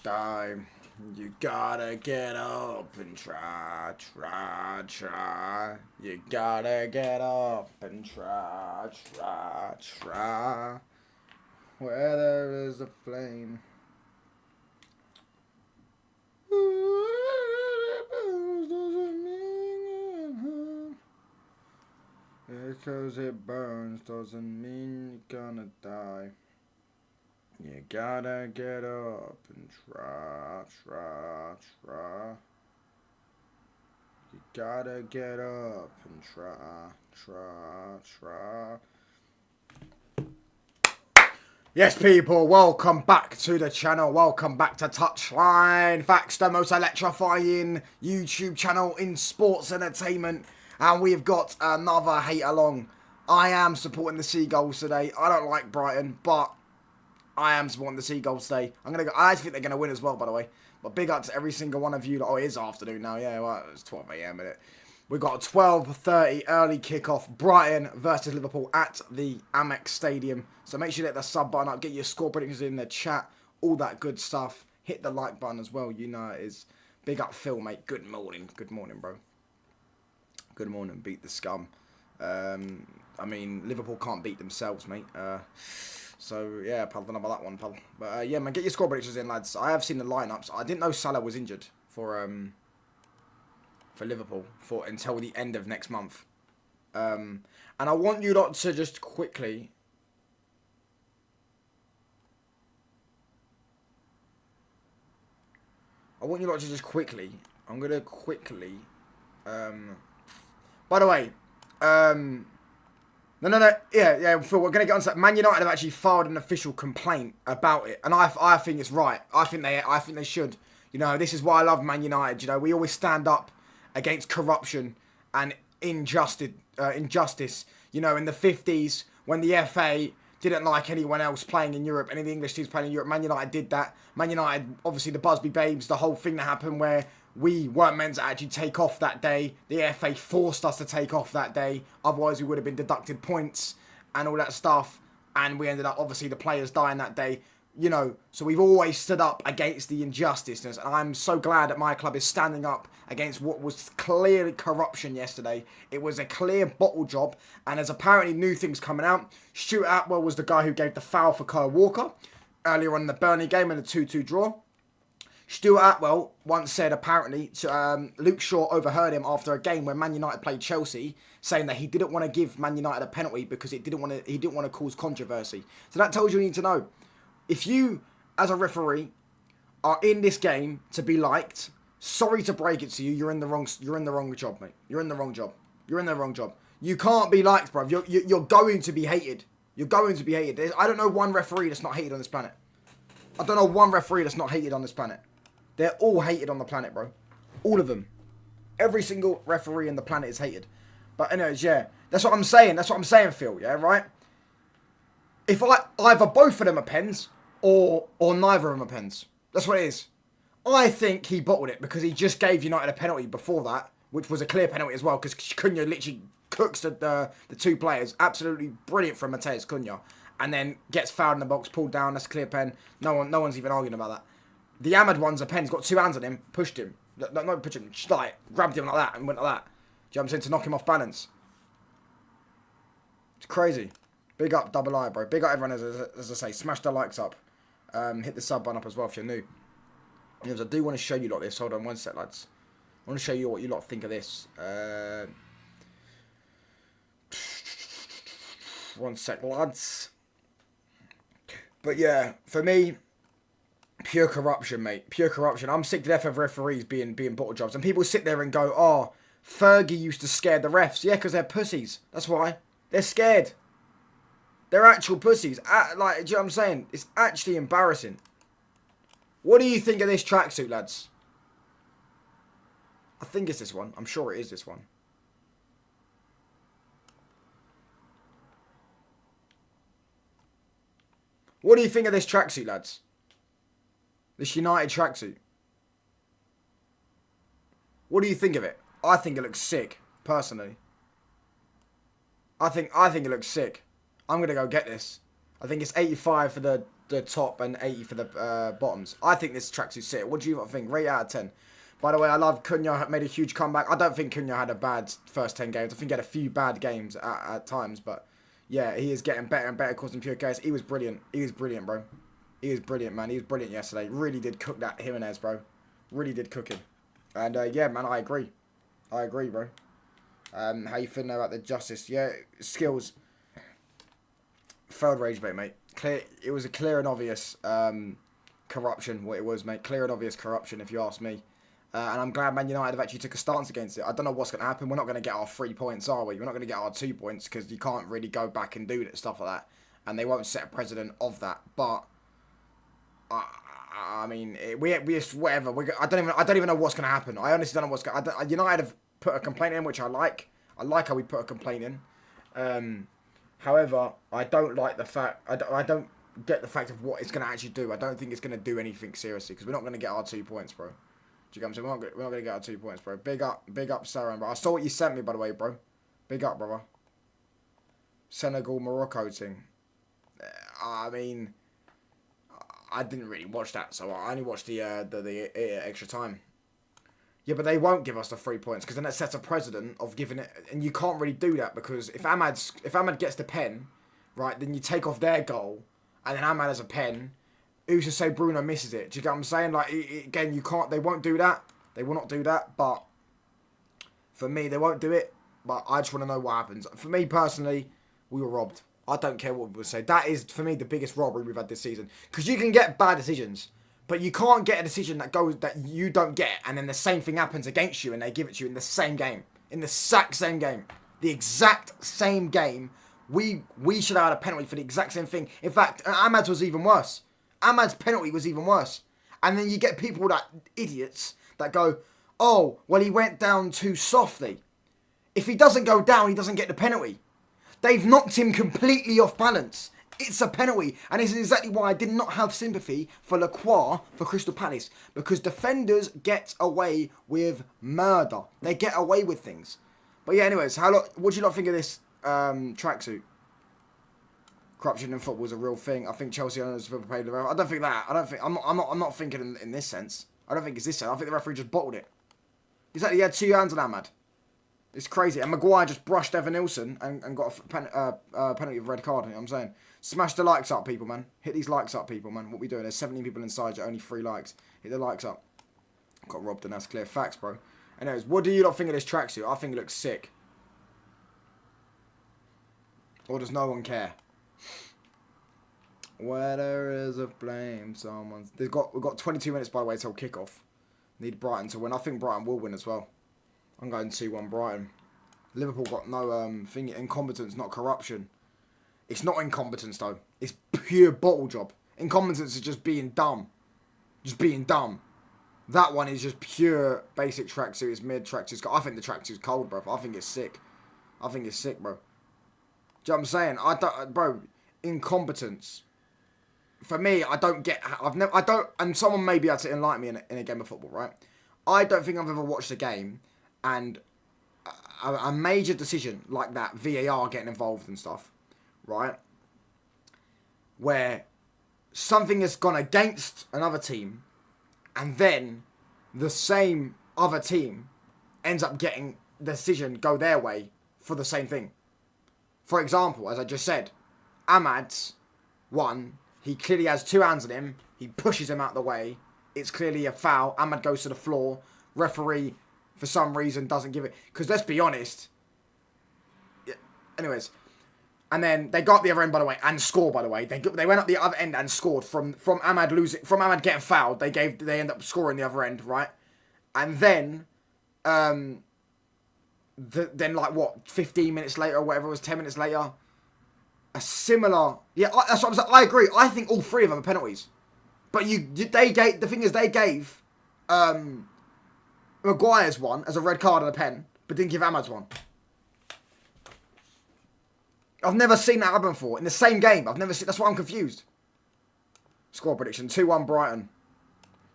die. You gotta get up and try. You gotta get up and try. Where there is a flame. Because it burns doesn't mean you're gonna die. You gotta get up and try. You gotta get up and try. Yes, people, welcome back to the channel. Welcome back to Touchline Facts, the most electrifying YouTube channel in sports entertainment. And we've got another hate along. I am supporting the Seagulls today. I don't like Brighton, but I am supporting the Seagulls today. I think they're gonna win as well, by the way. But big up to every single one of you. Oh, it is afternoon now. Yeah, well, it's 12 AM, isn't it? We've got a 12:30 early kickoff. Brighton versus Liverpool at the Amex Stadium. So make sure you hit the sub button up, get your score predictions in the chat, all that good stuff. Hit the like button as well. You know it is. Big up Phil, mate. Good morning. Good morning, bro. Good morning. Beat the scum. I mean, Liverpool can't beat themselves, mate. So, yeah, pal, don't know about that one, pal. But, yeah, man, get your score predictions in, lads. I have seen the lineups. I didn't know Salah was injured for Liverpool until the end of next month. And I want you lot to just quickly... I'm going to quickly... by the way, No. Yeah, Phil, we're going to get on to that. Man United have actually filed an official complaint about it. And I think it's right. I think they should. You know, this is why I love Man United. You know, we always stand up against corruption and injustice. You know, in the 50s, when the FA didn't like anyone else playing in Europe, any of the English teams playing in Europe, Man United did that. Man United, obviously the Busby Babes, the whole thing that happened where we weren't meant to actually take off that day. The FA forced us to take off that day. Otherwise, we would have been deducted points and all that stuff. And we ended up, obviously, the players dying that day. You know, so we've always stood up against the injustice. And I'm so glad that my club is standing up against what was clearly corruption yesterday. It was a clear bottle job. And there's apparently new things coming out. Stuart Atwell was the guy who gave the foul for Kyle Walker earlier on in the Burnley game in the 2-2 draw. Stuart Atwell once said, apparently, to Luke Shaw overheard him after a game when Man United played Chelsea, saying that he didn't want to give Man United a penalty because he didn't want to cause controversy. So that tells you what you need to know. If you, as a referee, are in this game to be liked, sorry to break it to you, you're in the wrong job, mate. You're in the wrong job. You can't be liked, bro. You're going to be hated. You're going to be hated. I don't know one referee that's not hated on this planet. I don't know one referee that's not hated on this planet. They're all hated on the planet, bro. All of them. Every single referee on the planet is hated. But anyways, yeah. That's what I'm saying. Phil. Yeah, right? If either both of them are pens or neither of them are pens. That's what it is. I think he bottled it because he just gave United a penalty before that, which was a clear penalty as well because Cunha literally cooks the two players. Absolutely brilliant from Mateus Cunha. And then gets fouled in the box, pulled down. That's a clear pen. No one's even arguing about that. The Ahmed one's a pen. He's got two hands on him. Pushed him. Not pushed him. Just like, grabbed him like that and went like that. Do you know what I'm saying? To knock him off balance. It's crazy. Big up Double I, bro. Big up everyone, as I say. Smash the likes up. Hit the sub button up as well if you're new. Anyways, I do want to show you lot this. Hold on one sec, lads. I want to show you what you lot think of this. One sec, lads. But yeah, for me... pure corruption, mate. Pure corruption. I'm sick to death of referees being bottle jobs. And people sit there and go, oh, Fergie used to scare the refs. Yeah, because they're pussies. That's why. They're scared. They're actual pussies. Like, do you know what I'm saying? It's actually embarrassing. What do you think of this tracksuit, lads? I think it's this one. I'm sure it is this one. What do you think of this tracksuit, lads? This United tracksuit. What do you think of it? I think it looks sick, personally. I think it looks sick. I'm gonna go get this. I think it's 85 for the the top and 80 for the bottoms. I think this tracksuit's sick. What do you think? Rate out of 10. By the way, I love Cunha made a huge comeback. I don't think Cunha had a bad first 10 games. I think he had a few bad games at times, but yeah, he is getting better and better causing pure chaos. He was brilliant. He was brilliant, bro. He was brilliant, man. He was brilliant yesterday. Really did cook that Jimenez, bro. Really did cook him. And yeah, man, I agree. I agree, bro. How you feeling about the justice? Yeah, skills. Failed rage bait, mate. Clear. It was a clear and obvious corruption. What it was, mate. Clear and obvious corruption, if you ask me. And I'm glad Man United have actually took a stance against it. I don't know what's going to happen. We're not going to get our 3 points, are we? We're not going to get our 2 points because you can't really go back and do stuff like that. And they won't set a precedent of that. But I mean, we just whatever. I don't even know what's going to happen. I honestly don't know what's going. United have put a complaint in, which I like. I like how we put a complaint in. However, I don't like the fact. I don't get the fact of what it's going to actually do. I don't think it's going to do anything seriously because we're not going to get our 2 points, bro. Do you get what I'm saying? We're not going to get our 2 points, bro. Big up, Saran, bro. I saw what you sent me, by the way, bro. Big up, brother. Senegal, Morocco thing. I mean, I didn't really watch that, so I only watched the extra time. Yeah, but they won't give us the 3 points because then that sets a precedent of giving it, and you can't really do that because if Ahmad gets the pen, right, then you take off their goal, and then Ahmad has a pen. Who's to say Bruno misses it? Do you get what I'm saying? Like, again, you can't. They won't do that. They will not do that. But for me, they won't do it. But I just want to know what happens. For me personally, we were robbed. I don't care what people say. That is, for me, the biggest robbery we've had this season. Because you can get bad decisions, but you can't get a decision that you don't get, and then the same thing happens against you, and they give it to you in the same game, in the exact same game, the exact same game. We should have had a penalty for the exact same thing. In fact, Ahmad's was even worse. Ahmad's penalty was even worse. And then you get people idiots that go, oh, well, he went down too softly. If he doesn't go down, he doesn't get the penalty. They've knocked him completely off balance. It's a penalty. And this is exactly why I did not have sympathy for Lacroix for Crystal Palace. Because defenders get away with murder. They get away with things. But yeah, anyways, what do you not think of this tracksuit? Corruption in football is a real thing. I think Chelsea owners have paid the referee. I don't think that. I'm not thinking in this sense. I don't think it's this sense. I think the referee just bottled it. Exactly, he had 2 hands on Ahmad. It's crazy. And Maguire just brushed Evan Nilsson and got a penalty of red card. You know what I'm saying? Smash the likes up, people, man. Hit these likes up, people, man. What we doing? There's 17 people inside you, only 3 likes. Hit the likes up. Got robbed and that's clear. Facts, bro. Anyways, what do you lot think of this tracksuit? I think it looks sick. Or does no one care? Where there is a blame, we've got 22 minutes, by the way, till kickoff. Need Brighton to win. I think Brighton will win as well. I'm going 2-1 Brighton. Liverpool got no thing, incompetence, not corruption. It's not incompetence though. It's pure bottle job. Incompetence is just being dumb. Just being dumb. That one is just pure basic tracksuit. It's mid tracksuit. I think the tracksuit's cold, bro. I think it's sick. I think it's sick, bro. Do you know what I'm saying? Bro, incompetence. For me, I don't get. And someone may be able to enlighten me in a game of football, right? I don't think I've ever watched a game and a major decision like that, VAR getting involved and stuff, right? Where something has gone against another team, and then the same other team ends up getting the decision go their way for the same thing. For example, as I just said, Ahmad's one. He clearly has 2 hands on him. He pushes him out the way. It's clearly a foul. Ahmad goes to the floor. Referee, for some reason, doesn't give it. Because let's be honest. Yeah, anyways. And then they got up the other end, by the way, and scored, by the way. They went up the other end and scored from Ahmad losing. From Ahmad getting fouled, they end up scoring the other end, right? And then, then like what, 15 minutes later or whatever it was, 10 minutes later. A similar, yeah, that's what I'm saying. I agree. I think all 3 of them are penalties, but the thing is they gave Maguire's one as a red card and a pen, but didn't give Ahmad's one. I've never seen that happen before in the same game. That's why I'm confused. Score prediction: 2-1 Brighton.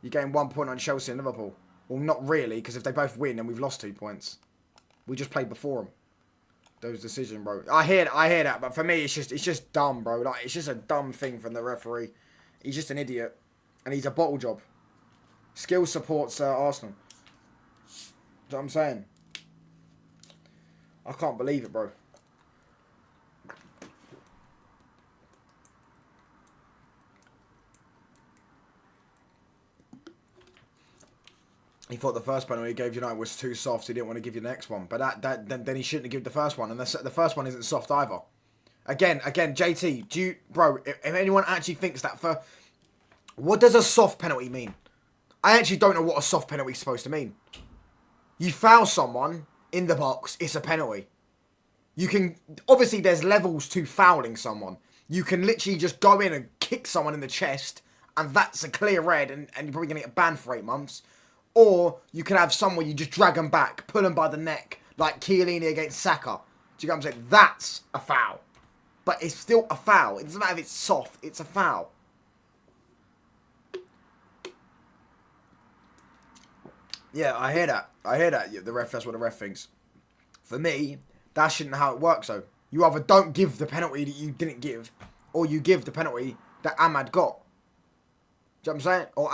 You gain 1 point on Chelsea and Liverpool. Well, not really, because if they both win, then we've lost 2 points. We just played before them. Those decisions, bro. I hear that, but for me, it's just dumb, bro. Like, it's just a dumb thing from the referee. He's just an idiot. And he's a bottle job. Skill supports Arsenal. Do you know what I'm saying? I can't believe it, bro. He thought the first penalty he gave United was too soft, so he didn't want to give you the next one. But then he shouldn't have given the first one, and the first one isn't soft either. Again, JT, bro? If anyone actually thinks that what does a soft penalty mean? I actually don't know what a soft penalty is supposed to mean. You foul someone in the box, it's a penalty. You can obviously there's levels to fouling someone. You can literally just go in and kick someone in the chest, and that's a clear red, and you're probably gonna get banned for 8 months. Or you can have someone you just drag them back, pull them by the neck, like Chiellini against Saka. Do you get what I'm saying? That's a foul. But it's still a foul. It doesn't matter if it's soft. It's a foul. Yeah, I hear that. Yeah, that's what the ref thinks. For me, that shouldn't how it works, though. You either don't give the penalty that you didn't give, or you give the penalty that Ahmad got. Do you know what I'm saying? Or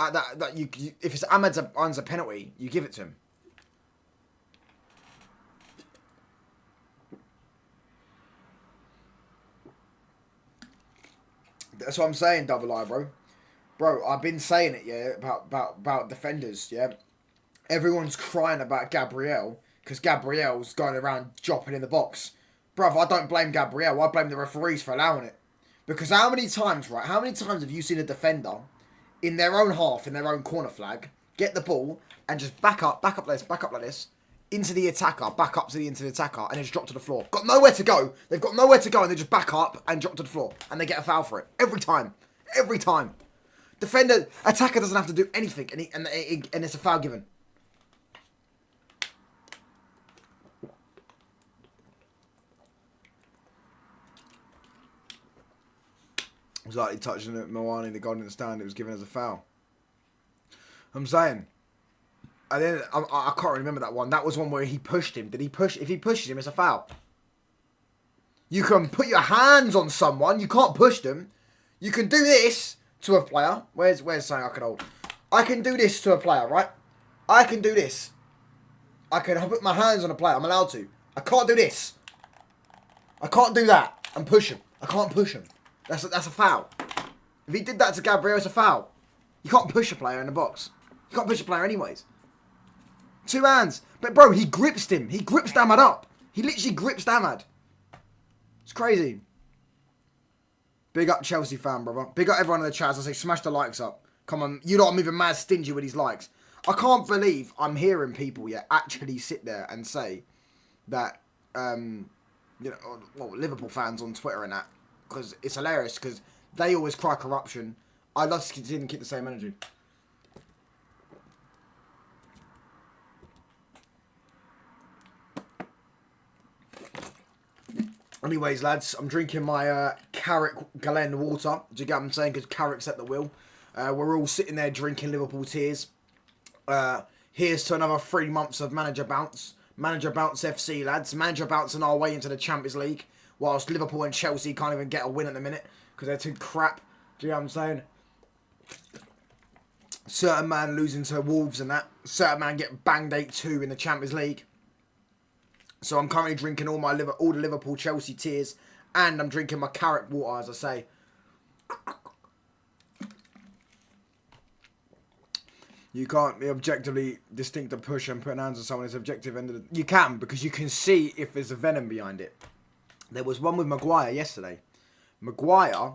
if it's Ahmad's a penalty, you give it to him. That's what I'm saying, Double I, bro. Bro, I've been saying it, yeah, about defenders, yeah. Everyone's crying about Gabriel because Gabriel's going around dropping in the box. Bruv, I don't blame Gabriel. I blame the referees for allowing it. Because how many times have you seen a defender in their own half, in their own corner flag, get the ball and just back up like this, into the attacker, into the attacker, and then just drop to the floor. Got nowhere to go. They've got nowhere to go, and they just back up and drop to the floor, and they get a foul for it every time. Attacker doesn't have to do anything, and it's a foul given. It was like he touched Moani in the golden stand. It was given as a foul. I'm saying. I can't remember that one. That was one where he pushed him. Did he push? If he pushes him, it's a foul. You can put your hands on someone. You can't push them. You can do this to a player. Where's something I can hold? I can do this to a player, right? I can do this. I can put my hands on a player. I'm allowed to. I can't do this. I can't do that and push him. I can't push him. That's a foul. If he did that to Gabriel, it's a foul. You can't push a player in the box. You can't push a player anyways. 2 hands. But bro, he grips him. He grips Ahmad up. He literally grips Ahmad. It's crazy. Big up Chelsea fan, brother. Big up everyone in the chat. I say smash the likes up. Come on. You know I'm moving mad stingy with these likes. I can't believe I'm hearing people actually sit there and say that Liverpool fans on Twitter and that. Because it's hilarious, because they always cry corruption. I'd love to continue and keep the same energy. Anyways, lads, I'm drinking my Carrick Glen water. Do you get what I'm saying? Because Carrick's at the wheel. We're all sitting there drinking Liverpool tears. Here's to another 3 months of manager bounce. Manager bounce FC, lads. Manager bouncing our way into the Champions League. Whilst Liverpool and Chelsea can't even get a win at the minute because they're too crap. Do you know what I'm saying? Certain man losing to Wolves and that. Certain man get banged 8-2 in the Champions League. So I'm currently drinking all the Liverpool Chelsea tears, and I'm drinking my Carrick water, as I say. You can't be objectively distinct to push and put hands on someone. It's objective end of the... You can, because you can see if there's a venom behind it. There was one with Maguire yesterday. Maguire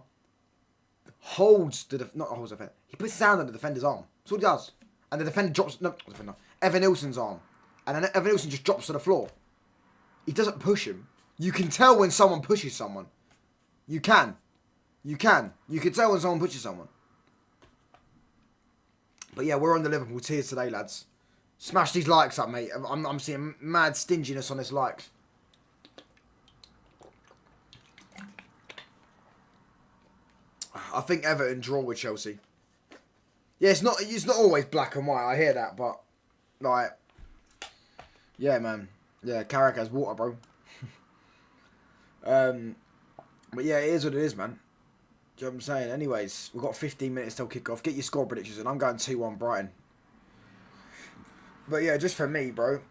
holds not holds the defender. He puts his hand on the defender's arm. That's what he does. And the defender drops... No, defender. Evan Nilsson's arm. And then Evan Nilsson just drops to the floor. He doesn't push him. You can tell when someone pushes someone. You can. You can tell when someone pushes someone. But yeah, we're on the Liverpool tears today, lads. Smash these likes up, mate. I'm seeing mad stinginess on this likes. I think Everton draw with Chelsea. Yeah, it's not always black and white. I hear that, but like, yeah, man. Yeah, Carrick has water, bro. But yeah, it is what it is, man. Do you know what I'm saying? Anyways, we've got 15 minutes till kick off. Get your score predictions and I'm going 2-1 Brighton. But yeah, just for me, bro.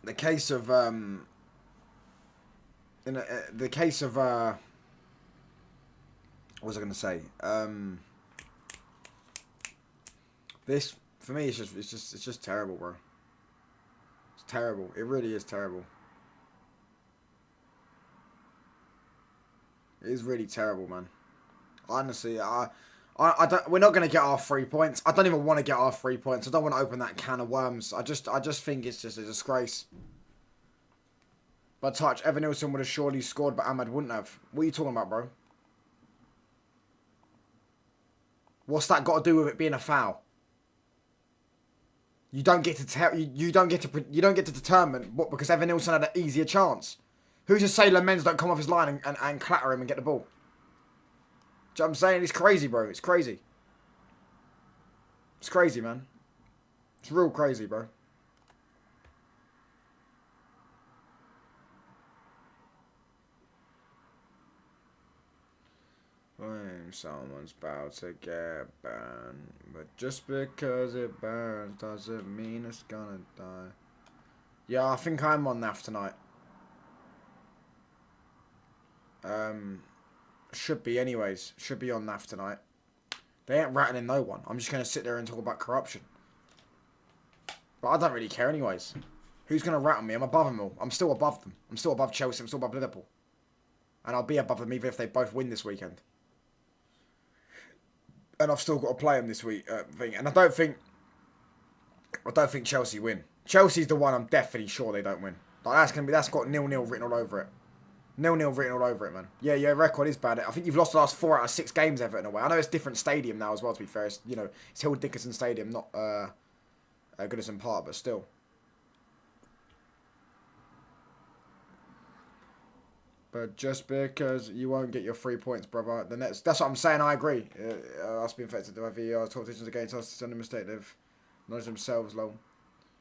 The case of the case of what was I gonna say? This for me, it's just terrible, bro. It's terrible. It really is terrible. It is really terrible, man. Honestly, I don't. We're not gonna get our 3 points. I don't even want to get our 3 points. I don't want to open that can of worms. I just think it's just a disgrace. By touch, Evan Nilsson would have surely scored, but Ahmad wouldn't have. What are you talking about, bro? What's that got to do with it being a foul? You don't get to tell. You don't get to determine what because Evan Nilsson had an easier chance. Who's to say Lamens don't come off his line and clatter him and get the ball? Do you know what I'm saying? It's crazy, bro. It's crazy. It's crazy, man. It's real crazy, bro. Someone's about to get burned, but just because it burns doesn't mean it's gonna die. Yeah, I think I'm on NAF tonight. Should be anyways. Should be on NAF tonight. They ain't rattling no one. I'm just gonna sit there and talk about corruption. But I don't really care anyways. Who's gonna rattle me? I'm above them all. I'm still above them. I'm still above Chelsea. I'm still above Liverpool. And I'll be above them even if they both win this weekend. And I've still got to play them this week. And I don't think Chelsea win. Chelsea's the one I'm definitely sure they don't win. Like that's got 0-0 written all over it. 0-0 written all over it, man. Yeah, your record is bad. I think you've lost the last 4 out of 6 games, Everton away. I know it's a different stadium now as well. To be fair, it's Hill Dickinson Stadium, not Goodison Park, but still. But just because you won't get your 3 points, brother, that's what I'm saying. I agree. Us being affected by VAR, top decisions against us. It's only a mistake they've acknowledged themselves, lol.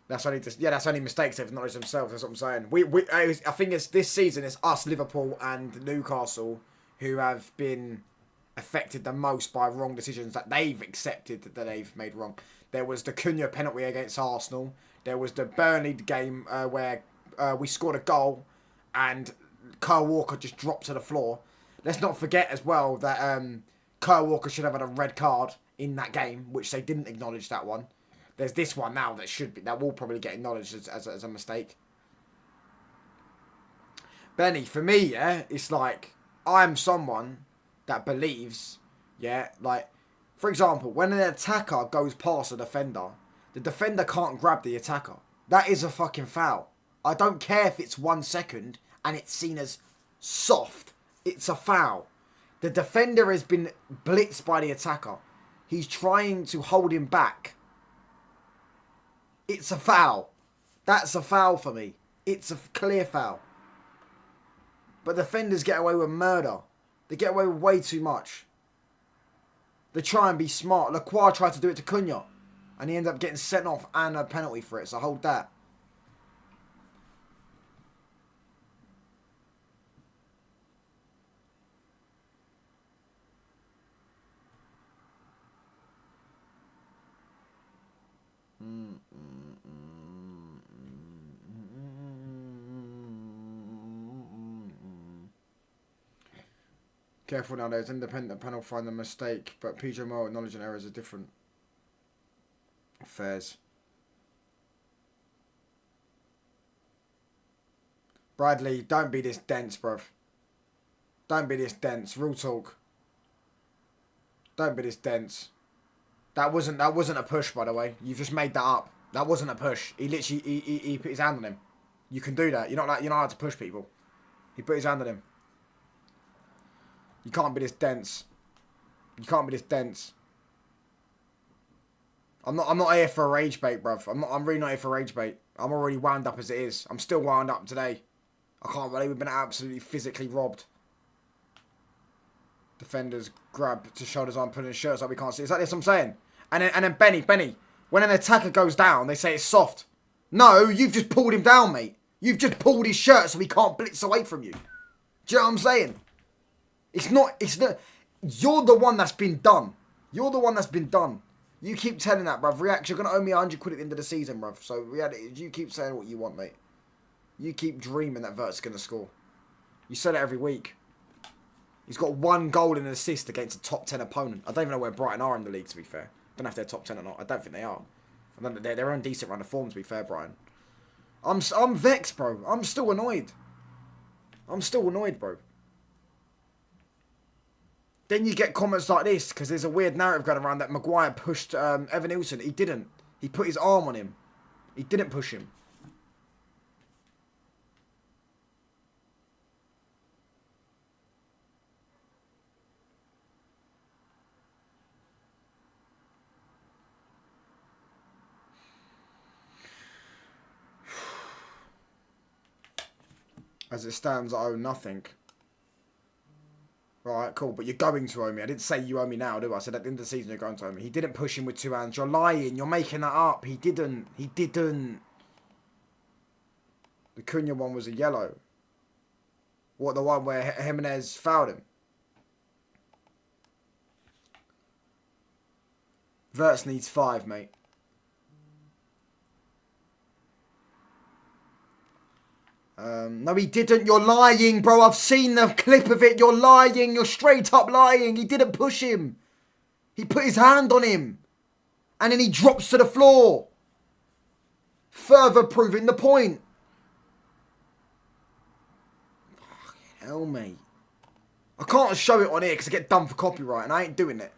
That's only mistakes they've acknowledged themselves. That's what I'm saying. I think it's this season. It's us, Liverpool and Newcastle, who have been affected the most by wrong decisions that they've accepted that they've made wrong. There was the Cunha penalty against Arsenal. There was the Burnley game where we scored a goal and Kyle Walker just dropped to the floor. Let's not forget as well that Kyle Walker should have had a red card in that game, which they didn't acknowledge that one. There's this one now that will probably get acknowledged as a mistake. Benny, for me, yeah, it's like I'm someone that believes, yeah, like for example, when an attacker goes past a defender, the defender can't grab the attacker. That is a fucking foul. I don't care if it's 1 second and it's seen as soft. It's a foul. The defender has been blitzed by the attacker. He's trying to hold him back. It's a foul. That's a foul for me. It's a clear foul. But defenders get away with murder. They get away with way too much. They try and be smart. Lacroix tried to do it to Cunha. And he ended up getting sent off and a penalty for it. So hold that. Careful now, there's independent panel find the mistake, but PJ Moore acknowledging errors are different. Affairs. Bradley, don't be this dense, bruv. Don't be this dense. Real talk. Don't be this dense. That wasn't a push, by the way. You've just made that up. That wasn't a push. He literally he put his hand on him. You can do that. You're not allowed to push people. He put his hand on him. You can't be this dense. You can't be this dense. I'm not here for a rage bait, bruv. I'm really not here for rage bait. I'm already wound up as it is. I'm still wound up today. I can't believe we've been absolutely physically robbed. Defenders grab to shoulders on, putting his shirts up. We can't see. Is that this I'm saying? And then Benny. When an attacker goes down, they say it's soft. No, you've just pulled him down, mate. You've just pulled his shirt so he can't blitz away from you. Do you know what I'm saying? It's not. You're the one that's been done. You're the one that's been done. You keep telling that, bruv. React, you're going to owe me 100 quid at the end of the season, bruv. So, reality, you keep saying what you want, mate. You keep dreaming that Vert's going to score. You say that every week. He's got 1 goal and an assist against a top 10 opponent. I don't even know where Brighton are in the league, to be fair. I don't know if they're top 10 or not. I don't think they are. I don't know, they're on decent run of form, to be fair, Brighton. I'm vexed, bro. I'm still annoyed. Bro. Then you get comments like this, because there's a weird narrative going around that Maguire pushed Evan Nilsson. He didn't. He put his arm on him. He didn't push him. As it stands, I owe nothing. Right, cool, but you're going to owe me. I didn't say you owe me now, do I? I said at the end of the season you're going to owe me. He didn't push him with 2 hands. You're lying. You're making that up. He didn't. The Cunha one was a yellow. What, the one where Jimenez fouled him? Verts needs 5, mate. No, he didn't. You're lying, bro. I've seen the clip of it. You're lying. You're straight up lying. He didn't push him. He put his hand on him. And then he drops to the floor. Further proving the point. Fucking hell, mate. I can't show it on here because I get done for copyright and I ain't doing it.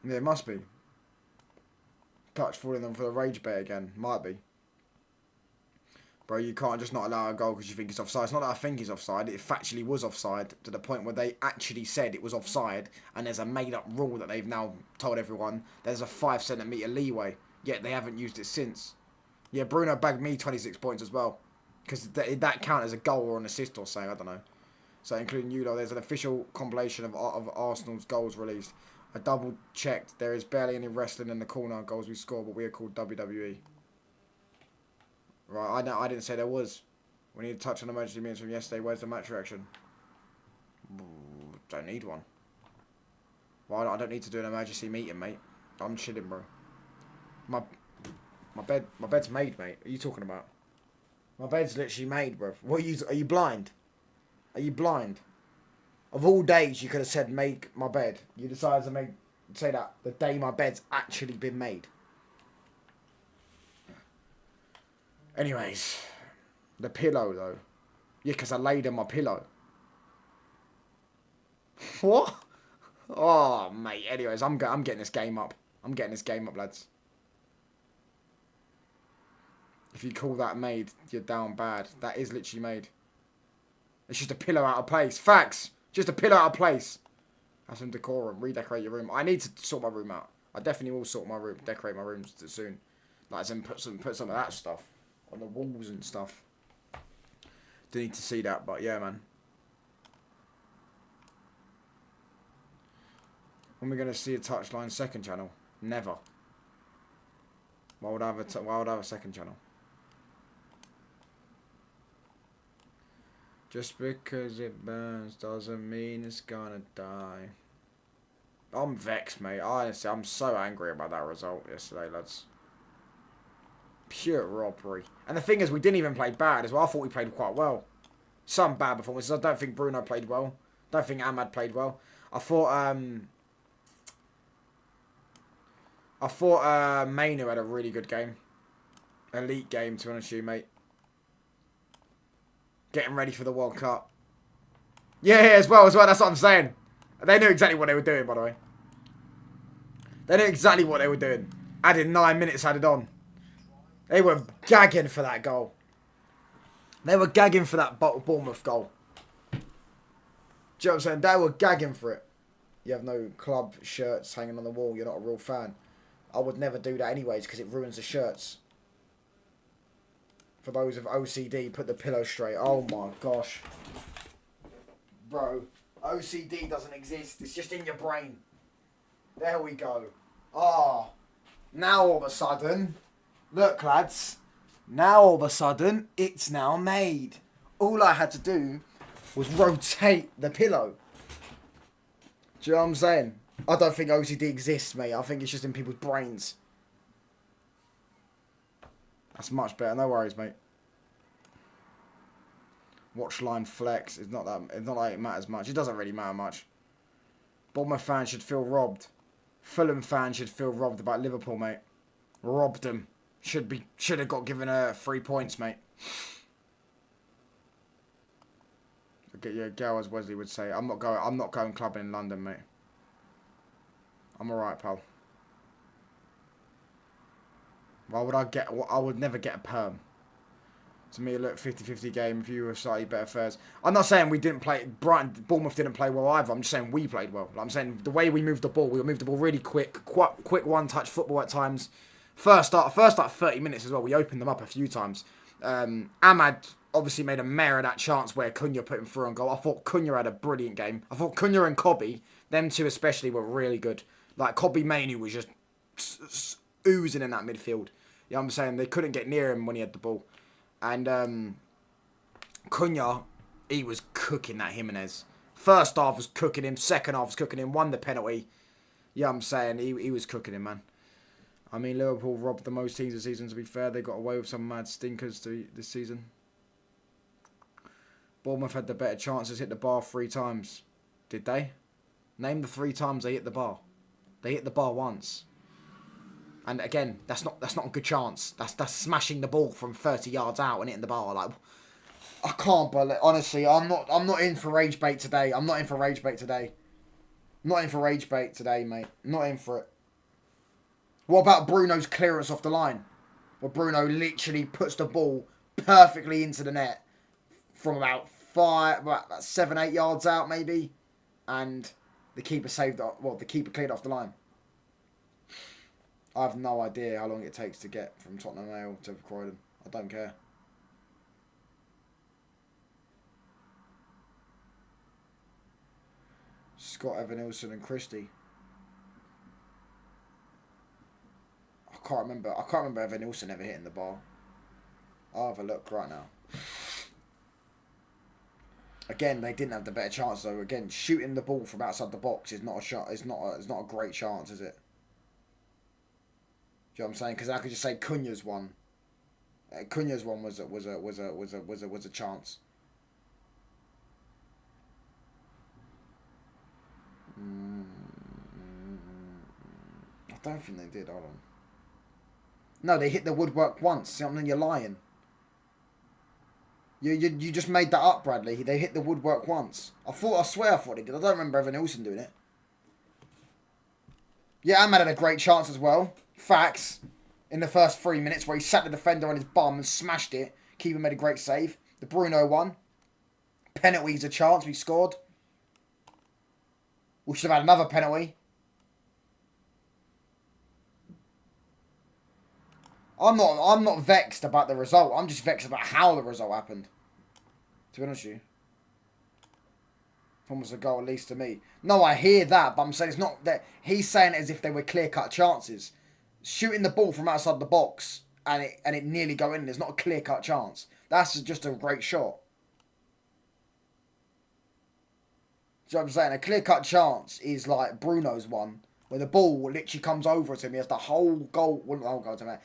Yeah, it must be. Touch falling on for the rage bait again. Might be. Bro, you can't just not allow a goal because you think it's offside. It's not that I think it's offside. It factually was offside to the point where they actually said it was offside. And there's a made-up rule that they've now told everyone. There's a 5 centimetre leeway. Yet they haven't used it since. Yeah, Bruno bagged me 26 points as well. Because that count as a goal or an assist or something. I don't know. So including you lot, there's an official compilation of Arsenal's goals released. I double checked. There is barely any wrestling in the corner goals we score, but we are called WWE. Right, I didn't say there was. We need to touch on emergency meetings from yesterday. Where's the match reaction? Don't need one. Well, I don't need to do an emergency meeting, mate. I'm chilling, bro. My bed's made, mate. What are you talking about? My bed's literally made, bro. What are you blind? Are you blind? Of all days, you could have said, make my bed. You decided to say that the day my bed's actually been made. Anyways, the pillow, though. Yeah, because I laid on my pillow. What? Oh, mate. Anyways, I'm getting this game up. I'm getting this game up, lads. If you call that made, you're down bad. That is literally made. It's just a pillow out of place. Facts. Just a pillow out of place. Have some decorum. Redecorate your room. I need to sort my room out. I definitely will sort my room. Decorate my room soon. Like, as in put some of that stuff on the walls and stuff. Do need to see that, but yeah, man. When are we going to see a touchline second channel? Never. Why would I have a second channel? Just because it burns doesn't mean it's gonna die. I'm vexed, mate. Honestly, I'm so angry about that result yesterday, lads. Pure robbery. And the thing is, we didn't even play bad as well. I thought we played quite well. Some bad performances. I don't think Bruno played well. Don't think Ahmad played well. I thought Mainu had a really good game. Elite game, to be honest with you, mate. Getting ready for the World Cup. Yeah, as well. That's what I'm saying. They knew exactly what they were doing, by the way. They knew exactly what they were doing. Added 9 minutes added on. They were gagging for that goal. They were gagging for that Bournemouth goal. Do you know what I'm saying? They were gagging for it. You have no club shirts hanging on the wall. You're not a real fan. I would never do that anyways because it ruins the shirts. For those of OCD, put the pillow straight. Oh my gosh. Bro, OCD doesn't exist. It's just in your brain. There we go. Ah, now all of a sudden, look lads, now all of a sudden, it's now made. All I had to do was rotate the pillow. Do you know what I'm saying? I don't think OCD exists, mate. I think it's just in people's brains. That's much better. No worries, mate. Watch line flex. It's not like it matters much. It doesn't really matter much. Bournemouth fans should feel robbed. Fulham fans should feel robbed about Liverpool, mate. Robbed them. Should have got given 3 points, mate. Yeah, Gal, as Wesley would say, I'm not going clubbing in London, mate. I'm alright, pal. Why would I would never get a perm. To me, it looked 50-50 game if you were slightly better first. I'm not saying we didn't play, Bournemouth didn't play well either. I'm just saying we played well. Like I'm saying the way we moved the ball, we moved the ball really quick one-touch football at times. First start 30 minutes as well, we opened them up a few times. Ahmad obviously made a mare of that chance where Cunha put him through on goal. I thought Cunha had a brilliant game. I thought Cunha and Cobby, them two especially, were really good. Like Cobby mainly was just oozing in that midfield. You know what I'm saying? They couldn't get near him when he had the ball. And Cunha, he was cooking that Jimenez. First half was cooking him. Second half was cooking him. Won the penalty. Yeah, I'm saying he was cooking him, man. I mean, Liverpool robbed the most teams this season, to be fair. They got away with some mad stinkers this season. Bournemouth had the better chances, hit the bar 3 times. Did they? Name the 3 times they hit the bar. They hit the bar once. And again, that's not a good chance. That's smashing the ball from 30 yards out and hitting the bar. Like, I can't believe. Honestly, I'm not in for rage bait today. I'm not in for rage bait today. Not in for rage bait today, mate. Not in for it. What about Bruno's clearance off the line? Where Bruno literally puts the ball perfectly into the net from about 7-8 yards out, maybe, and the keeper the keeper cleared off the line. I have no idea how long it takes to get from Tottenham Hale to Croydon. I don't care. Scott, Evan-Nilsson and Christie. I can't remember Evan-Nilsson ever hitting the bar. I'll have a look right now. Again, they didn't have the better chance though. Again, shooting the ball from outside the box is not a shot. It's not a great chance, is it? Do you know what I'm saying? Because I could just say Cunha's one. Cunha's one was a chance. I don't think they did. Hold on. No, they hit the woodwork once. See, I mean, you're lying. You just made that up, Bradley. They hit the woodwork once. I swear I thought they did. I don't remember Evan-Nilsson doing it. Yeah, Ahmad had a great chance as well. Facts. In the first 3 minutes where he sat the defender on his bum and smashed it. Keeper made a great save. The Bruno one. Penalty's a chance. We scored. We should have had another penalty. I'm not vexed about the result. I'm just vexed about how the result happened. To be honest with you. Almost a goal at least to me. No, I hear that, but I'm saying it's not that. He's saying it as if they were clear-cut chances. Shooting the ball from outside the box and it nearly going in is not a clear-cut chance. That's just a great shot. Do you know what I'm saying? A clear-cut chance is like Bruno's one, where the ball literally comes over to him. He has the whole goal. Well, not the whole goal to him.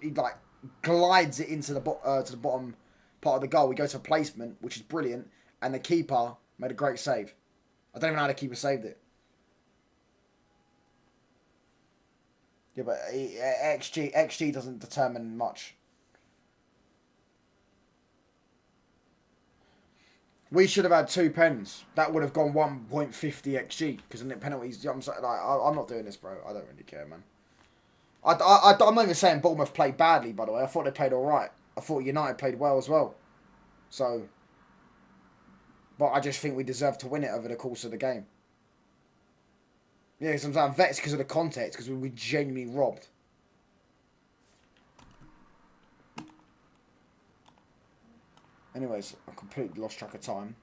He like glides it into to the bottom part of the goal. He goes for placement, which is brilliant, and the keeper made a great save. I don't even know how the keeper saved it. Yeah, but XG doesn't determine much. We should have had 2 pens. That would have gone 1.50 XG because in the penalties. You know what I'm saying? Like, I'm not doing this, bro. I don't really care, man. I'm not even saying Bournemouth played badly, by the way. I thought they played all right. I thought United played well as well. So, but I just think we deserved to win it over the course of the game. Yeah, sometimes I'm vexed because of the context, because we were genuinely robbed. Anyways, I completely lost track of time.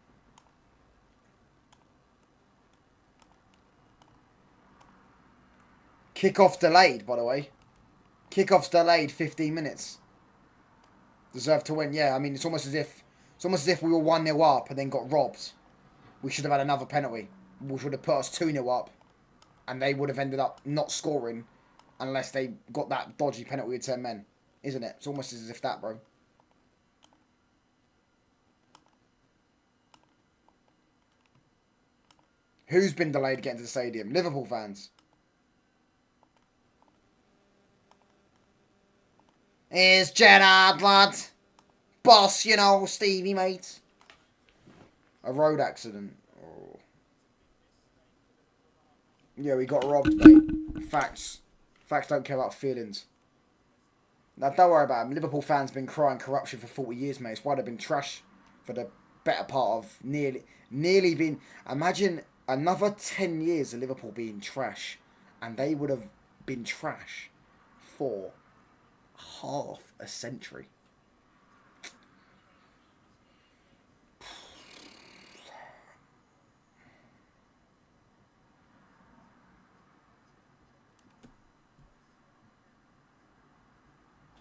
Kickoff delayed, by the way. Kickoff's delayed 15 minutes. Deserve to win. Yeah, I mean, it's almost as if we were 1-0 up and then got robbed. We should have had another penalty, which would have put us 2-0 up, and they would have ended up not scoring unless they got that dodgy penalty with 10 men. Isn't it? It's almost as if that, bro. Who's been delayed getting to the stadium? Liverpool fans. Here's Gerrard, lad. Boss, you know, Stevie, mate. A road accident. Oh. Yeah, we got robbed, mate. Facts. Facts don't care about feelings. Now, don't worry about them. Liverpool fans been crying corruption for 40 years, mate. It's why they've been trash for the better part of nearly been... Imagine another 10 years of Liverpool being trash, and they would have been trash for half a century.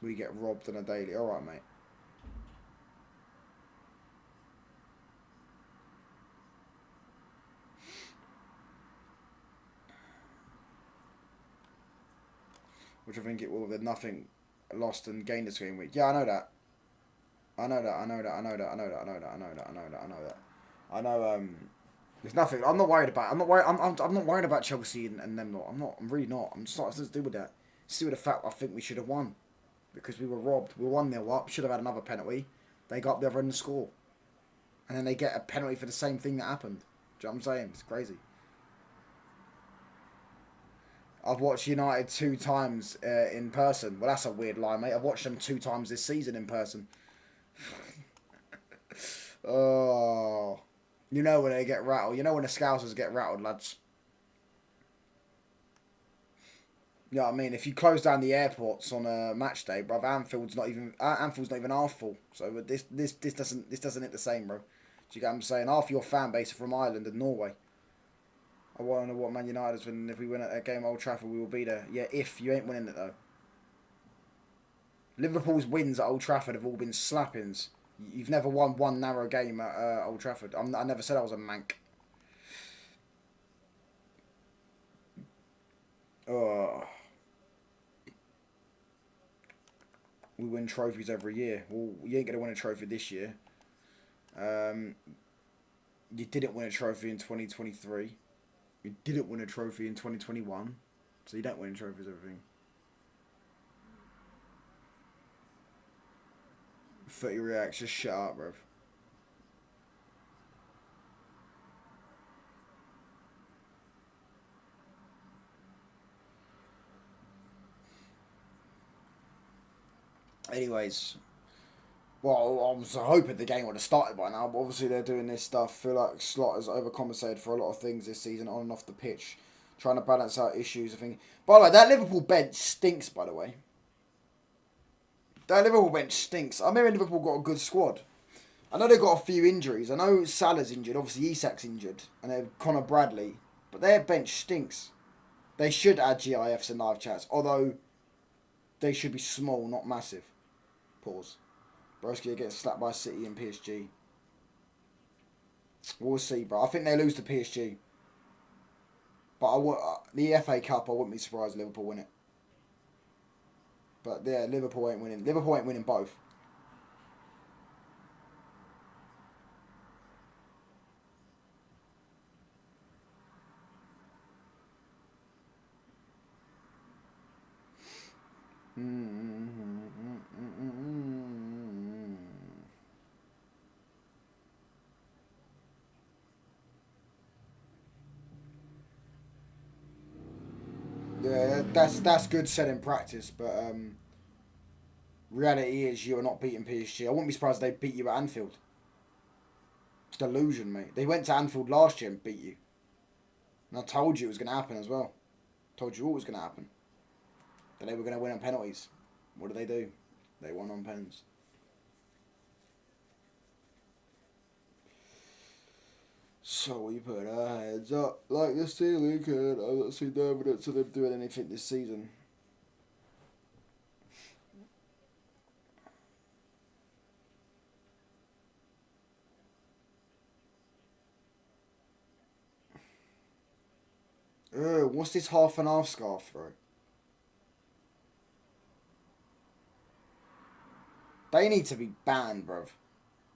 We get robbed on a daily. Alright, mate. Which I think it will with nothing lost and gained this game week. Yeah, I know that. I know that. There's nothing. I'm not worried about. I'm not worried about Chelsea and them. Not. I'm not. I'm really not. I'm just not to do with that. See with the fact I think we should have won because we were robbed. We were 1-0 up. Should have had another penalty. They got up the other end and score, and then they get a penalty for the same thing that happened. Do you know what I'm saying? It's crazy. I've watched United 2 times in person. Well, that's a weird lie, mate. I've watched them 2 times this season in person. Oh, you know when they get rattled. You know when the Scousers get rattled, lads. You know what I mean? If you close down the airports on a match day, bruv, Anfield's not even half full. So this doesn't hit the same, bro. Do you get what I'm saying? Half your fan base are from Ireland and Norway. I want to know what Man United's win. If we win at a game at Old Trafford, we will be there. Yeah, if you ain't winning it though. Liverpool's wins at Old Trafford have all been slappings. You've never won one narrow game at Old Trafford. I never said I was a mank. Oh. We win trophies every year. Well, you ain't going to win a trophy this year. You didn't win a trophy in 2023. You didn't win a trophy in 2021. So you don't win trophies everything. 30 reacts, just shut up, bruv. Anyways, well, I was hoping the game would have started by now, but obviously they're doing this stuff. I feel like Slot has overcompensated for a lot of things this season on and off the pitch, trying to balance out issues. I think. By the way, that Liverpool bench stinks. By the way, that Liverpool bench stinks. I remember Liverpool got a good squad. I know they've got a few injuries. I know Salah's injured. Obviously, Isak's injured, and then Conor Bradley. But their bench stinks. They should add GIFs and live chats, although they should be small, not massive. Pause. Broski gets slapped by City and PSG. We'll see, bro. I think they lose to PSG. But the FA Cup, I wouldn't be surprised if Liverpool win it. But yeah, Liverpool ain't winning. Liverpool ain't winning both. Yeah, that's good said in practice, but reality is you are not beating PSG. I wouldn't be surprised if they beat you at Anfield. It's delusion, mate. They went to Anfield last year and beat you. And I told you it was going to happen as well. Told you what was going to happen. That they were going to win on penalties. What did they do? They won on pens. So we put our heads up like the ceiling can. I've not seen no evidence of them doing anything this season. What's this half and half scarf, bro? They need to be banned, bruv.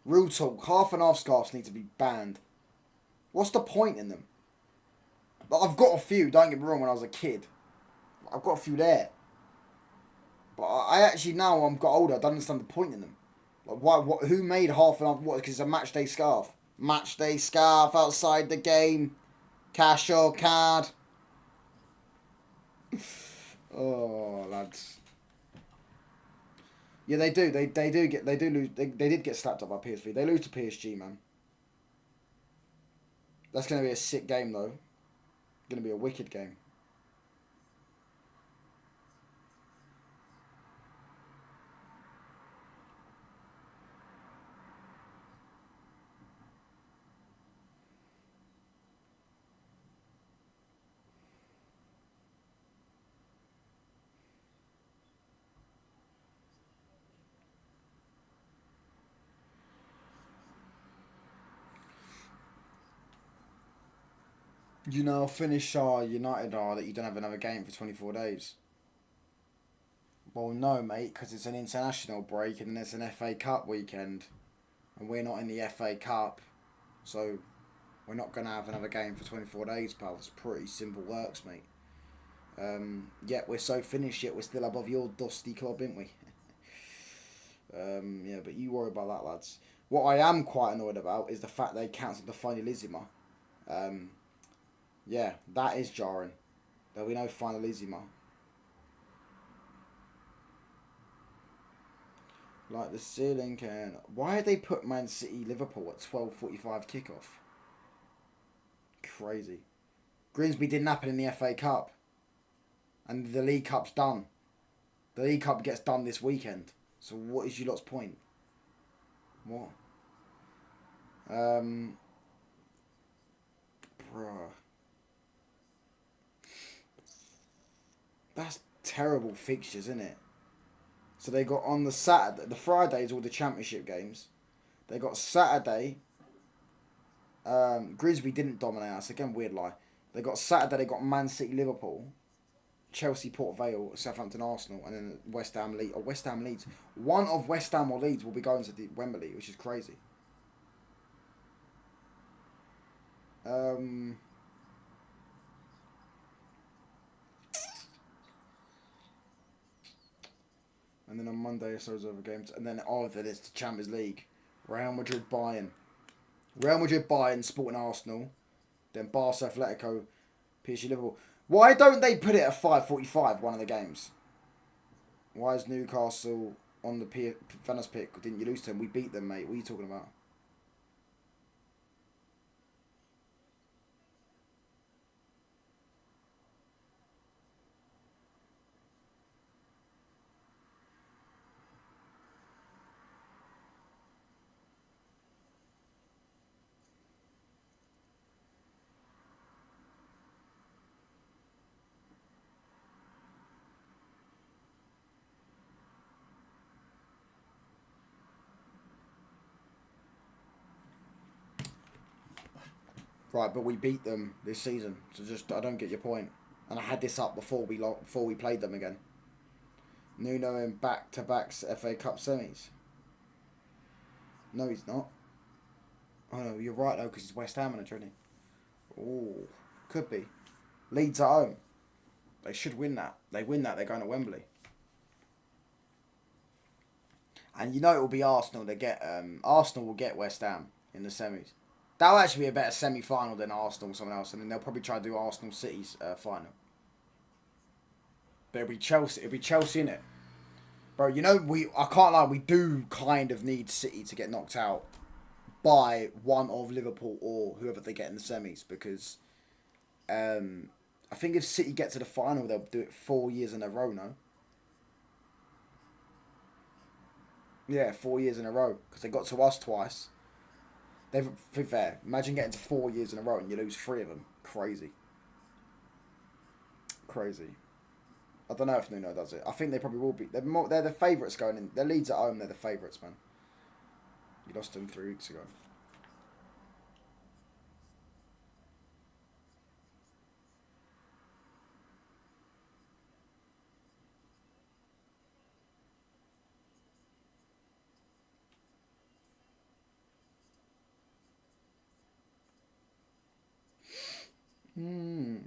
Real talk, half and half scarves need to be banned. What's the point in them? Like, I've got a few, don't get me wrong, when I was a kid. I've got a few there. But I actually, now I'm got older, I don't understand the point in them. Like, why? What? Who made half and half? What? Because it's a match day scarf. Match day scarf outside the game. Cash or card. Oh, lads. Yeah, they do. They do get. They do lose. They did get slapped up by PSV. They lose to PSG, man. That's gonna be a sick game, though. Gonna be a wicked game. You know, how Finnish United are that you don't have another game for 24 days. Well, no, mate, because it's an international break and then it's an FA Cup weekend, and we're not in the FA Cup, so we're not gonna have another game for 24 days, pal. It's pretty simple works, mate. Yet we're so finished, yet we're still above your dusty club, ain't we? Yeah, but you worry about that, lads. What I am quite annoyed about is the fact they cancelled the Finalissima. Um, yeah, that is jarring. There'll be no Finalissima. Like the ceiling can. Why did they put Man City Liverpool at 12:45 kickoff? Crazy. Grimsby didn't happen in the FA Cup, and the League Cup's done. The League Cup gets done this weekend. So what is your lot's point? What? Um, bruh. That's terrible fixtures, isn't it? So they got on the Saturday, the Fridays, all the championship games. They got Saturday. Grimsby didn't dominate us. Again, weird lie. They got Saturday. They got Man City, Liverpool, Chelsea, Port Vale, Southampton, Arsenal, and then West Ham, West Ham, Leeds. One of West Ham or Leeds will be going to the Wembley, which is crazy. Um, and then on Monday, it's those other games, and then after this, the Champions League, Real Madrid, Bayern, Sporting Arsenal, then Barca, Atletico, PSG, Liverpool. Why don't they put it at 5:45? One of the games. Why is Newcastle on the Venice pick? Didn't you lose to them? We beat them, mate. What are you talking about? Right, but we beat them this season, so just I don't get your point. And I had this up before we played them again. Nuno in back-to-back FA Cup semis. No, he's not. Oh no, you're right though, because he's West Ham manager, isn't he? Oh, could be. Leeds at home. They should win that. They win that, they're going to Wembley. And you know it will be Arsenal. Arsenal will get West Ham in the semis. That'll actually be a better semi-final than Arsenal or someone else, and then they'll probably try to do Arsenal City's final. But it'll be Chelsea. It'll be Chelsea in it, bro. You know I can't lie. We do kind of need City to get knocked out by one of Liverpool or whoever they get in the semis, because I think if City get to the final, they'll do it 4 years in a row. No. Yeah, 4 years in a row, because they got to us twice. To be fair, imagine getting to 4 years in a row and you lose 3 of them. Crazy. Crazy. I don't know if Nuno does it. I think they probably will be. They're the favourites going in. Their Leeds at home, they're the favourites, man. You lost them 3 weeks ago.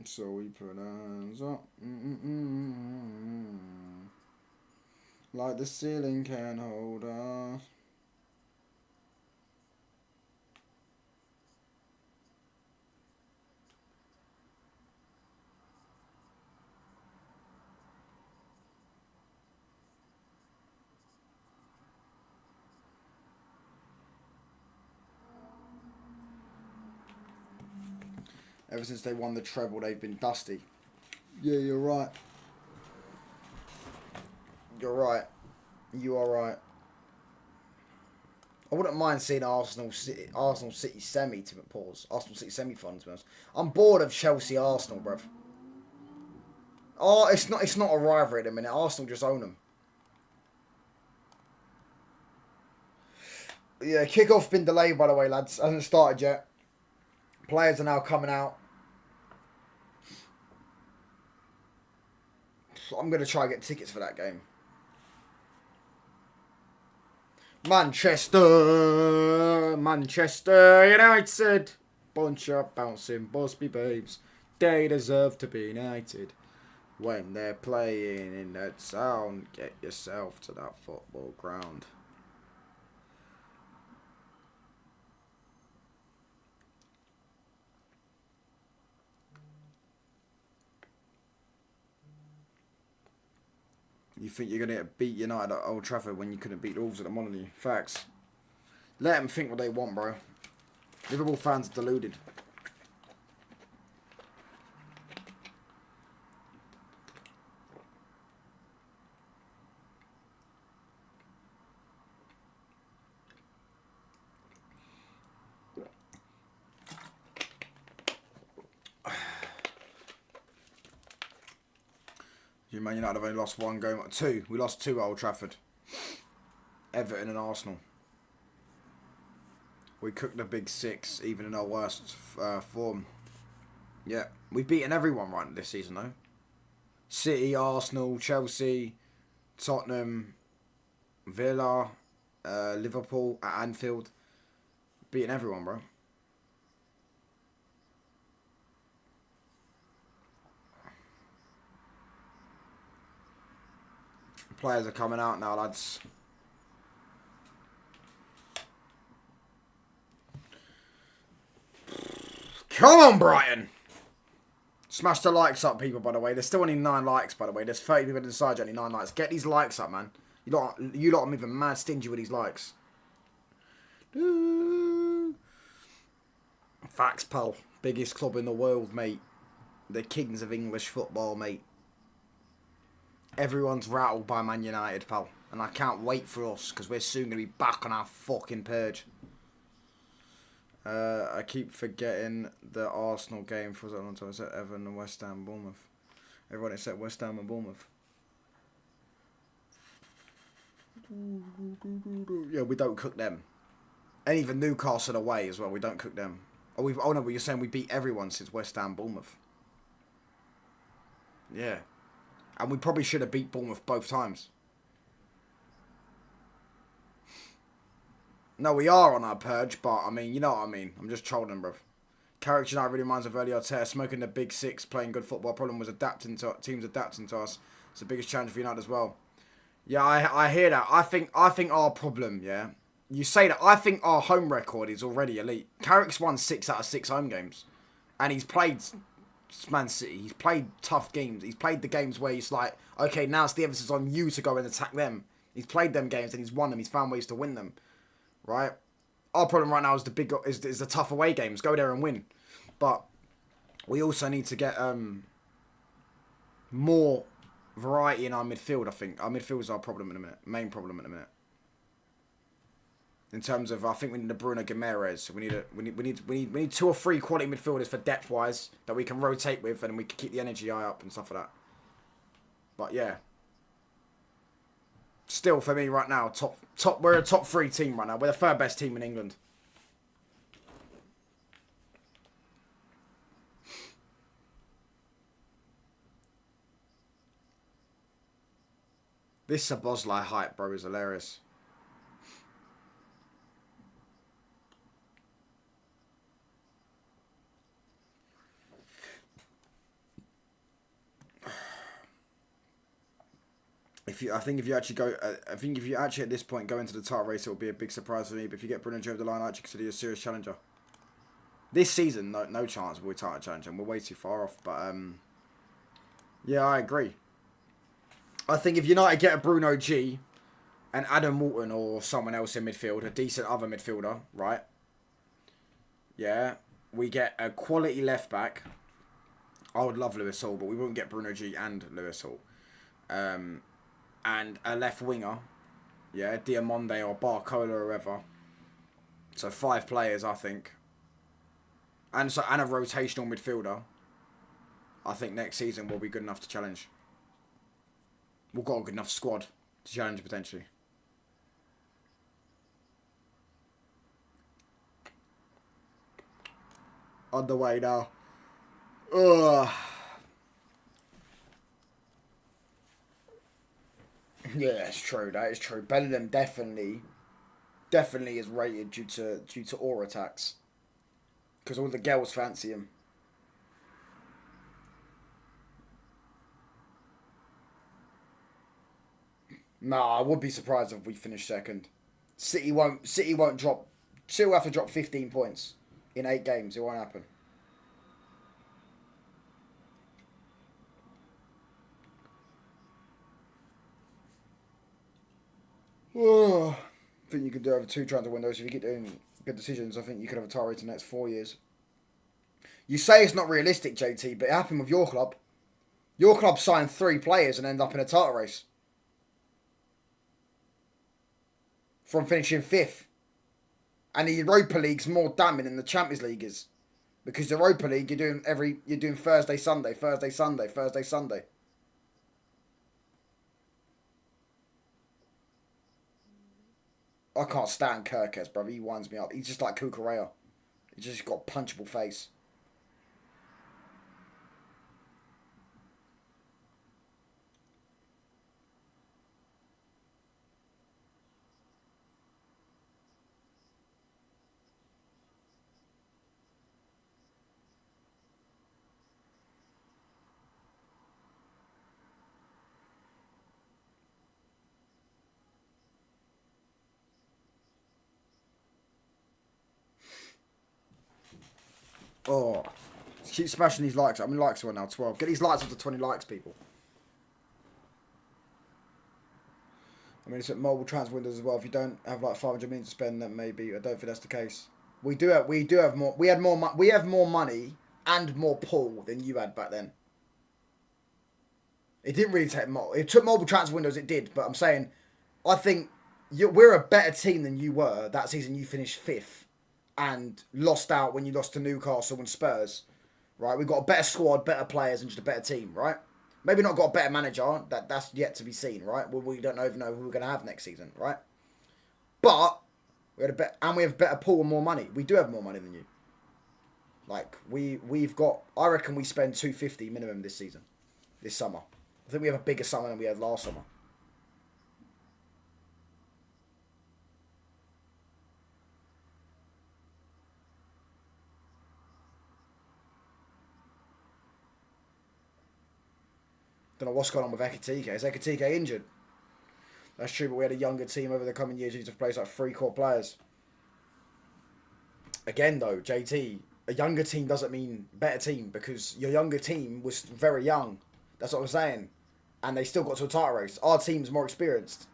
So we put hands up. Like the ceiling can hold us. Ever since they won the treble, they've been dusty. Yeah, you're right. You're right. You are right. I wouldn't mind seeing Arsenal City semi to pause. Arsenal City semi final, to be honest. I'm bored of Chelsea Arsenal, bruv. Oh, it's not a rivalry at the minute. Arsenal just own them. Yeah, kickoff been delayed, by the way, lads. Hasn't started yet. Players are now coming out. I'm going to try and get tickets for that game. Manchester United. Bunch of bouncing Busby babes. They deserve to be united. When they're playing in that sound, get yourself to that football ground. You think you're going to beat United at Old Trafford when you couldn't beat the Wolves at the Molyneux? Facts. Let them think what they want, bro. Liverpool fans are deluded. Man United have only lost 1 game. 2. We lost 2 at Old Trafford. Everton and Arsenal. We cooked the big 6, even in our worst form. Yeah, we've beaten everyone right this season, though. City, Arsenal, Chelsea, Tottenham, Villa, Liverpool at Anfield. Beating everyone, bro. Players are coming out now, lads. Come on, Brighton! Smash the likes up, people, by the way. There's still only 9 likes, by the way. There's 30 people inside, only 9 likes. Get these likes up, man. You lot are moving mad stingy with these likes. Facts, pal. Biggest club in the world, mate. The kings of English football, mate. Everyone's rattled by Man United, pal. And I can't wait for us, because we're soon going to be back on our fucking purge. I keep forgetting the Arsenal game for a long time. I said Everton and West Ham, Bournemouth. Everyone except West Ham and Bournemouth. Yeah, we don't cook them. And even Newcastle away as well, we don't cook them. Oh no, but you're saying we beat everyone since West Ham, Bournemouth. Yeah. And we probably should have beat Bournemouth both times. No, we are on our purge, but I mean, you know what I mean. I'm just trolling, bruv. Character United really reminds of early Arteta, smoking the big 6, playing good football. Problem was teams adapting to us. It's the biggest challenge for United as well. Yeah, I hear that. I think our problem, yeah. You say that. I think our home record is already elite. Carrick's won 6 out of 6 home games, and he's played Man City. He's played tough games. He's played the games where he's like, okay, now it's the emphasis on you to go and attack them. He's played them games and he's won them. He's found ways to win them. Right? Our problem right now is the tough away games. Go there and win. But we also need to get more variety in our midfield, I think. Our midfield is our problem in a minute. Main problem in a minute. In terms of, I think we need a Bruno Guimaraes. We need 2 or 3 quality midfielders for depth wise that we can rotate with, and we can keep the energy high up and stuff like that. But yeah, still for me right now, top. We're a top 3 team right now. We're the 3rd best team in England. This Szoboszlai hype, bro, is hilarious. I think if you actually at this point go into the title race, it will be a big surprise for me. But if you get Bruno over the line, I actually consider you a serious challenger. This season, no chance we're title challenger. We're way too far off. But yeah, I agree. I think if United get a Bruno G and Adam Walton or someone else in midfield, a decent other midfielder, right? Yeah, we get a quality left back. I would love Lewis Hall, but we won't get Bruno G and Lewis Hall. And a left winger, yeah, Diamonde or Barcola or whoever. So 5 players, I think. And a rotational midfielder. I think next season we'll be good enough to challenge. We've got a good enough squad to challenge potentially. On the way now. Ugh. Yeah, that's true. That is true. Bellingham definitely is rated due to aura attacks, because all the girls fancy him. Nah, I would be surprised if we finish second. City won't drop. City will have to drop 15 points in 8 games. It won't happen. Oh, I think you could do over 2 transfer windows if you get doing good decisions. I think you could have a title race in the next 4 years. You say it's not realistic, JT, but it happened with your club. Your club signed 3 players and ended up in a title race from finishing 5th. And the Europa League's more damning than the Champions League is, because the Europa League you're doing Thursday, Sunday, Thursday, Sunday, Thursday, Sunday. I can't stand Kirkes, brother. He winds me up. He's just like Kukurea. He's just got a punchable face. Oh, keep smashing these likes. I mean, likes are now 12. Get these likes up to 20 likes, people. I mean, it's at mobile transfer windows as well. If you don't have like 500 million to spend, then maybe. I don't think that's the case. We do have more. We have more money and more pull than you had back then. It didn't really take more. It took mobile transfer windows. It did, but I'm saying, I think we're a better team than you were that season. You finished 5th. And lost out when you lost to Newcastle and Spurs, right? We've got a better squad, better players, and just a better team, right? Maybe not got a better manager. That's yet to be seen, right? We don't even know who we're going to have next season, right? But we have better pool and more money. We do have more money than you. Like we've got. I reckon we spend 250 minimum this season, this summer. I think we have a bigger summer than we had last summer. Don't know what's going on with Ekitike. Is Ekitike injured? That's true, but we had a younger team over the coming years who used to play like 3 core players. Again, though, JT, a younger team doesn't mean better team, because your younger team was very young. That's what I'm saying. And they still got to a title race. Our team's more experienced.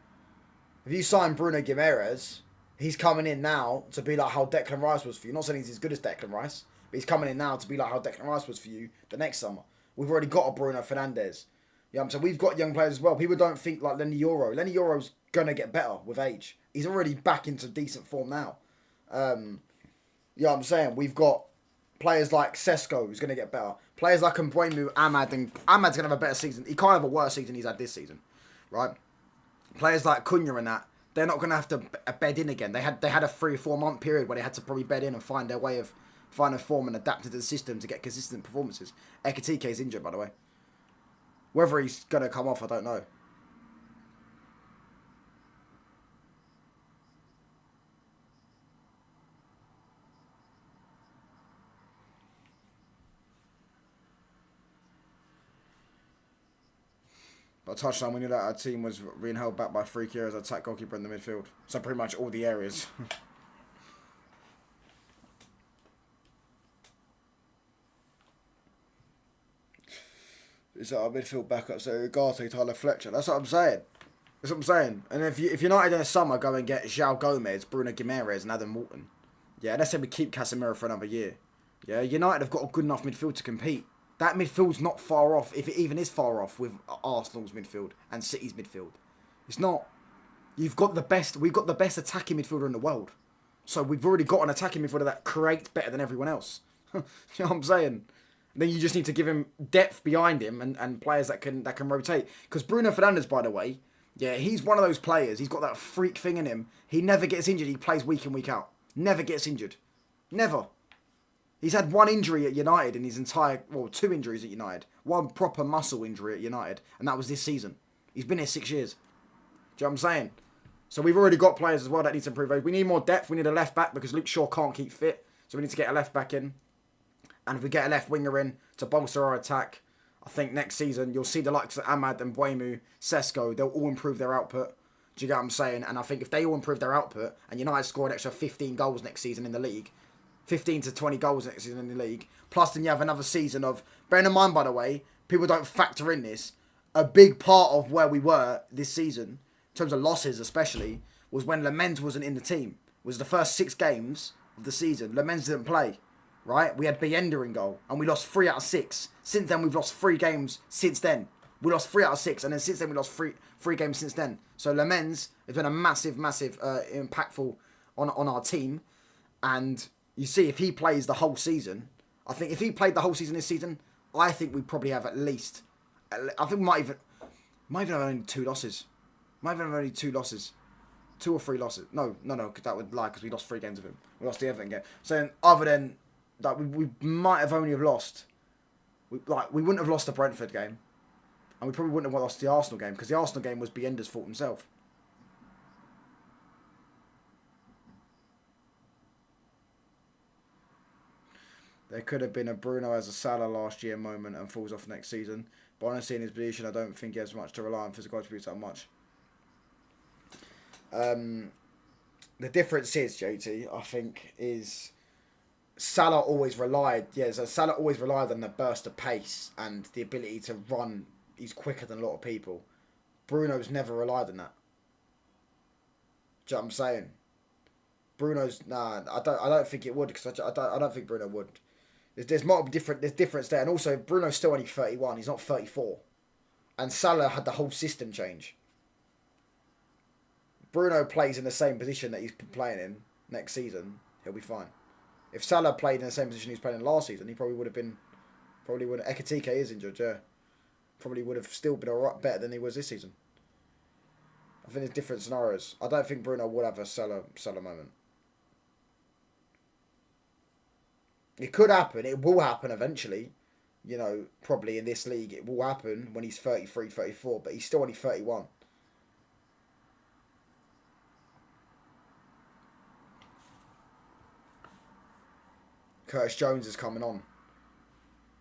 If you sign Bruno Guimaraes, he's coming in now to be like how Declan Rice was for you. Not saying he's as good as Declan Rice, but he's coming in now to be like how Declan Rice was for you the next summer. We've already got a Bruno Fernandes. Yeah, so we've got young players as well. People don't think like Lenny Euro. Lenny Euro's going to get better with age. He's already back into decent form now. You know what I'm saying? We've got players like Sesko, who's going to get better. Players like Mbeumo, Ahmad, and Ahmad's going to have a better season. He can't have a worse season he's had this season, right? Players like Cunha and that, they're not going to have to bed in again. They had a 3 or 4 month period where they had to probably bed in and find their way of finding form and adapt to the system to get consistent performances. Ekitike is injured, by the way. Whether he's going to come off, I don't know. But touchdown, we knew that our team was being held back by 3 key areas, attack, goalkeeper in the midfield. So pretty much all the areas. Is that our midfield backup? So Ugarte, Tyler Fletcher. That's what I'm saying. That's what I'm saying. And if United in the summer go and get João Gomez, Bruno Guimaraes, and Adam Walton, yeah, let's say we keep Casemiro for another year. Yeah, United have got a good enough midfield to compete. That midfield's not far off, if it even is far off, with Arsenal's midfield and City's midfield. It's not. We've got the best attacking midfielder in the world. So we've already got an attacking midfielder that creates better than everyone else. You know what I'm saying? Then you just need to give him depth behind him and players that can rotate. Because Bruno Fernandes, by the way, yeah, he's one of those players. He's got that freak thing in him. He never gets injured. He plays week in, week out. Never gets injured. Never. He's had 1 injury at United in his entire... Well, 2 injuries at United. 1 proper muscle injury at United. And that was this season. He's been here 6 years. Do you know what I'm saying? So we've already got players as well that need to improve. We need more depth. We need a left back because Luke Shaw can't keep fit. So we need to get a left back in. And if we get a left winger in to bolster our attack, I think next season you'll see the likes of Ahmad and Mbeumo, Sesko, they'll all improve their output. Do you get what I'm saying? And I think if they all improve their output and United score an extra 15 goals next season in the league, 15 to 20 goals next season in the league, plus then you have another season of... Bearing in mind, by the way, people don't factor in this, a big part of where we were this season, in terms of losses especially, was when Lamens wasn't in the team. It was the first 6 games of the season. Lamens didn't play. Right? We had Bayenda in goal, and we lost 3 out of 6. Since then, we've lost 3 games since then. We lost 3 out of 6, and then since then, we lost three games since then. So Lamens has been a massive impactful on our team. And you see, if he plays the whole season, I think if he played the whole season this season, I think we probably have at least... I think we might even have only 2 losses. Might even have only 2 losses. 2 or 3 losses. No, because that would lie, because we lost 3 games of him. We lost the Everton game. So other than... Like we might have only have lost, we wouldn't have lost the Brentford game, and we probably wouldn't have lost the Arsenal game because the Arsenal game was Bienda's fault himself. There could have been a Bruno as a Salah last year moment and falls off next season, but honestly in his position I don't think he has much to rely on physical attributes that much. The difference is, JT, I think, is... Salah always relied on the burst of pace and the ability to run. He's quicker than a lot of people. Bruno's never relied on that. Do you know what I'm saying? I don't think it would, because I don't think Bruno would. There's difference there, and also Bruno's still only 31. He's not 34, and Salah had the whole system change. Bruno plays in the same position that he's playing in next season. He'll be fine. If Salah played in the same position he was playing in last season, he probably would have been... Ekitike is injured, yeah. Probably would have still been a lot better than he was this season. I think there's different scenarios. I don't think Bruno would have a Salah moment. It could happen. It will happen eventually. You know, probably in this league, it will happen when he's 33, 34, but he's still only 31. Curtis Jones is coming on.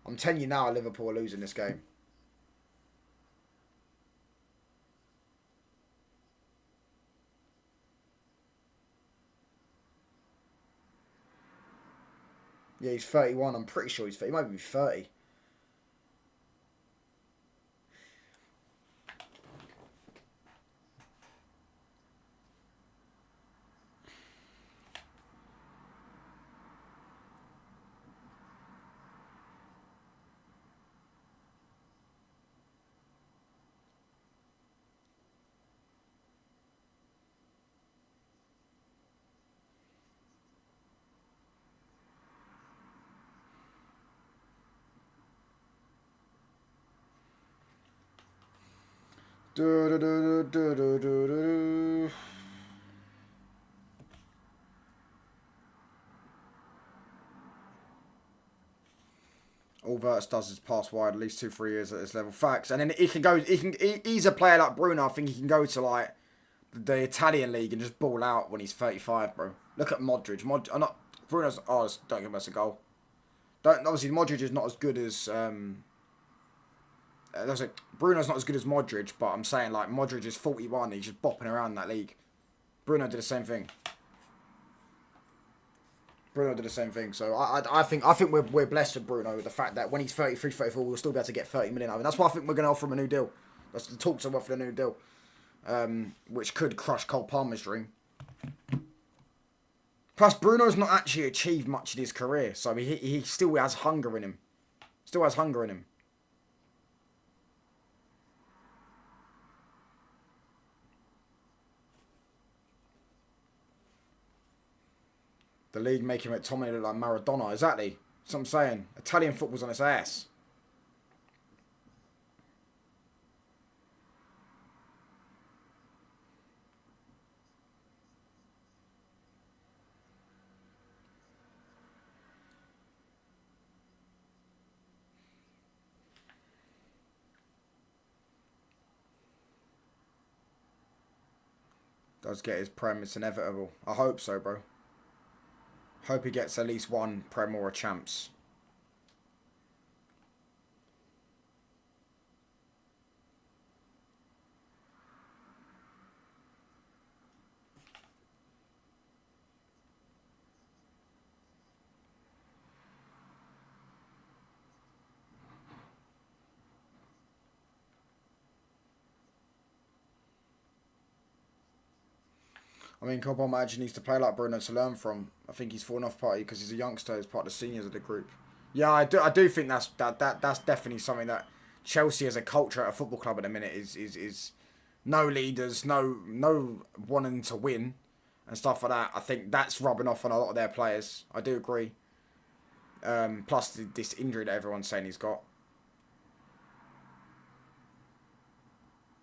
I'm telling you now, Liverpool are losing this game. Yeah, he's 31. I'm pretty sure he's 30. He might be 30. All Verts does is pass wide at least 2-3 years at this level. Facts. And then he can go. He's a player like Bruno. I think he can go to like the Italian league and just ball out when he's 35, bro. Look at Modric. Not Bruno's. Oh, don't give us a goal. Obviously Modric is not as good as. Bruno's not as good as Modric, but I'm saying like Modric is 41. He's just bopping around that league. Bruno did the same thing. So I think we're blessed with Bruno with the fact that when he's 33, 34, we'll still be able to get 30 million out of him. That's why I think we're going to offer him a new deal. That's the talks of offering a new deal, which could crush Cole Palmer's dream. Plus, Bruno's not actually achieved much in his career, so he still has hunger in him. The league making McTominay look like Maradona. Exactly. That's what I'm saying. Italian football's on its ass. Does get his Prem. It's inevitable. I hope so, bro. Hope he gets at least one Prem or a Champs. I mean, Cole Palmer actually needs to play like Bruno to learn from. I think he's fallen off party because he's a youngster. He's part of the seniors of the group. Yeah, I do think that's definitely something that Chelsea as a culture at a football club at the minute is no leaders, no wanting to win and stuff like that. I think that's rubbing off on a lot of their players. I do agree. Plus this injury that everyone's saying he's got.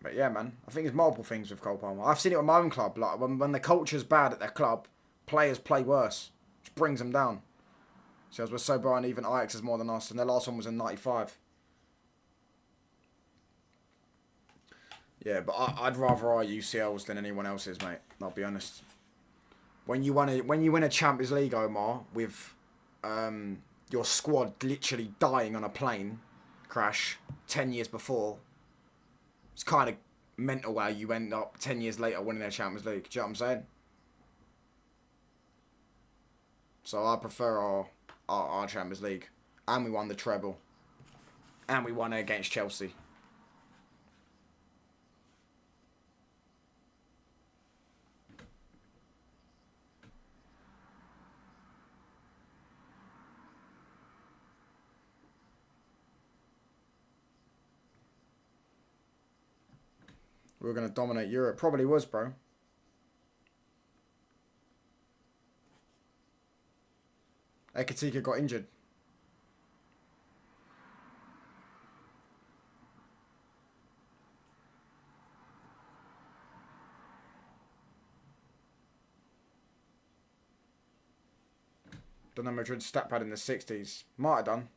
But yeah, man, I think there's multiple things with Cole Palmer. I've seen it with my own club. Like when the culture's bad at their club, players play worse, which brings them down. So as we're so bad, even Ajax is more than us, and their last one was in '95. Yeah, but I'd rather our UCLs than anyone else's, mate. I'll be honest. When you win a Champions League, Omar, with your squad literally dying on a plane crash 10 years before. It's kind of mental how you end up 10 years later winning their Champions League. Do you know what I'm saying? So I prefer our Champions League. And we won the treble. And we won it against Chelsea. We were going to dominate Europe. Probably was, bro. Ekatika got injured. Don't know Madrid stat pad in the 60s. Might have done.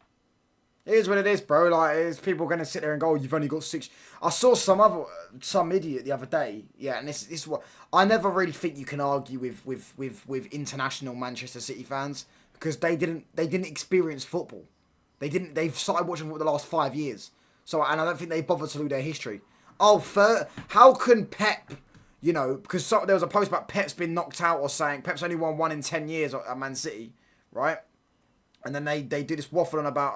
It is what it is, bro. Like, is people going to sit there and go, oh, you've only got 6. I saw some idiot the other day. Yeah, and this is what I never really think you can argue with international Manchester City fans because they didn't experience football. They've started watching football the last 5 years. So, and I don't think they bothered to do their history. Oh, how can Pep, because there was a post about Pep's been knocked out or saying Pep's only won 1 in 10 years at Man City, right? And then they did this waffle on about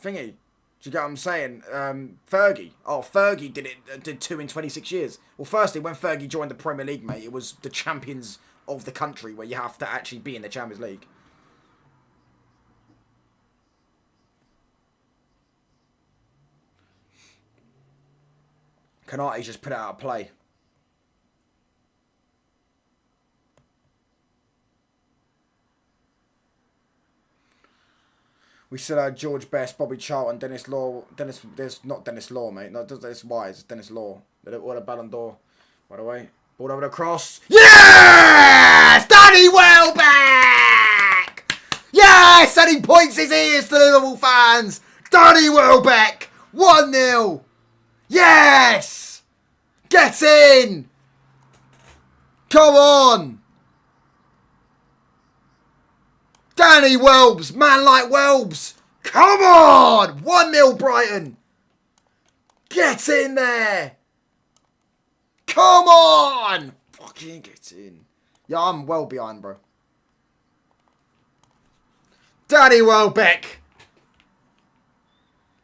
thingy. Do you get what I'm saying? Fergie. Oh, Fergie did 2 in 26 years. Well, firstly, when Fergie joined the Premier League, mate, it was the champions of the country where you have to actually be in the Champions League. Canate's just put it out of play. We still had George Best, Bobby Charlton, Dennis Law. There's not Dennis Law, mate. No, Dennis Wise. Dennis Law. What a Ballon d'Or. By the way. Ball over the cross. Yes! Danny Welbeck! Yes! And he points his ears to the Liverpool fans. Danny Welbeck. 1-0. Yes! Get in! Come on! Danny Welbs, man like Welbs. Come on! 1-0 Brighton. Get in there. Come on! Fucking get in. Yeah, I'm well behind, bro. Danny Welbeck.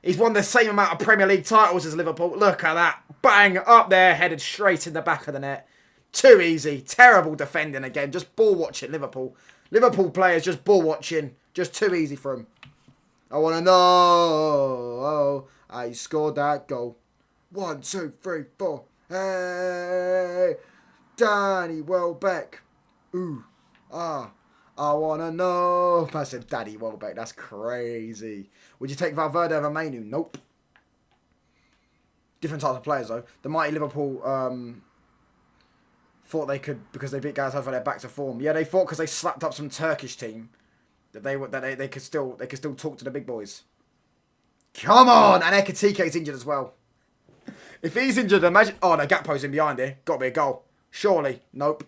He's won the same amount of Premier League titles as Liverpool. Look at that. Bang, up there, headed straight in the back of the net. Too easy. Terrible defending again. Just ball watching Liverpool. Liverpool players just ball watching. Just too easy for him. I want to know how you scored that goal. 1, 2, 3, 4. Hey, Danny Welbeck. Ooh, ah. I want to know. I said Danny Welbeck. That's crazy. Would you take Valverde over Mainu? Nope. Different types of players, though. The mighty Liverpool thought they could, because they beat Galatasaray, they're back to form. Yeah, they thought because they slapped up some Turkish team that they could still talk to the big boys. Come on, and Ekitike's injured as well. If he's injured, imagine. Oh no, Gakpo's in behind here. Got to be a goal. Surely, nope.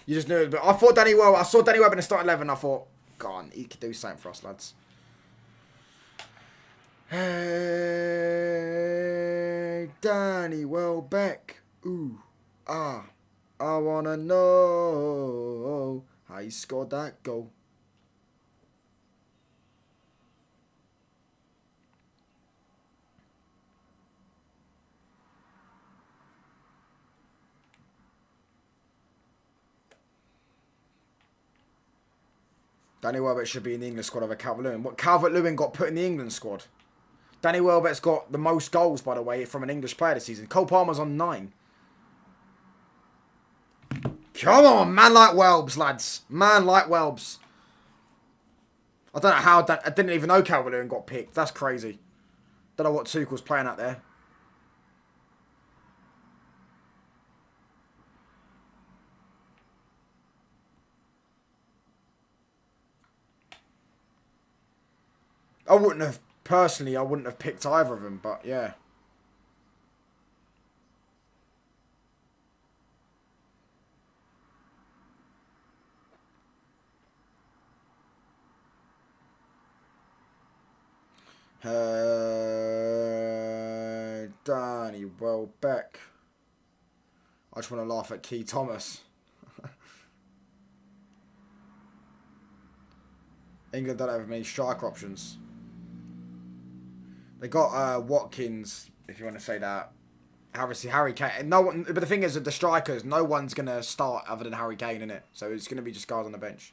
You just knew it. But I saw Danny Webb in the start 11. I thought, go on, he could do something for us, lads. Hey, Danny Welbeck. Ooh, ah, I wanna know how you scored that goal. Danny Welbeck should be in the England squad over Calvert-Lewin. What Calvert-Lewin got put in the England squad? Danny Welbeck's got the most goals, by the way, from an English player this season. Cole Palmer's on 9. Come on, man like Welbs, lads. Man like Welbs. I don't know how I didn't even know Calvert-Lewin got picked. That's crazy. Don't know what Tuchel's playing out there. I wouldn't have picked either of them, but yeah. Danny Welbeck. I just want to laugh at Key Thomas. England don't have many striker options. They got Watkins, if you want to say that. Obviously, Harry Kane. No one, but the thing is, with the strikers, no one's going to start other than Harry Kane, innit? So it's going to be just guys on the bench.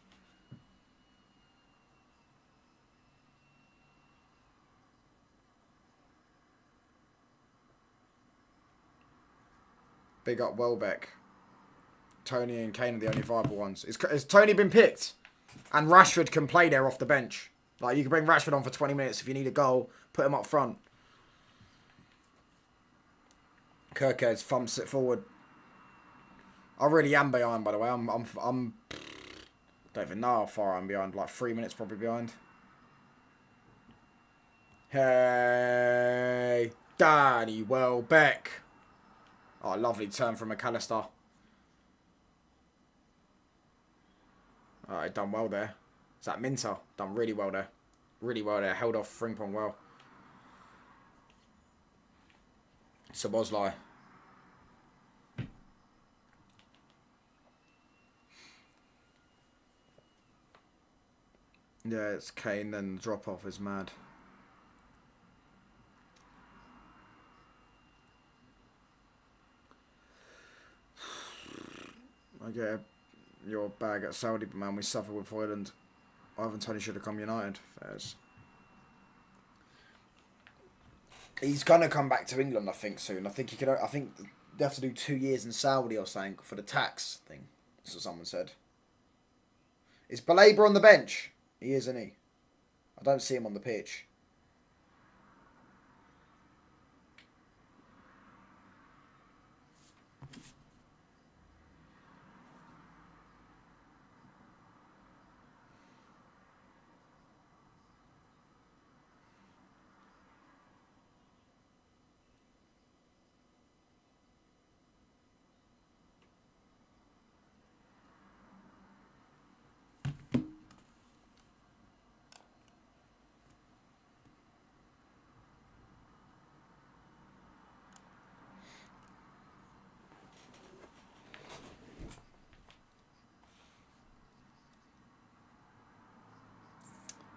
Big up Welbeck. Tony and Kane are the only viable ones. Has Tony been picked? And Rashford can play there off the bench. Like, you can bring Rashford on for 20 minutes if you need a goal. Put him up front. Kirkhead's thumps it forward. I really am behind, by the way. I'm don't even know how far I'm behind. Like 3 minutes probably behind. Hey, Danny Welbeck. Oh, lovely turn from McAllister. Alright, done well there. Is that Minter? Done really well there. Really well there. Held off Frimpong well. Szoboszlai. Yeah, it's Kane, then the drop off is mad. I get your bag at Saudi, but man, we suffer with Hoyland. Ivan Toney should have come United. Fairs. He's gonna come back to England, I think, soon. I think he could. I think they have to do 2 years in Saudi or something for the tax thing. That's what someone said. Is Baleba on the bench? He is, isn't he? I don't see him on the pitch.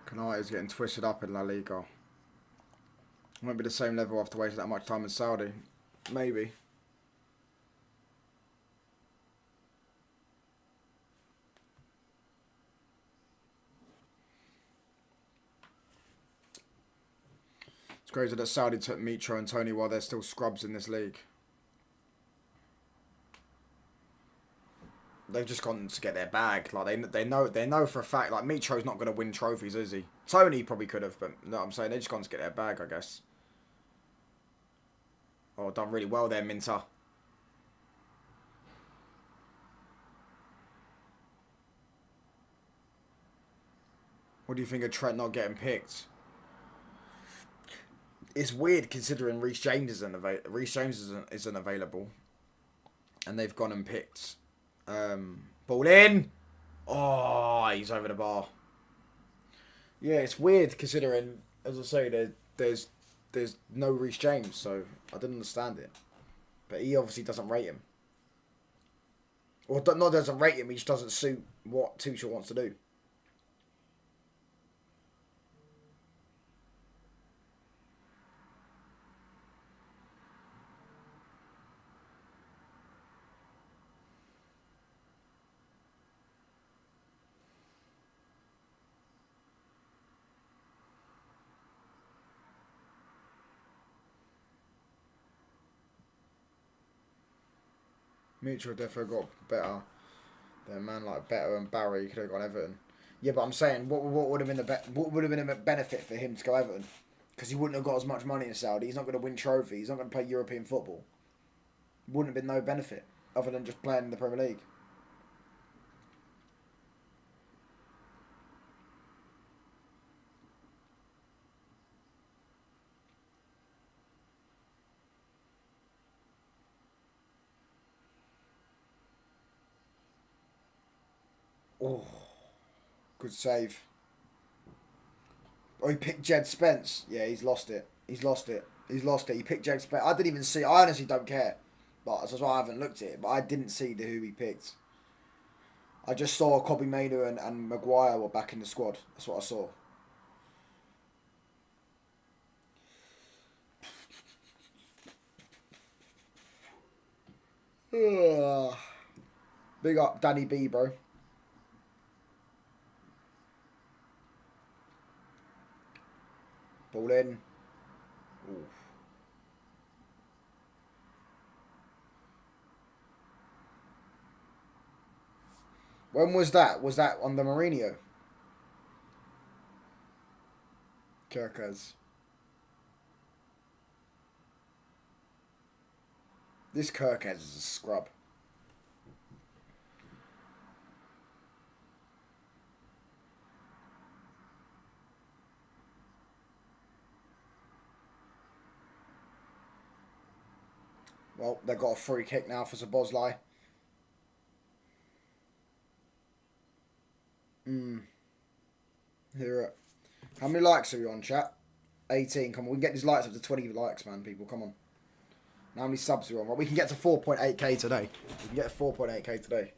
Canales getting twisted up in La Liga. Won't be the same level after wasting that much time in Saudi. Maybe. It's crazy that Saudi took Mitro and Tony while they're still scrubs in this league. They've just gone to get their bag. Like they know for a fact. Like Mitro's not going to win trophies, is he? Tony probably could have, but no, I'm saying they just gone to get their bag, I guess. Oh, done really well there, Minter. What do you think of Trent not getting picked? It's weird considering Reece James isn't available, and they've gone and picked. Ball in. Oh, he's over the bar. Yeah, it's weird considering, as I say, there's no Reece James, so I didn't understand it. But he obviously doesn't rate him. Or not doesn't rate him, he just doesn't suit what Tuchel wants to do. Mutual definitely got better than a man like Better and Barry. He could have gone Everton. Yeah, but I'm saying what would have been what would have been a benefit for him to go Everton? Because he wouldn't have got as much money in Saudi. He's not going to win trophies. He's not going to play European football. Wouldn't have been no benefit other than just playing in the Premier League. Oh, good save. Oh, he picked Jed Spence. Yeah, he's lost it. He's lost it. He's lost it. He picked Jed Spence. I didn't even see. I honestly don't care. But that's why I haven't looked at it. But I didn't see who he picked. I just saw Kobe Mainu and Maguire were back in the squad. That's what I saw. Big up Danny B, bro. Ball in. Oof. When was that? Was that on the Mourinho? Kirkaz. This Kirkaz is a scrub. Well, they've got a free kick now for Szoboszlai. Hear it. How many likes are we on, chat? 18. Come on, we can get these likes up to 20 likes, man, people. Come on. How many subs are we on? Well, we can get to 4.8k today. We can get to 4.8k today.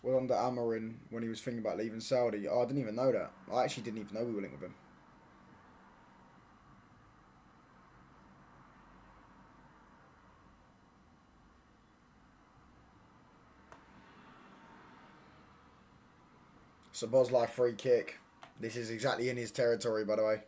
Well, under Amarin when he was thinking about leaving Saudi. Oh, I didn't even know that. I actually didn't even know we were linked with him. Szoboszlai free kick. This is exactly in his territory, by the way.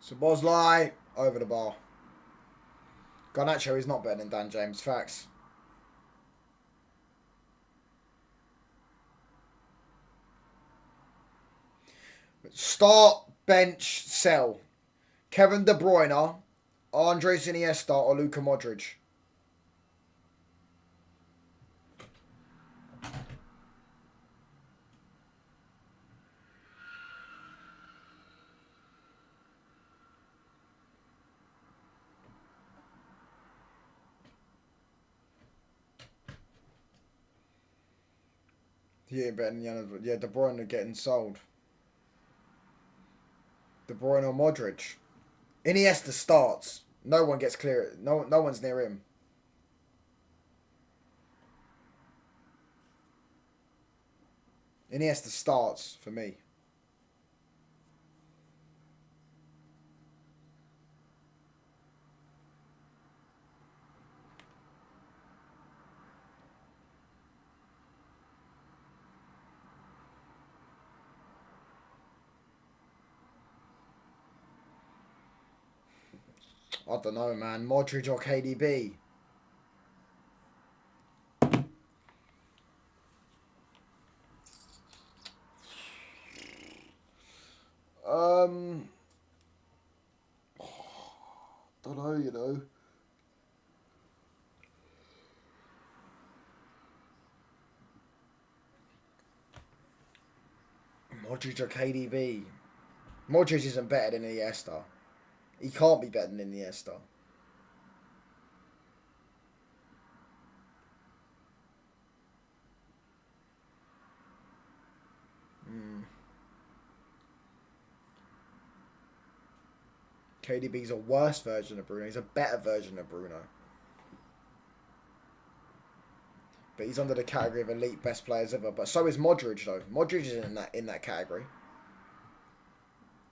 Szoboszlai over the bar. Garnacho is not better than Dan James. Facts. Start, bench, sell. Kevin De Bruyne, Andres Iniesta, or Luka Modric. Yeah, better than Jan. Yeah, De Bruyne are getting sold. De Bruyne or Modric. Iniesta starts. No one gets clear. No one's near him. Iniesta starts for me. I don't know, man. Modric or KDB? Don't know, you know. Modric or KDB? Modric isn't better than Iniesta. He can't be better than Iniesta. KDB's a worse version of Bruno. He's a better version of Bruno. But he's under the category of elite best players ever. But so is Modric, though. Modric isn't in that category.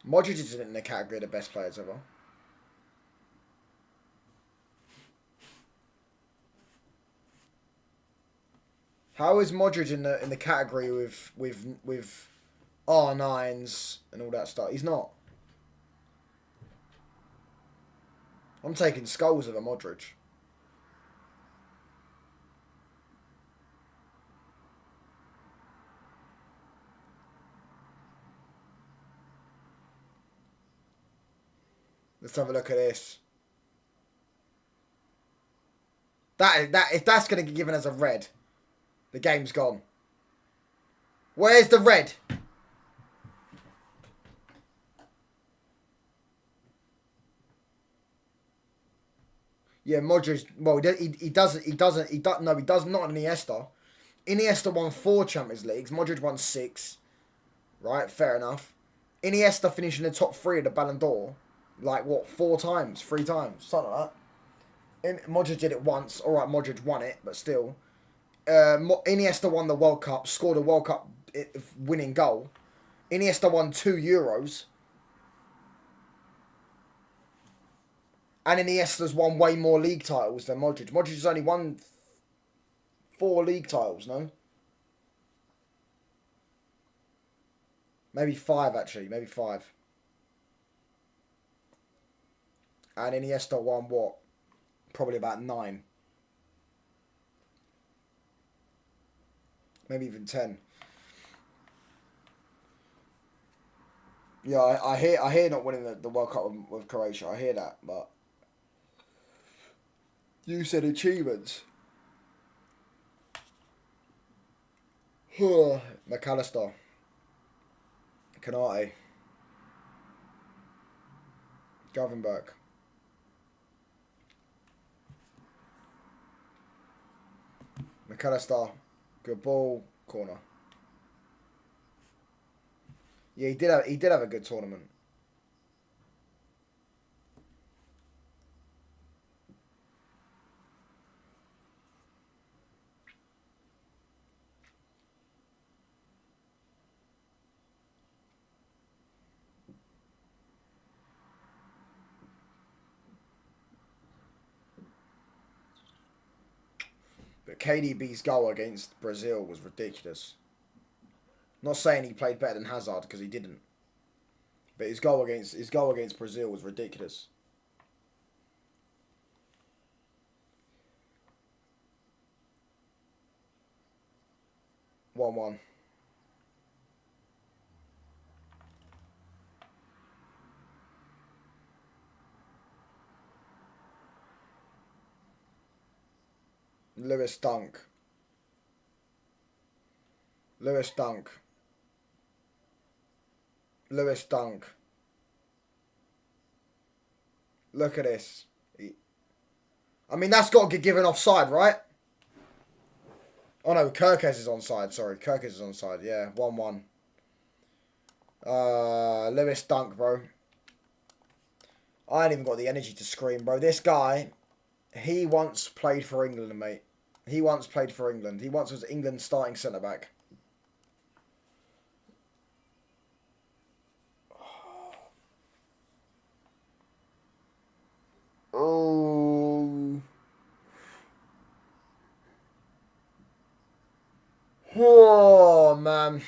Modric isn't in the category of the best players ever. How is Modric in the category with R9s and all that stuff? He's not. I'm taking skulls of a Modric. Let's have a look at this. That if that's going to get given as a red, the game's gone. Where's the red? Yeah, Modric. Well, he doesn't. No, he does not. Iniesta. Iniesta won 4 Champions Leagues. Modric won 6. Right, fair enough. Iniesta finished in the top 3 of the Ballon d'Or. Like what? 4 times, 3 times, something like that. Modric did it once. All right, Modric won it, but still. Iniesta won the World Cup. Scored a World Cup winning goal. Iniesta won 2 Euros. And Iniesta's won way more league titles than Modric. Modric has only won 4 league titles, no? Maybe 5, actually. Maybe 5. And Iniesta won what? Probably about 9. Maybe even 10. Yeah, I hear not winning the World Cup with Croatia. I hear that, but you said achievements. McAllister. Canate. Gravenberch. McAllister. Good ball. Corner. Yeah, he did have a good tournament. But KDB's goal against Brazil was ridiculous. Not saying he played better than Hazard, because he didn't. But his goal against Brazil was ridiculous. 1-1. Lewis Dunk. Lewis Dunk. Lewis Dunk. Look at this. I mean, that's got to get given offside, right? Oh no, Kirkes is onside. Sorry, Kirkes is onside. Yeah, 1-1. Lewis Dunk, bro. I ain't even got the energy to scream, bro. This guy, he once played for England, mate. He once played for England. He once was England's starting centre-back. Oh. Oh, man.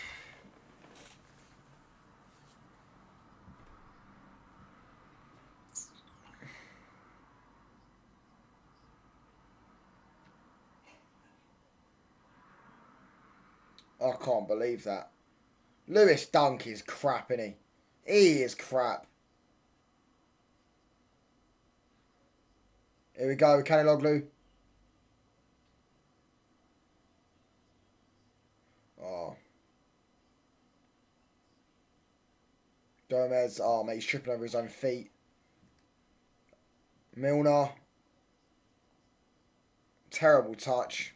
I can't believe that. Lewis Dunk is crap, isn't he? He is crap. Here we go, Kaniloglu. Oh. Gomez. Oh, mate, he's tripping over his own feet. Milner. Terrible touch.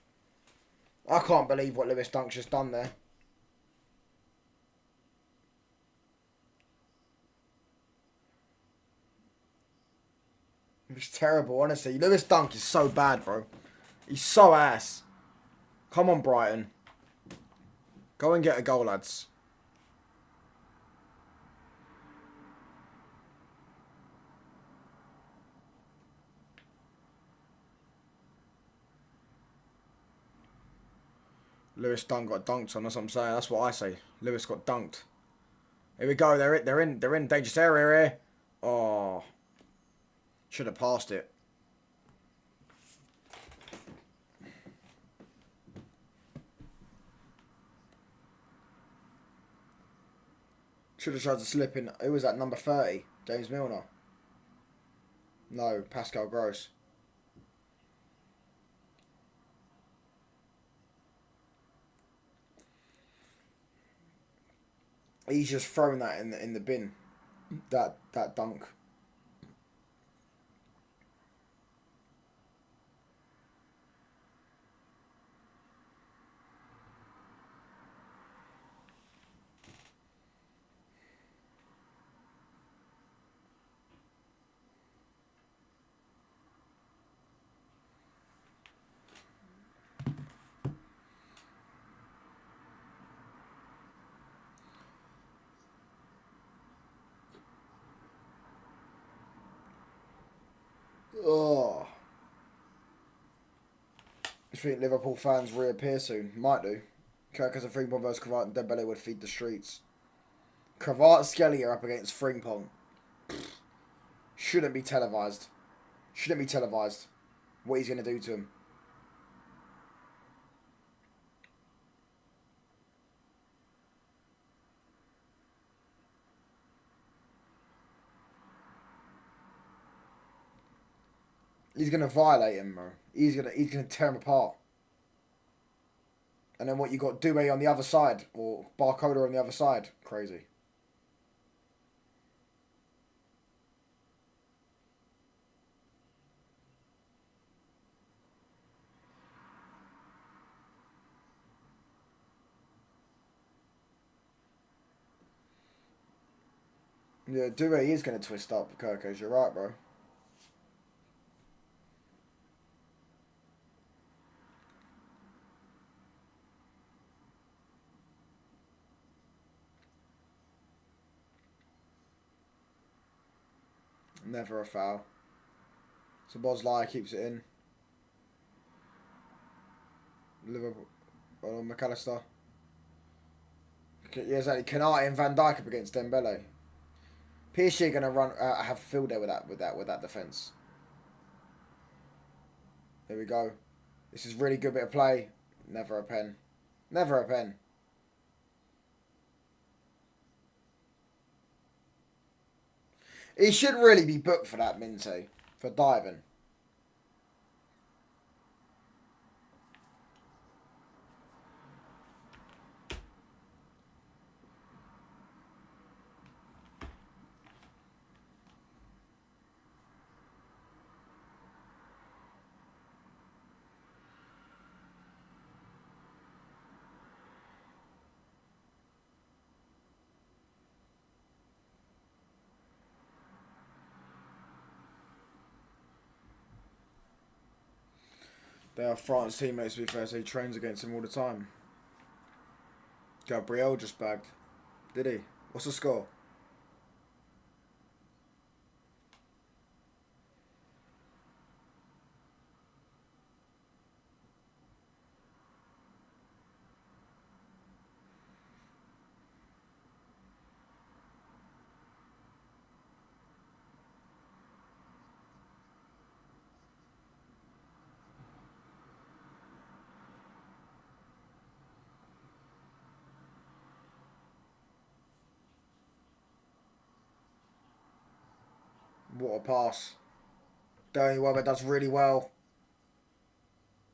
I can't believe what Lewis Dunk's just done there. It's terrible, honestly. Lewis Dunk is so bad, bro. He's so ass. Come on, Brighton. Go and get a goal, lads. Lewis Dunk got dunked on. That's what I'm saying. That's what I say. Lewis got dunked. Here we go. They're in dangerous area here. Oh, should have passed it. Should have tried to slip in. Who was that? Number 30, James Milner. No, Pascal Gross. He's just thrown that in the bin. That dunk. Oh. I think Liverpool fans reappear soon. Might do. Kirk has a Frimpong versus Cravat and Dembele would feed the streets. Cravat Skelly are up against Frimpong. Shouldn't be televised. Shouldn't be televised. What he's going to do to him. He's going to violate him, bro. He's gonna tear him apart. And then what, you got Due on the other side, or Barcola on the other side. Crazy. Yeah, Due is going to twist up Kirkos. You're right, bro. Never a foul. So Bosley keeps it in. Liverpool. McAllister. Yeah, exactly. Kanate and Van Dijk up against Dembele. PSG are gonna run have field day with that defense. There we go. This is really good bit of play. Never a pen. Never a pen. He should really be booked for that, Minty. For diving. They are France teammates, to be fair, so he trains against them all the time. Gabriel just bagged. Did he? What's the score? What a pass. Danny Webber does really well.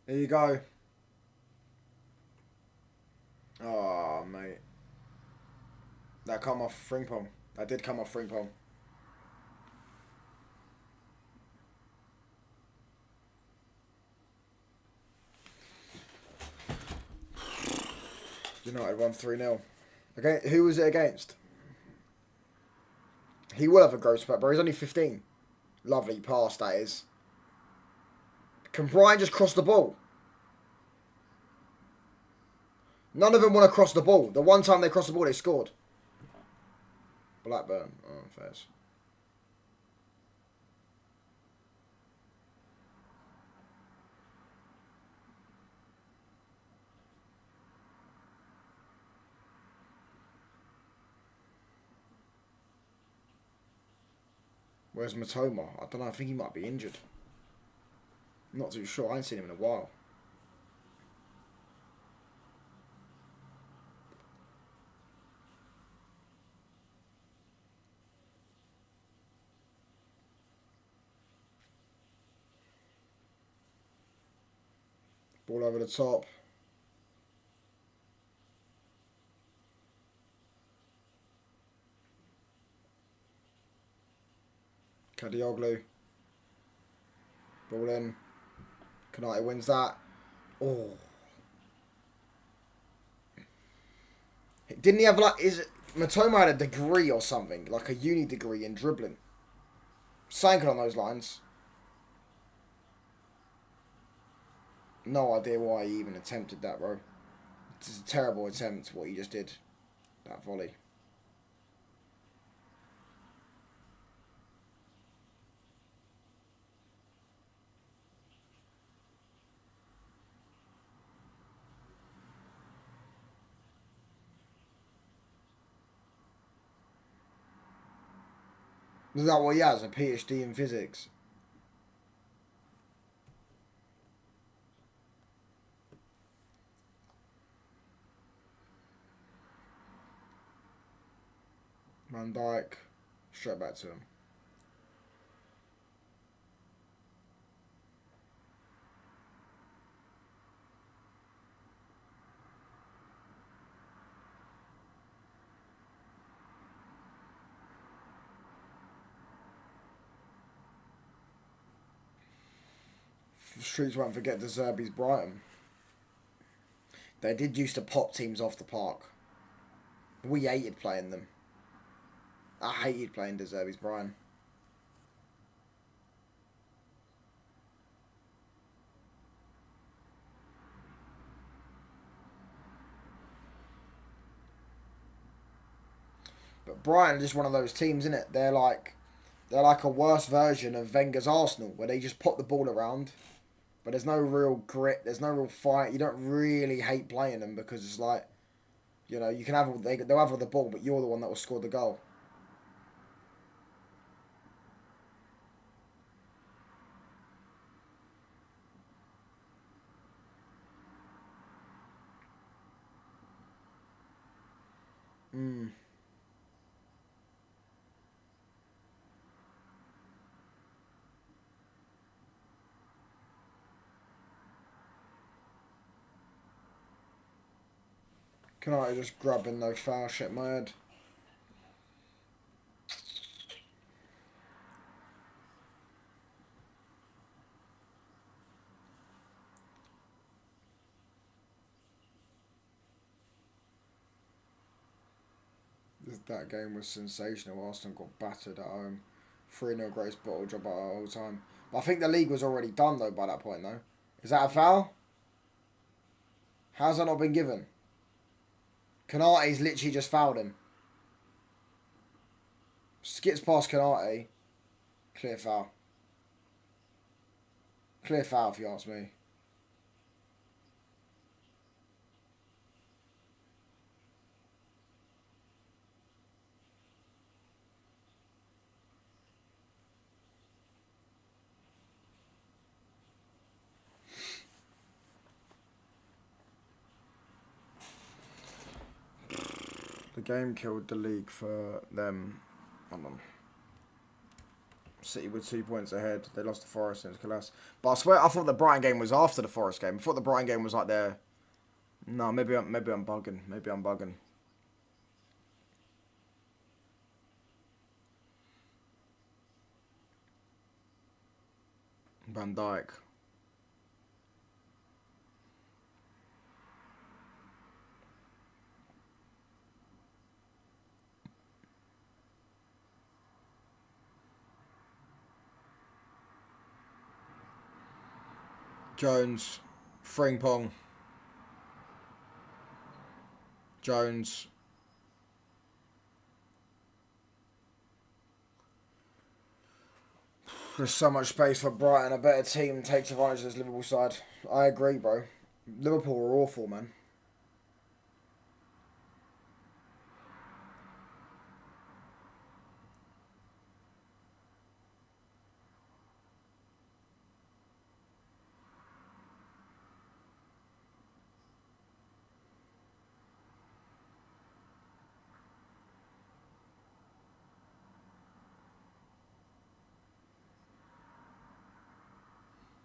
There you go. Oh, mate. That come off Frimpong. That did come off Frimpong. United won 3-0. Okay, who was it against? He will have a growth spurt, bro. He's only 15. Lovely pass, that is. Can Brighton just cross the ball? None of them want to cross the ball. The one time they crossed the ball, they scored. Blackburn. Oh, fairs. Where's Matoma? I don't know. I think he might be injured. I'm not too sure. I ain't seen him in a while. Ball over the top. Kadioglu. Ball in. Kanate wins that. Oh. Didn't he have like... Matoma had a degree or something. Like a uni degree in dribbling. Something on those lines. No idea why he even attempted that, bro. It's a terrible attempt, what he just did. That volley. Is that what he has? A PhD in physics? Van Dijk. Straight back to him. The streets won't forget De Zerbi's Brighton. They did used to pop teams off the park. We hated playing them. I hated playing De Zerbi's Brighton. But Brighton are just one of those teams, isn't it? They're like a worse version of Wenger's Arsenal, where they just pop the ball around, but there's no real grit, there's no real fight. You don't really hate playing them because it's like, you know, you can have they'll have all the ball, but you're the one that will score the goal. Can I just grabbing no foul shit in my head? That game was sensational. Arsenal got battered at home. 3-0 greatest bottle job at all time. But I think the league was already done though by that point though. Is that a foul? How's that not been given? Kanate's literally just fouled him. Skips past Kanate. Clear foul. Clear foul if you ask me. The game killed the league for them. Hold on. City with 2 points ahead. They lost to Forest and collapsed. But I swear, I thought the Brighton game was after the Forest game. I thought the Brighton game was like there. No, maybe I'm bugging. Maybe I'm bugging. Van Dijk. Jones. Frimpong. Jones. There's so much space for Brighton. A better team takes advantage of this Liverpool side. I agree, bro. Liverpool were awful, man.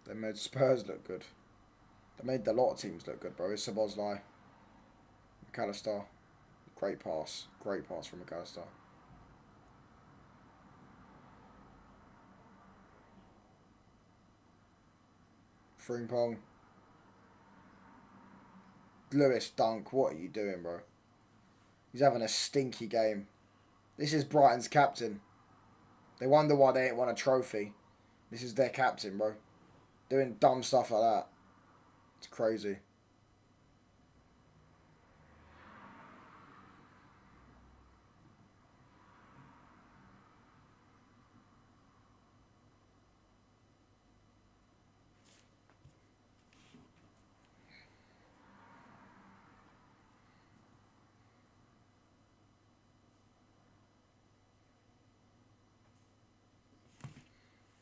They made Spurs look good. They made a lot of teams look good, bro. It's Szoboszlai. McAllister. Great pass. Great pass from McAllister. Frimpong. Lewis Dunk. What are you doing, bro? He's having a stinky game. This is Brighton's captain. They wonder why they ain't won a trophy. This is their captain, bro. Doing dumb stuff like that. It's crazy.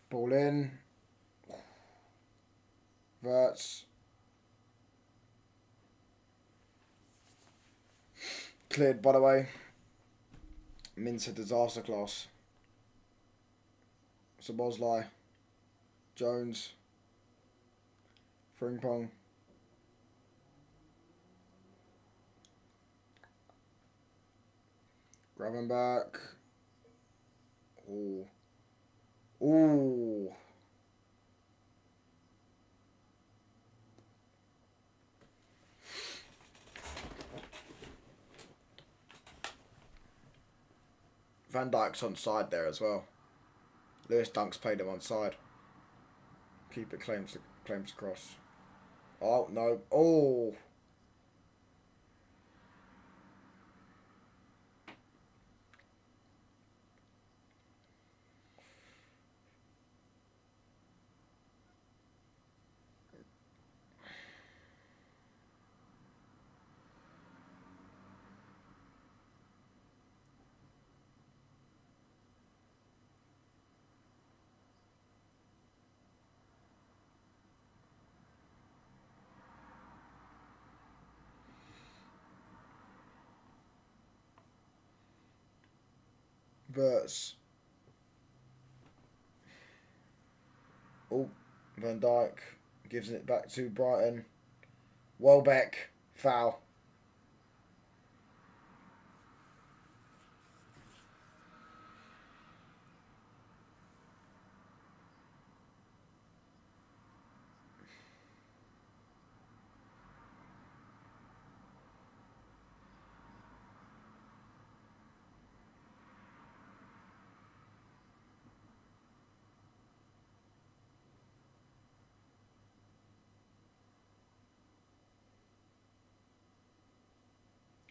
Ball in. Verts. Cleared, by the way. Minter disaster class. Szoboszlai. Jones. Frimpong. Grab him back. Ooh. Ooh. Van Dijk's on side there as well. Lewis Dunk's played him on side. Keeper claims across. Oh no! Oh. Verts. Oh, Van Dijk gives it back to Brighton. Welbeck, foul.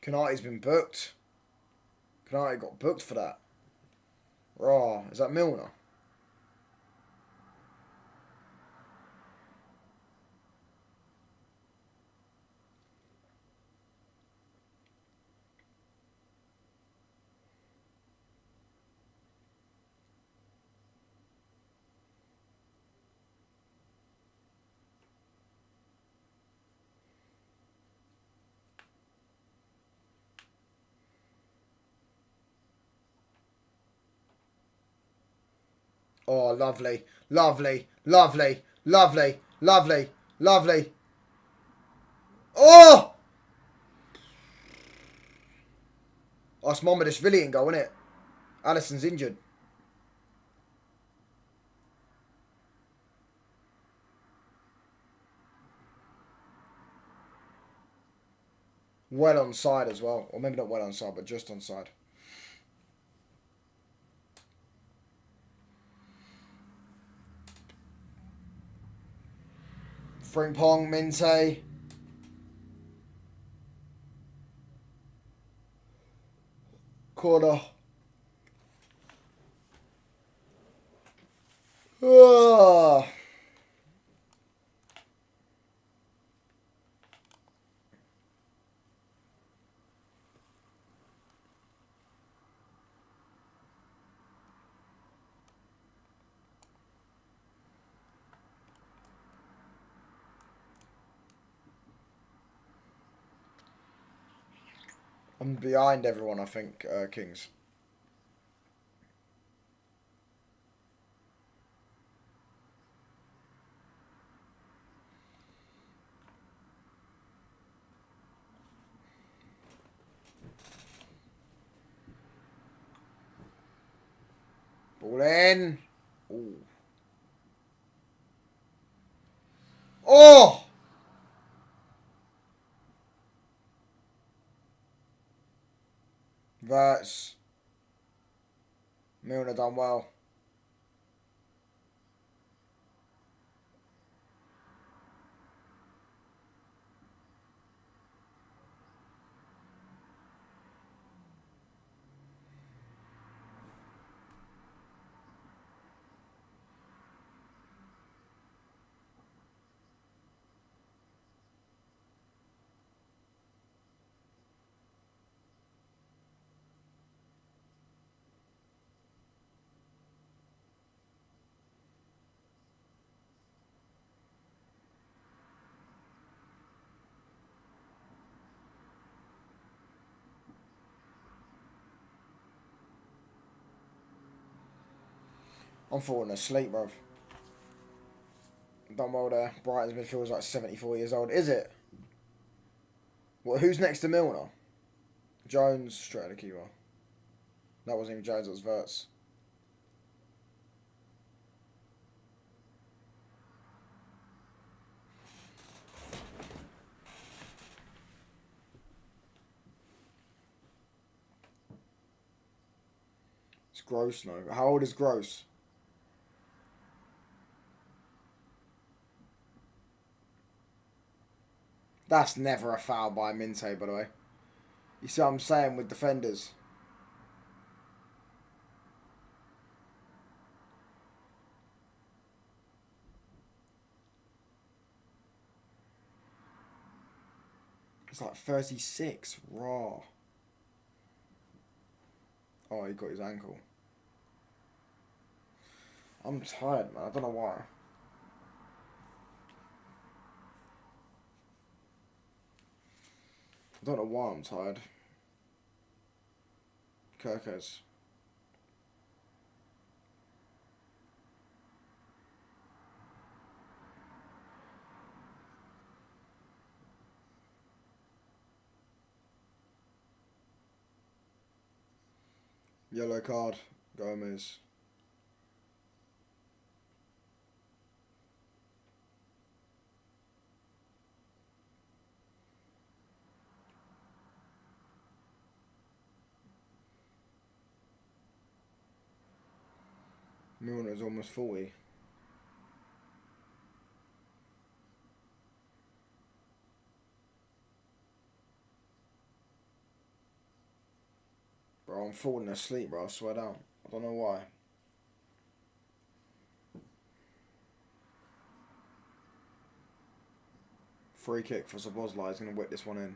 Kanate's been booked. Kanate got booked for that. Raw. Is that Milner? Oh, lovely. Lovely. Lovely. Lovely. Lovely. Lovely. Oh! Oh, it's Mohamedashvili in goal, isn't it? Alisson's injured. Well onside as well. Or maybe not well onside, but just onside. Frimpong, Minte. Corner. Oh. I'm behind everyone, I think, Kings. Ball in. Ooh. Oh! That's... Milner done well. I'm falling asleep, bruv. Done well there. Brighton's midfield's like 74 years old. Is it? What? Who's next to Milner? Jones, straight at the keeper. That wasn't even Jones, it was Verts. It's Gross now. How old is Gross? That's never a foul by Minte, by the way. You see what I'm saying with defenders? It's like 36. Raw. Oh, he got his ankle. I'm tired, man. I don't know why. I don't know why I'm tired. Kirkes. Yellow card. Gomez. Milner's almost 40. I'm falling asleep, bro. I swear down. I don't know why. Free kick for Szoboszlai. He's going to whip this one in.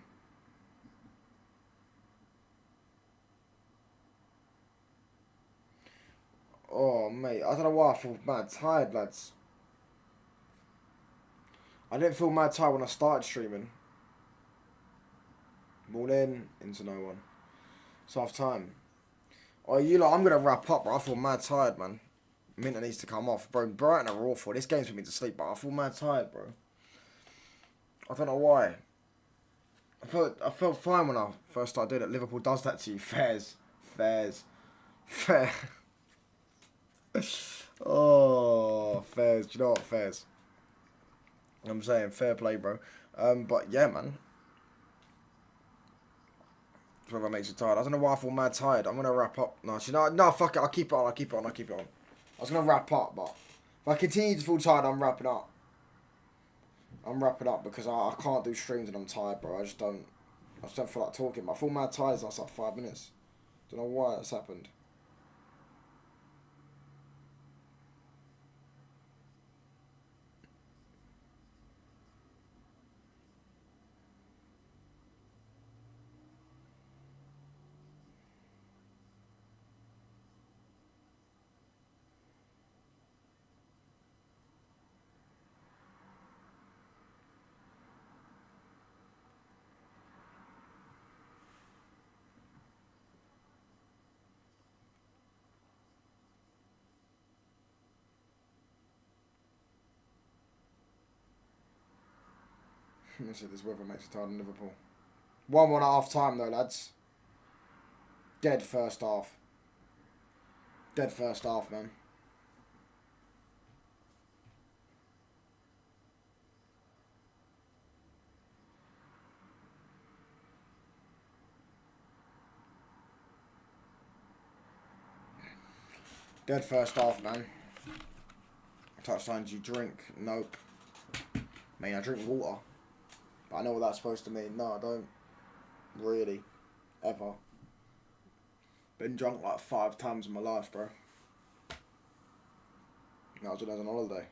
Oh, mate. I don't know why I feel mad tired, lads. I didn't feel mad tired when I started streaming. Ball in, into no one. It's half time. Oh, you lot, I'm going to wrap up, bro. I feel mad tired, man. Minter needs to come off. Bro, Brighton are awful. This game's put me to sleep, but I feel mad tired, bro. I don't know why. I felt fine when I first started doing it. Liverpool does that to you. Fairs. Fair. Oh, fairs. Do you know what, fairs? I'm saying fair play, bro. But yeah, man. Whether it makes you tired. I don't know why I feel mad tired. I'm gonna wrap up. No, fuck it. I'll keep it on. I was gonna wrap up, but if I continue to feel tired, I'm wrapping up. Because I can't do streams and I'm tired, bro. I just don't feel like talking. But I feel mad tired the last like 5 minutes. Don't know why that's happened. Let's see, this weather makes it tired in Liverpool. 1-1 at half time though, lads. Dead first half, man. Dead first half, man. Touchdowns you drink? Nope. I mean, I drink water. But I know what that's supposed to mean. No, I don't. Really. Ever. Been drunk like 5 times in my life, bro. That was when I was on holiday.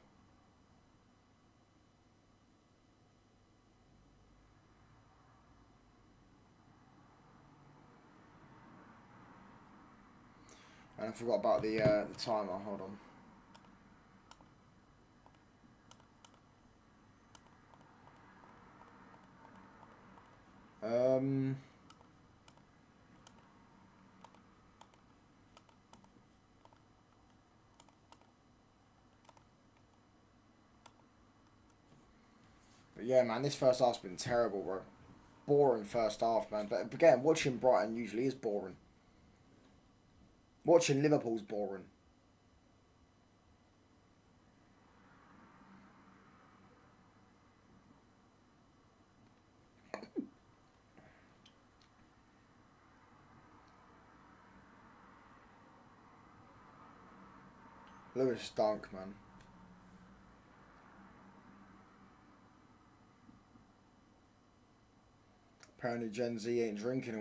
And I forgot about the timer. Hold on. But yeah, man, this first half's been terrible, bro. Boring first half, man. But again, watching Brighton usually is boring. Watching Liverpool's boring. Lewis stunk, man. Apparently Gen Z ain't drinking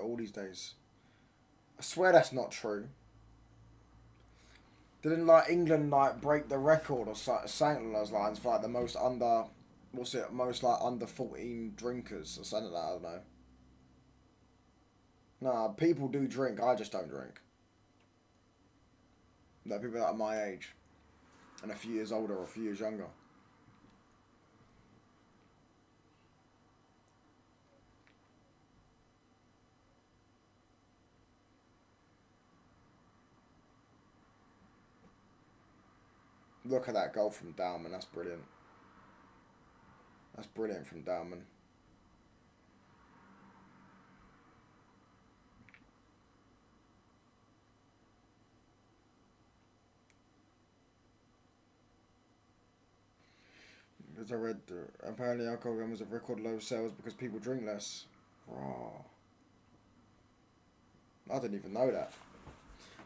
all these days. I swear that's not true. Didn't like England like break the record or something along those lines for like the most under, most like under 14 drinkers or something like that, I don't know. Nah, people do drink, I just don't drink. Like people that are my age and a few years older or a few years younger. Look at that goal from Dalman. That's brilliant. That's brilliant from Dalman. Because I read, apparently alcohol was at record low sales because people drink less. Raw. I didn't even know that.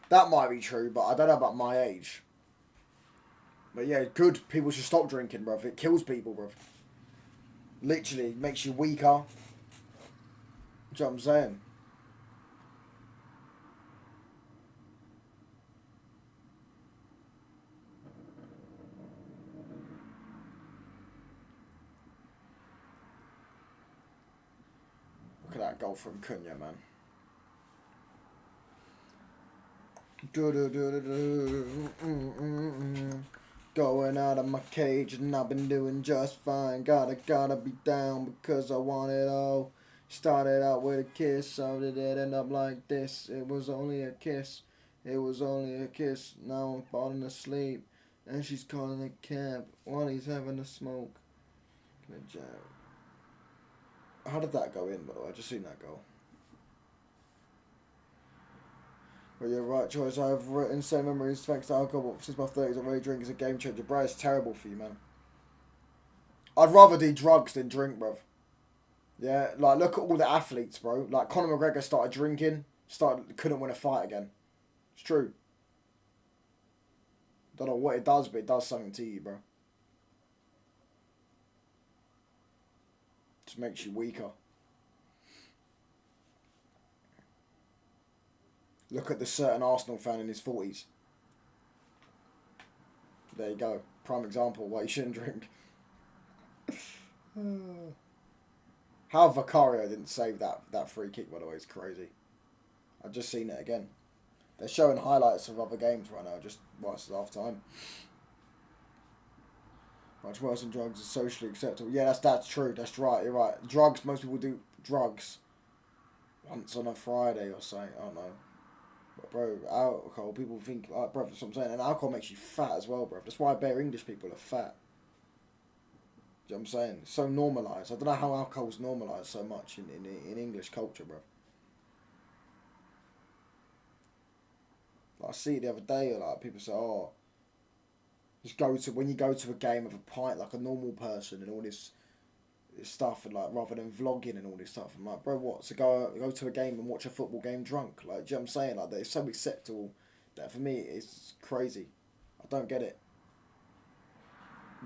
That might be true, but I don't know about my age. But yeah, good. People should stop drinking, bruv. It kills people, bruv. Literally, makes you weaker. Do you know what I'm saying? that goal from Cunha, man. Going out of my cage and I've been doing just fine. Gotta be down because I want it all. Started out with a kiss, so did it end up like this? It was only a kiss. It was only a kiss. Now I'm falling asleep. And she's calling a cab while he's having a smoke. Good job. How did that go in, by the way? I just seen that goal. But you're right, choice. I've written same memories thanks to alcohol. Since my 30s, I really drink is a game changer. Bro, it's terrible for you, man. I'd rather do drugs than drink, bruv. Yeah, like, look at all the athletes, bro. Like, Conor McGregor started drinking, couldn't win a fight again. It's true. Don't know what it does, but it does something to you, bro. Just makes you weaker. Look at the certain Arsenal fan in his 40s. There you go. Prime example why you shouldn't drink. How Vicario didn't save that free kick, by the way, is crazy. I've just seen it again. They're showing highlights of other games right now, just whilst it's half time. Much worse than drugs is socially acceptable. Yeah, that's true. That's right. You're right. Drugs, most people do drugs once on a Friday or something. I don't know. But bro, alcohol, people think, like, bro, that's what I'm saying. And alcohol makes you fat as well, bro. That's why bare English people are fat. Do you know what I'm saying? It's so normalised. I don't know how alcohol's normalised so much in English culture, bro. Like, I see it the other day, like, people say, oh, when you go to a game of a pint like a normal person and all this stuff, and like rather than vlogging and all this stuff, I'm like, bro, what? So go to a game and watch a football game drunk? Like, do you know what I'm saying? Like, it's so acceptable that for me it's crazy. I don't get it.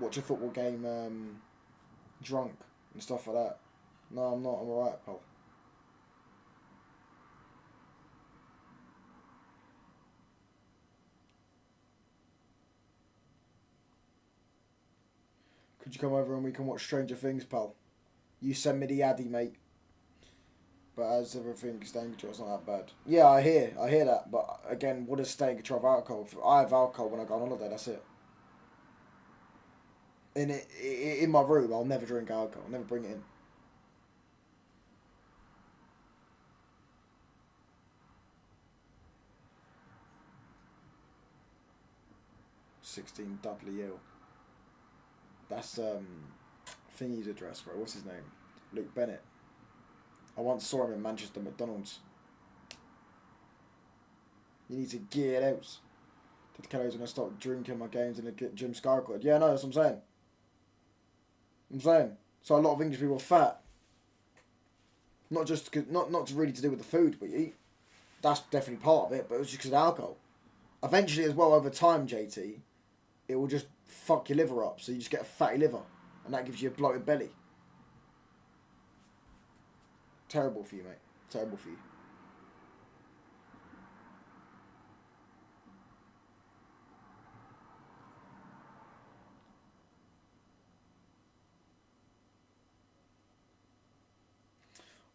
Watch a football game drunk and stuff like that. No, I'm not. I'm alright, pal. Could you come over and we can watch Stranger Things, pal? You send me the addy, mate. But as everything, staying control is not that bad. Yeah, I hear that. But again, what is staying control of alcohol? If I have alcohol when I go on holiday, that's it. In my room, I'll never drink alcohol. I'll never bring it in. "16 Dudley Hill." That's Thingy's address, bro. What's his name? Luke Bennett. I once saw him in Manchester McDonald's. You need to get out. Did Kelly's gonna stop drinking my games in the gym skyclad? Yeah, no, that's what I'm saying. So a lot of English people are fat. Not just not really to do with the food we eat. That's definitely part of it, but it was just because of alcohol. Eventually, as well, over time, JT, it will just fuck your liver up, so you just get a fatty liver, and that gives you a bloated belly. Terrible for you, mate. Terrible for you.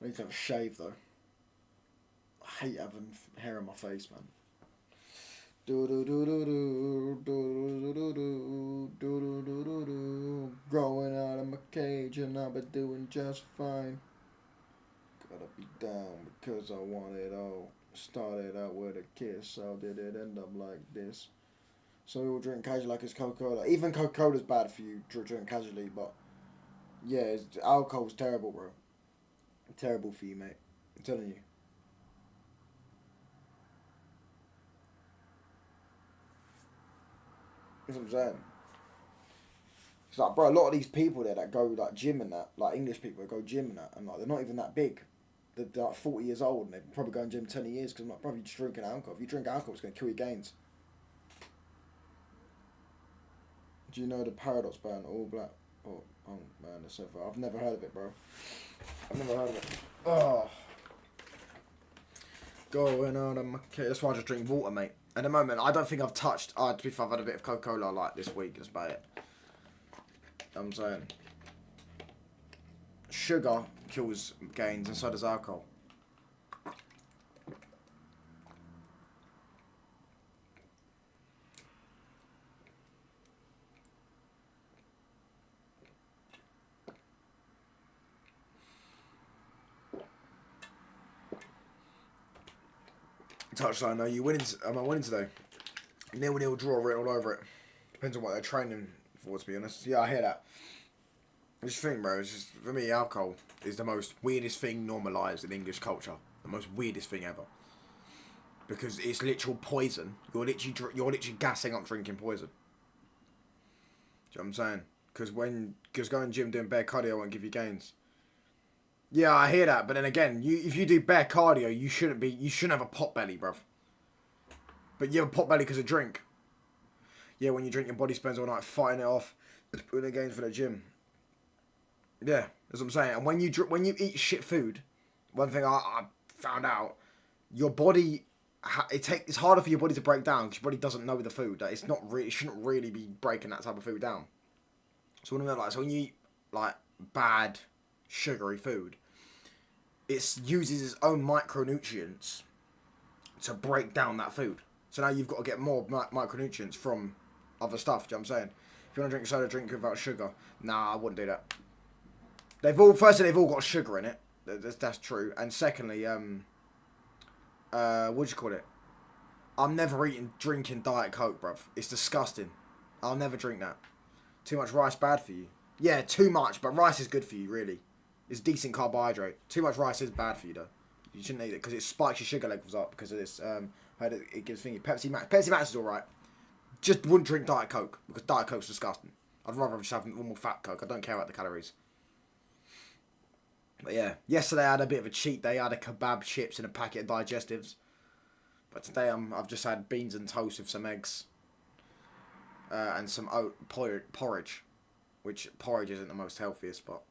I need to have a shave, though. I hate having hair on my face, man. Growing out of my cage and I've been doing just fine. Gotta be down because I want it all. Started out with a kiss, so did it end up like this? So we will drink casually like it's Coca-Cola. Even Coca-Cola's bad for you to drink casually, but yeah, alcohol's terrible, bro. Terrible for you, mate. I'm telling you. That's what I'm saying. It's like, bro, a lot of these people there that go like gym and that, like English people that go gym and that, and like they're not even that big. They're like 40 years old and they're probably going gym 20 years because I'm like, bro, you're just drinking alcohol. If you drink alcohol, it's going to kill your gains. Do you know the Paradox band, All Black? Oh man, that's so far. I've never heard of it, bro. I've never heard of it. Oh. Going on my case. That's why I just drink water, mate. At the moment, I don't think I've touched. To be fair, I've had a bit of Coca-Cola like this week. That's about it. I'm saying. sugar kills gains, and so does alcohol. Touchline, no, you winning. Am I winning today? 0-0 draw written all over it. Depends on what they're training for, to be honest. Yeah, I hear that. I just think, bro, it's just, for me, alcohol is the most weirdest thing normalised in English culture. The most weirdest thing ever. Because it's literal poison. You're literally gassing up drinking poison. Do you know what I'm saying? Because going gym doing bare cardio won't give you gains. Yeah, I hear that, but then again, if you do bare cardio, you shouldn't have a pot belly, bruv. But you have a pot belly because of drink. Yeah, when you drink, your body spends all night fighting it off, putting in gains for the gym. Yeah, that's what I'm saying. And when you eat shit food, one thing I found out, your body, it's harder for your body to break down because your body doesn't know the food. Like, it shouldn't really be breaking that type of food down. So when you eat like bad sugary food, it uses its own micronutrients to break down that food. So now you've got to get more micronutrients from other stuff. Do you know what I'm saying? If you want to drink soda, drink without sugar. Nah, I wouldn't do that. Firstly, they've all got sugar in it. That's true. And secondly, what do you call it? I'm never drinking Diet Coke, bruv. It's disgusting. I'll never drink that. Too much rice bad for you. Yeah, too much, but rice is good for you, really. It's decent carbohydrate. Too much rice is bad for you, though. You shouldn't eat it because it spikes your sugar levels up because of this. It gives thingy. Pepsi Max. Pepsi Max is alright. Just wouldn't drink Diet Coke because Diet Coke's disgusting. I'd rather just have normal fat Coke. I don't care about the calories. But yeah, yesterday I had a bit of a cheat day. I had a kebab, chips, and a packet of digestives. But today I've just had beans and toast with some eggs and some porridge, which porridge isn't the most healthiest, but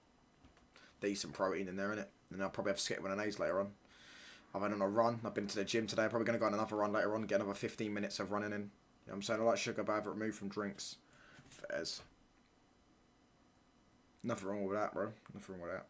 decent protein in there, innit? And I'll probably have skip bolognese later on. I've had on a run. I've been to the gym today. I'm probably going to go on another run later on, get another 15 minutes of running in. You know what I'm saying? I like sugar, but I have it removed from drinks. Fairs. Nothing wrong with that, bro. Nothing wrong with that.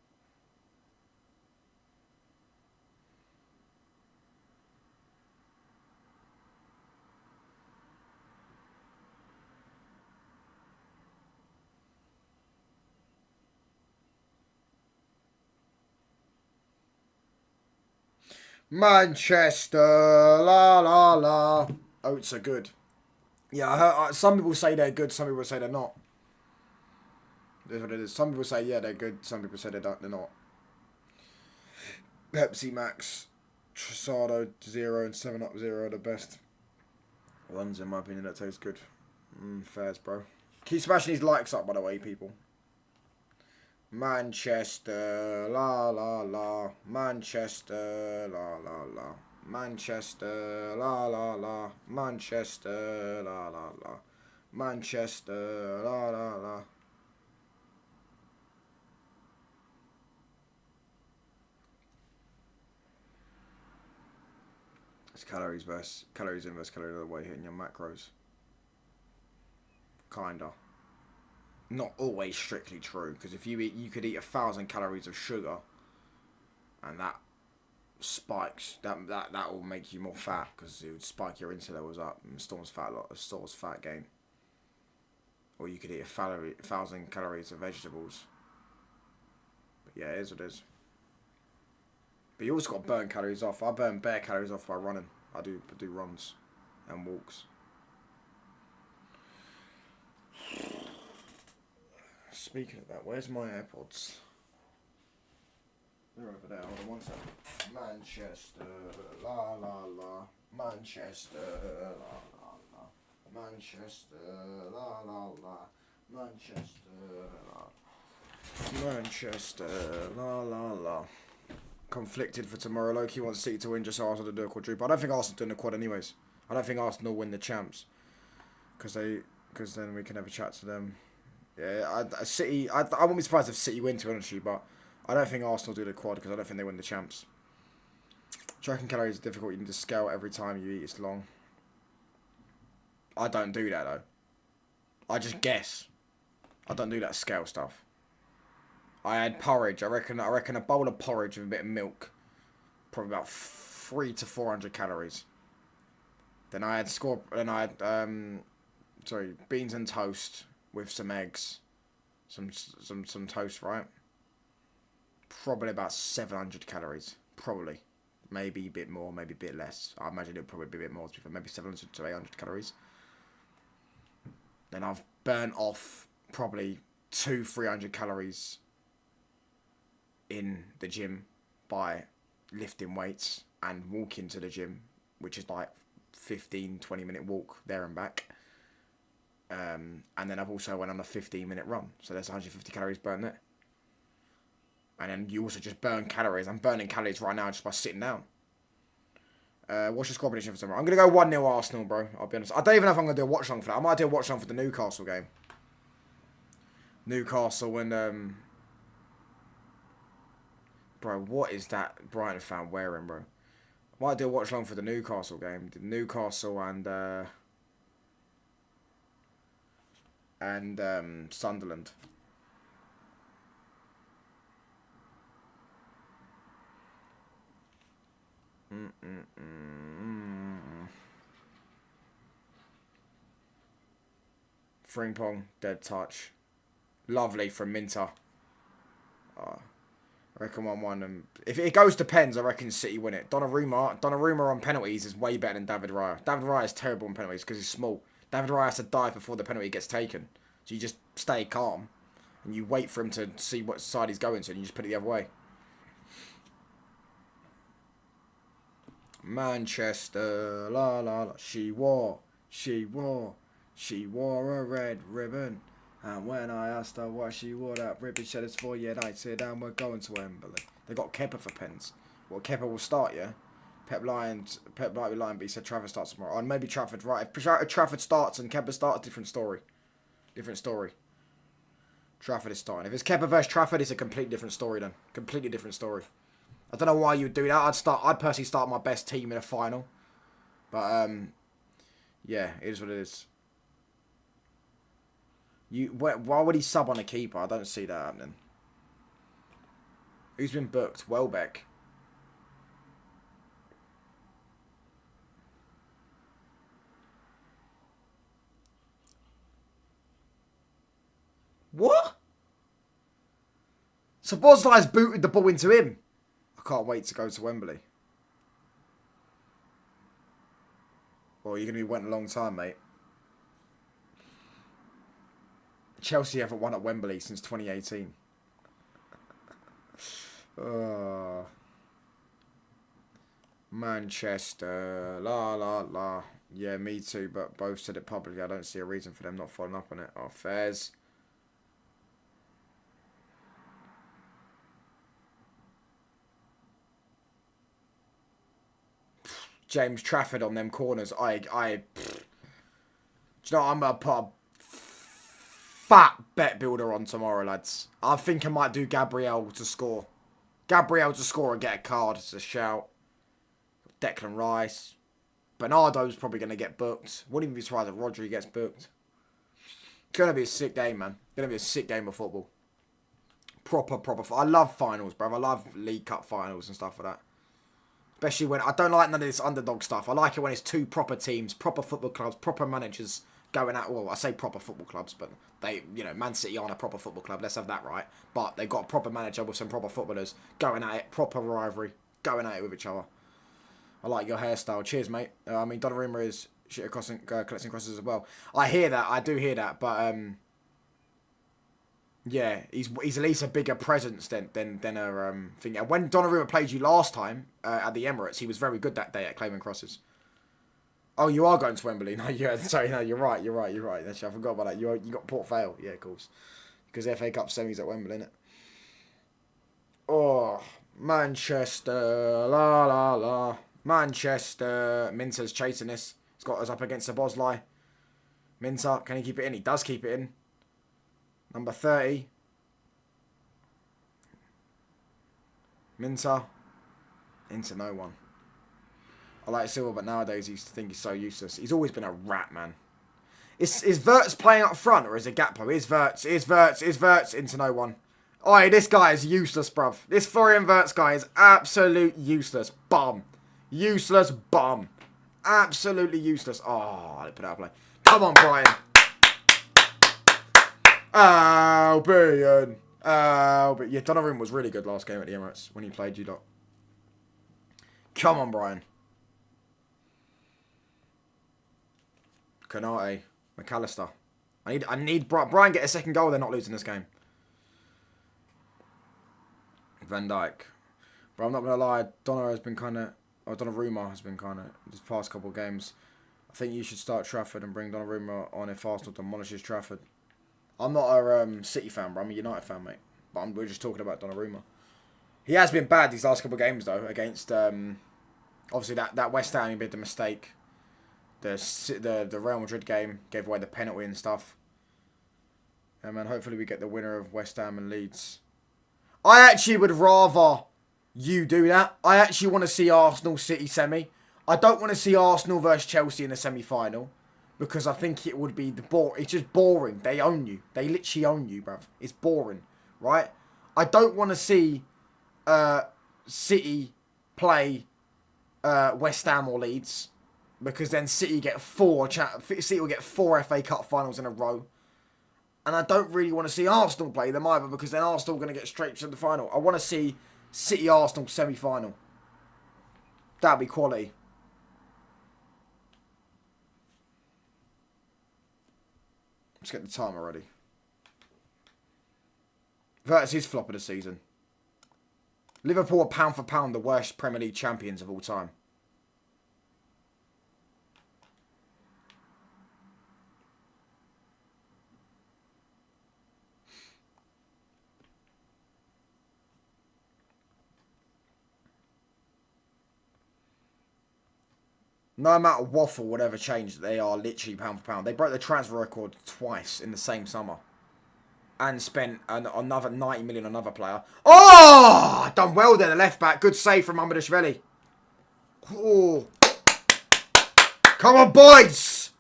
Manchester, la la la. Oats are good. Yeah, I heard, some people say they're good, some people say they're not. That's what it is. Some people say, yeah, they're good, some people say they're not. Pepsi Max, Trisado Zero, and 7-Up Zero are the best ones, in my opinion, that taste good. Fairs, bro. Keep smashing these likes up, by the way, people. Manchester, la la la. Manchester, la la la. Manchester, la la la. Manchester, la la la. Manchester, la la la. It's calories in versus calories of the way hitting your macros. Kinda. Not always strictly true, because if you could eat 1,000 calories of sugar, and that spikes that will make you more fat because it would spike your insulin levels up and stores fat gain. Or you could eat 1,000 calories of vegetables. But yeah, it is what it is. But you also got to burn calories off. I burn bare calories off by running. I do runs and walks. Speaking of that, where's my AirPods? They're over there. Hold on one second. Manchester, la la la. Manchester, la la la. Manchester, la la la. Manchester, la. Manchester, la la la. Conflicted for tomorrow. Loki wants City to win just so Arsenal to do a quadruple. I don't think Arsenal doing a quad anyways. I don't think Arsenal win the champs because then we can have a chat to them. Yeah, City. I wouldn't be surprised if City win, to be honest with you, but I don't think Arsenal do the quad because I don't think they win the champs. Tracking calories is difficult. You need to scale every time you eat. It's long. I don't do that though. I just guess. I don't do that scale stuff. I had porridge. I reckon a bowl of porridge with a bit of milk. Probably about 300 to 400 calories. Then I had beans and toast with some eggs. Some toast, right? Probably about 700 calories. Probably. Maybe a bit more, maybe a bit less. I imagine it'll probably be a bit more, maybe 700 to 800 calories. Then I've burnt off probably 200-300 calories in the gym by lifting weights and walking to the gym, which is like 15-20 minute walk there and back. And then I've also went on a 15-minute run, so there's 150 calories burnt there. And then you also just burn calories. I'm burning calories right now just by sitting down. What's your score prediction for tomorrow? I'm going to go 1-0 Arsenal, bro. I'll be honest. I don't even know if I'm going to do a watch along for that. I might do a watch along for the Newcastle game. Newcastle and... Bro, what is that Brighton fan wearing, bro? I might do a watch along for the Newcastle game. The Newcastle and Sunderland. Frimpong, dead touch. Lovely from Minter. I reckon 1-1. And if it goes to pens, I reckon City win it. Donnarumma on penalties is way better than David Raya. David Raya is terrible on penalties because he's small. David Raya has to dive before the penalty gets taken. So you just stay calm and you wait for him to see what side he's going to and you just put it the other way. Manchester, la la la. She wore a red ribbon. And when I asked her why she wore that ribbon, she said it's for United and we're going to Wembley. They got Kepa for pens. Well, Kepa will start, yeah? Pep might be lying, but he said Trafford starts tomorrow. And maybe Trafford, right? If Trafford starts and Kepa starts, different story. Different story. Trafford is starting. If it's Kepa versus Trafford, it's a completely different story then. Completely different story. I don't know why you would do that. I'd personally start my best team in a final. But, yeah, it is what it is. Why would he sub on a keeper? I don't see that happening. Who's been booked? Welbeck. What? So Boslai's booted the ball into him. I can't wait to go to Wembley. Well, you're going to be waiting a long time, mate. Chelsea haven't won at Wembley since 2018. Manchester, la la la. Yeah, me too, but both said it publicly. I don't see a reason for them not following up on it. Oh, Fairs. James Trafford on them corners. Do you know what? I'm going to put a fat bet builder on tomorrow, lads. I think I might do Gabriel to score. Gabriel to score and get a card. It's a shout. Declan Rice. Bernardo's probably going to get booked. Wouldn't even be surprised if Rodri gets booked. It's going to be a sick game, man. It's going to be a sick game of football. Proper. I love finals, bruv. I love League Cup finals and stuff like that. Especially when... I don't like none of this underdog stuff. I like it when it's two proper teams, proper football clubs, proper managers going at... Well, I say proper football clubs, but they... You know, Man City aren't a proper football club. Let's have that right. But they've got a proper manager with some proper footballers going at it. Proper rivalry. Going at it with each other. I like your hairstyle. Cheers, mate. I mean, Donnarumma is shit at collecting crosses as well. I hear that. I do hear that. But, yeah, he's at least a bigger presence than a thing. And when Donnarumma played you last time at the Emirates, he was very good that day at claiming crosses. Oh, you are going to Wembley? No, yeah, sorry, no, you're right. Actually, I forgot about that. You got Port Vale, yeah, of course, because FA Cup semis at Wembley, innit? Oh, Manchester, la la la, Manchester. Minter's chasing this. He's got us up against the Boslai. Minter, can he keep it in? He does keep it in. Number 30. Minter. Into no one. I like Silva, but nowadays he used to think he's so useless. He's always been a rat, man. Is Verts playing up front or is it Gakpo? Is Verts into no one. Oi, this guy is useless, bruv. This Florian Wirtz guy is absolute useless. Bum. Useless bum. Absolutely useless. Oh, I put out play. Come on, Brian. Albion. But yeah, Donnarumma was really good last game at the Emirates when he played you lot. Come on, Brian. Konate. McAllister. I need Brian get a second goal. They're not losing this game. Van Dijk. But I'm not going to lie. Donnarumma has been kind of... Oh, Donnarumma has been kind of... These past couple of games. I think you should start Trafford and bring Donnarumma on if Arsenal demolishes Trafford. I'm not a City fan, bro. I'm a United fan, mate. But we're just talking about Donnarumma. He has been bad these last couple of games, though, against... obviously, that West Ham, he made the mistake. The Real Madrid game gave away the penalty and stuff. And man, hopefully we get the winner of West Ham and Leeds. I actually would rather you do that. I actually want to see Arsenal City semi. I don't want to see Arsenal versus Chelsea in the semi-final. Because I think it would be it's just boring. They own you. They literally own you, bruv. It's boring, right? I don't want to see City play West Ham or Leeds. Because then City will get four FA Cup finals in a row. And I don't really want to see Arsenal play them either, because then Arsenal are going to get straight to the final. I want to see City-Arsenal semi-final. That'd be quality. Let's get the timer ready. That's his flop of the season. Liverpool are pound for pound the worst Premier League champions of all time. No amount of waffle would ever change. They are literally pound for pound. They broke the transfer record twice in the same summer. And spent another 90 million on another player. Oh! Done well there, the left back. Good save from Amidashvili. Oh. Come on, boys!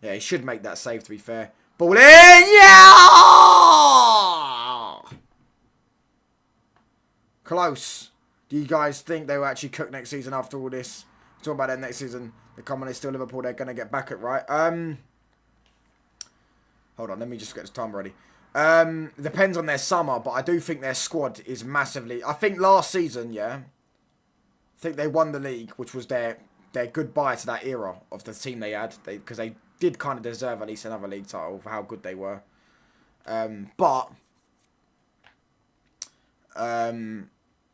Yeah, he should make that save, to be fair. Ball in! Yeah! Close. Do you guys think they will actually cook next season after all this? We're talking about that next season. The common is still Liverpool. They're going to get back it, right? Hold on. Let me just get this time ready. Depends on their summer, but I do think their squad is massively... I think last season, yeah, I think they won the league, which was their goodbye to that era of the team they had. Because they did kind of deserve at least another league title for how good they were.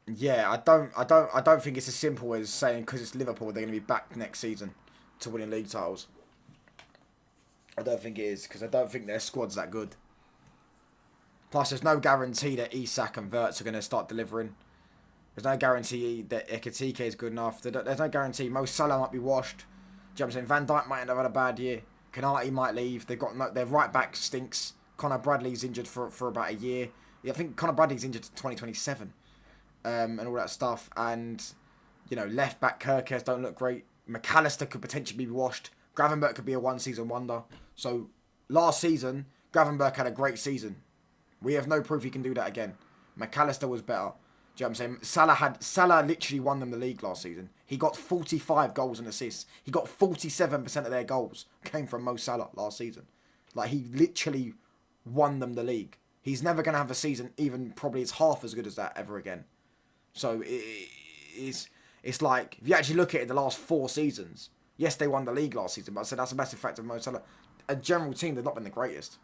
Yeah, I don't think it's as simple as saying because it's Liverpool they're going to be back next season to winning league titles. I don't think it is, because I don't think their squad's that good. Plus, there's no guarantee that Isak and Wirtz are going to start delivering. There's no guarantee that Ekitike is good enough. There's no guarantee. Mo Salah might be washed. Do you know what I'm saying? Van Dijk might have had a bad year. Konate might leave. Their right back stinks. Conor Bradley's injured for about a year. Yeah, I think Conor Bradley's injured to 2027. And all that stuff. And, you know, left back Kirkes don't look great. McAllister could potentially be washed. Gravenberch could be a one-season wonder. So, last season, Gravenberch had a great season. We have no proof he can do that again. McAllister was better. Do you know what I'm saying? Salah literally won them the league last season. He got 45 goals and assists. He got 47% of their goals came from Mo Salah last season. Like, he literally won them the league. He's never going to have a season even probably it's half as good as that ever again. So, it's like, if you actually look at it, the last 4 seasons, yes, they won the league last season, but I said that's a massive factor of Mo Salah. A general team, they've not been the greatest.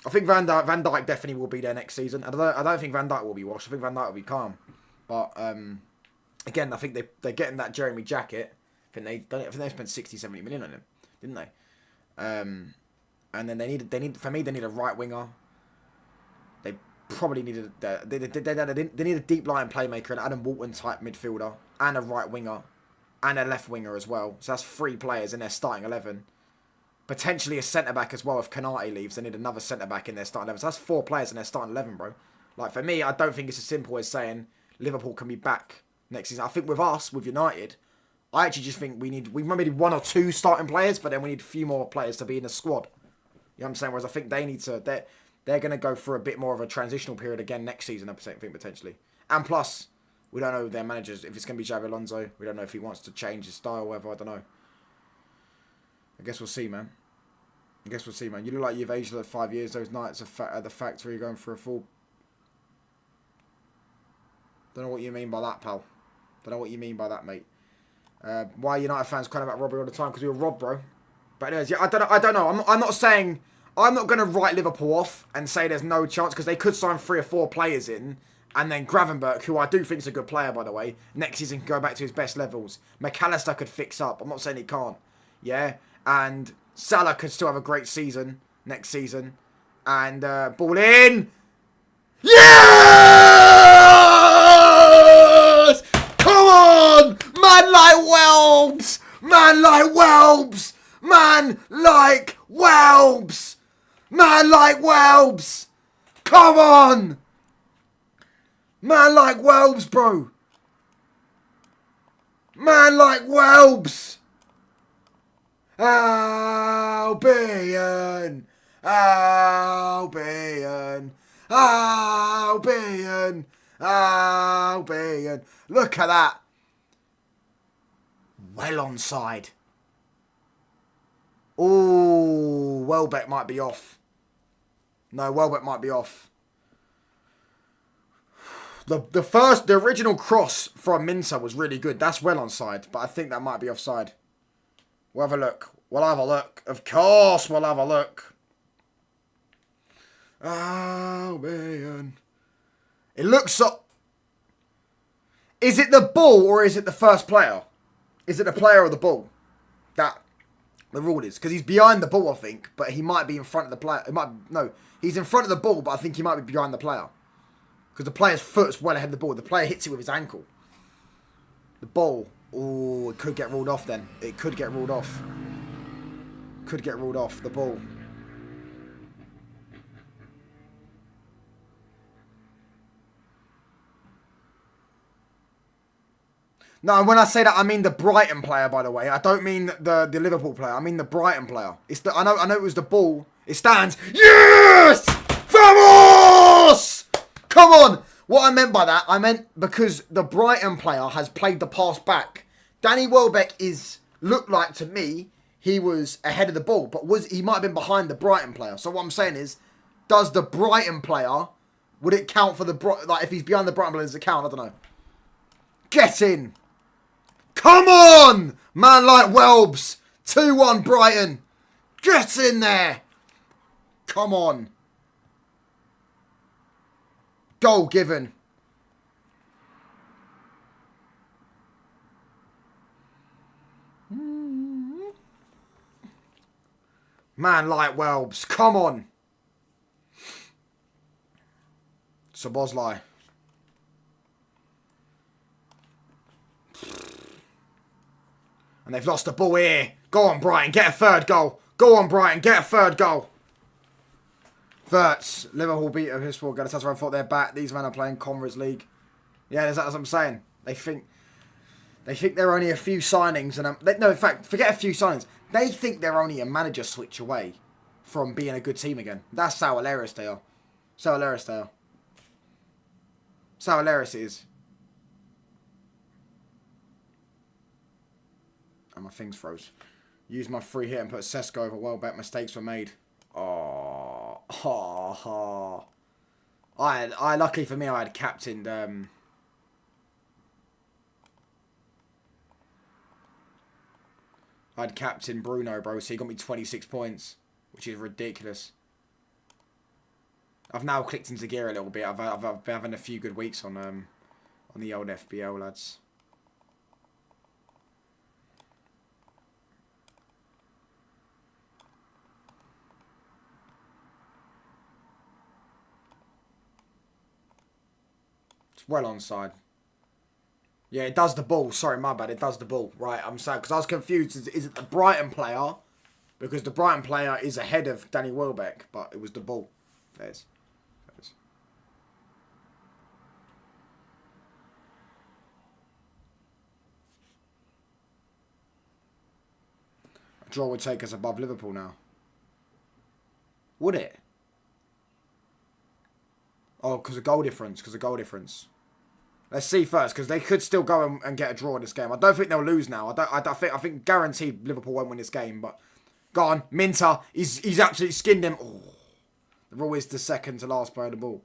I think Van Dijk definitely will be there next season. I don't think Van Dijk will be washed. I think Van Dijk will be calm. But, again, I think they're getting that Jeremy jacket. I think they spent 60, 70 million on him, didn't they? And then they need a right winger. They probably needed they need a deep line playmaker, an Adam Walton type midfielder, and a right winger, and a left winger as well. So that's 3 players in their starting 11. Potentially a centre back as well. If Konate leaves, they need another centre back in their starting 11. So that's 4 players in their starting 11, bro. Like, for me, I don't think it's as simple as saying Liverpool can be back next season. I think with United, I actually just think we maybe need 1 or 2 starting players, but then we need a few more players to be in the squad. You know what I'm saying? Whereas I think they need to... They're going to go through a bit more of a transitional period again next season, I think, potentially. And plus, we don't know their managers. If it's going to be Xabi Alonso, we don't know if he wants to change his style or whatever. I don't know. I guess we'll see, man. I guess we'll see, man. You look like you've aged like 5 years. Those nights at the factory going for a full... Don't know what you mean by that, pal. Don't know what you mean by that, mate. Why United fans crying about Robbie all the time? Because we were robbed, bro. But anyways, yeah, I don't know. I'm not saying... I'm not going to write Liverpool off and say there's no chance, because they could sign 3 or 4 players in, and then Gravenberch, who I do think is a good player, by the way, next season can go back to his best levels. McAllister could fix up. I'm not saying he can't. Yeah? And Salah could still have a great season next season. And ball in. Yes! Come on! Man like Welbs! Man like Welbs! Man like Welbs! Man like Welbs! Come on! Man like Welbs, bro! Man like Welbs! Albion! Albion! Albion! Albion! Look at that! Well onside. Oh, Welbeck might be off. No, Welbeck might be off. The original cross from Minter was really good. That's well onside, but I think that might be offside. We'll have a look. We'll have a look. Of course, we'll have a look. Oh, man. It looks so... Is it the ball or is it the first player? Is it the player or the ball? That... The rule is, because he's behind the ball, I think, but he might be in front of the player. No, he's in front of the ball, but I think he might be behind the player. Because the player's foot's well ahead of the ball. The player hits it with his ankle. The ball, oh, it could get ruled off then. It could get ruled off. Could get ruled off, the ball. No, when I say that, I mean the Brighton player, by the way. I don't mean the Liverpool player. I mean the Brighton player. It's the I know it was the ball. It stands. Yes! Vamos! Come on! What I meant by that, I meant because the Brighton player has played the pass back. Danny Welbeck looked like to me he was ahead of the ball, but he might have been behind the Brighton player. So what I'm saying is, does the Brighton player, would it count for the like if he's behind the Brighton player, does it count? I don't know. Get in! Come on! Man like Welbs. 2-1 Brighton. Get in there. Come on. Goal given. Man like Welbs. Come on. Szoboszlai. And they've lost the ball here. Go on, Brighton. Get a third goal. Go on, Brighton. Get a third goal. Verts. Liverpool beat Huddersfield. Galatasaray thought they're back. These men are playing Conference League. Yeah, that's what I'm saying. They think there are only a few signings. And no, in fact, forget a few signings. They think they're only a manager switch away from being a good team again. That's how hilarious they are. So hilarious they are. So hilarious it is. And my things froze. Use my free hit and put Sesko over Welbeck. Mistakes were made. Oh. I luckily for me, I had captained. I had captained Bruno, bro. So he got me 26 points, which is ridiculous. I've now clicked into gear a little bit. I've been having a few good weeks on the old FBL, lads. Well onside. Yeah, it does the ball. Sorry, my bad. It does the ball. Right, I'm sad because I was confused. Is it the Brighton player? Because the Brighton player is ahead of Danny Welbeck, but it was the ball. Fairs. A draw would take us above Liverpool now. Would it? Oh, because of goal difference. Because of goal difference. Let's see first, because they could still go and get a draw in this game. I don't think they'll lose now. I think guaranteed Liverpool won't win this game. But go on, Minter. He's absolutely skinned him. Oh, the rule is the second to last player of the ball.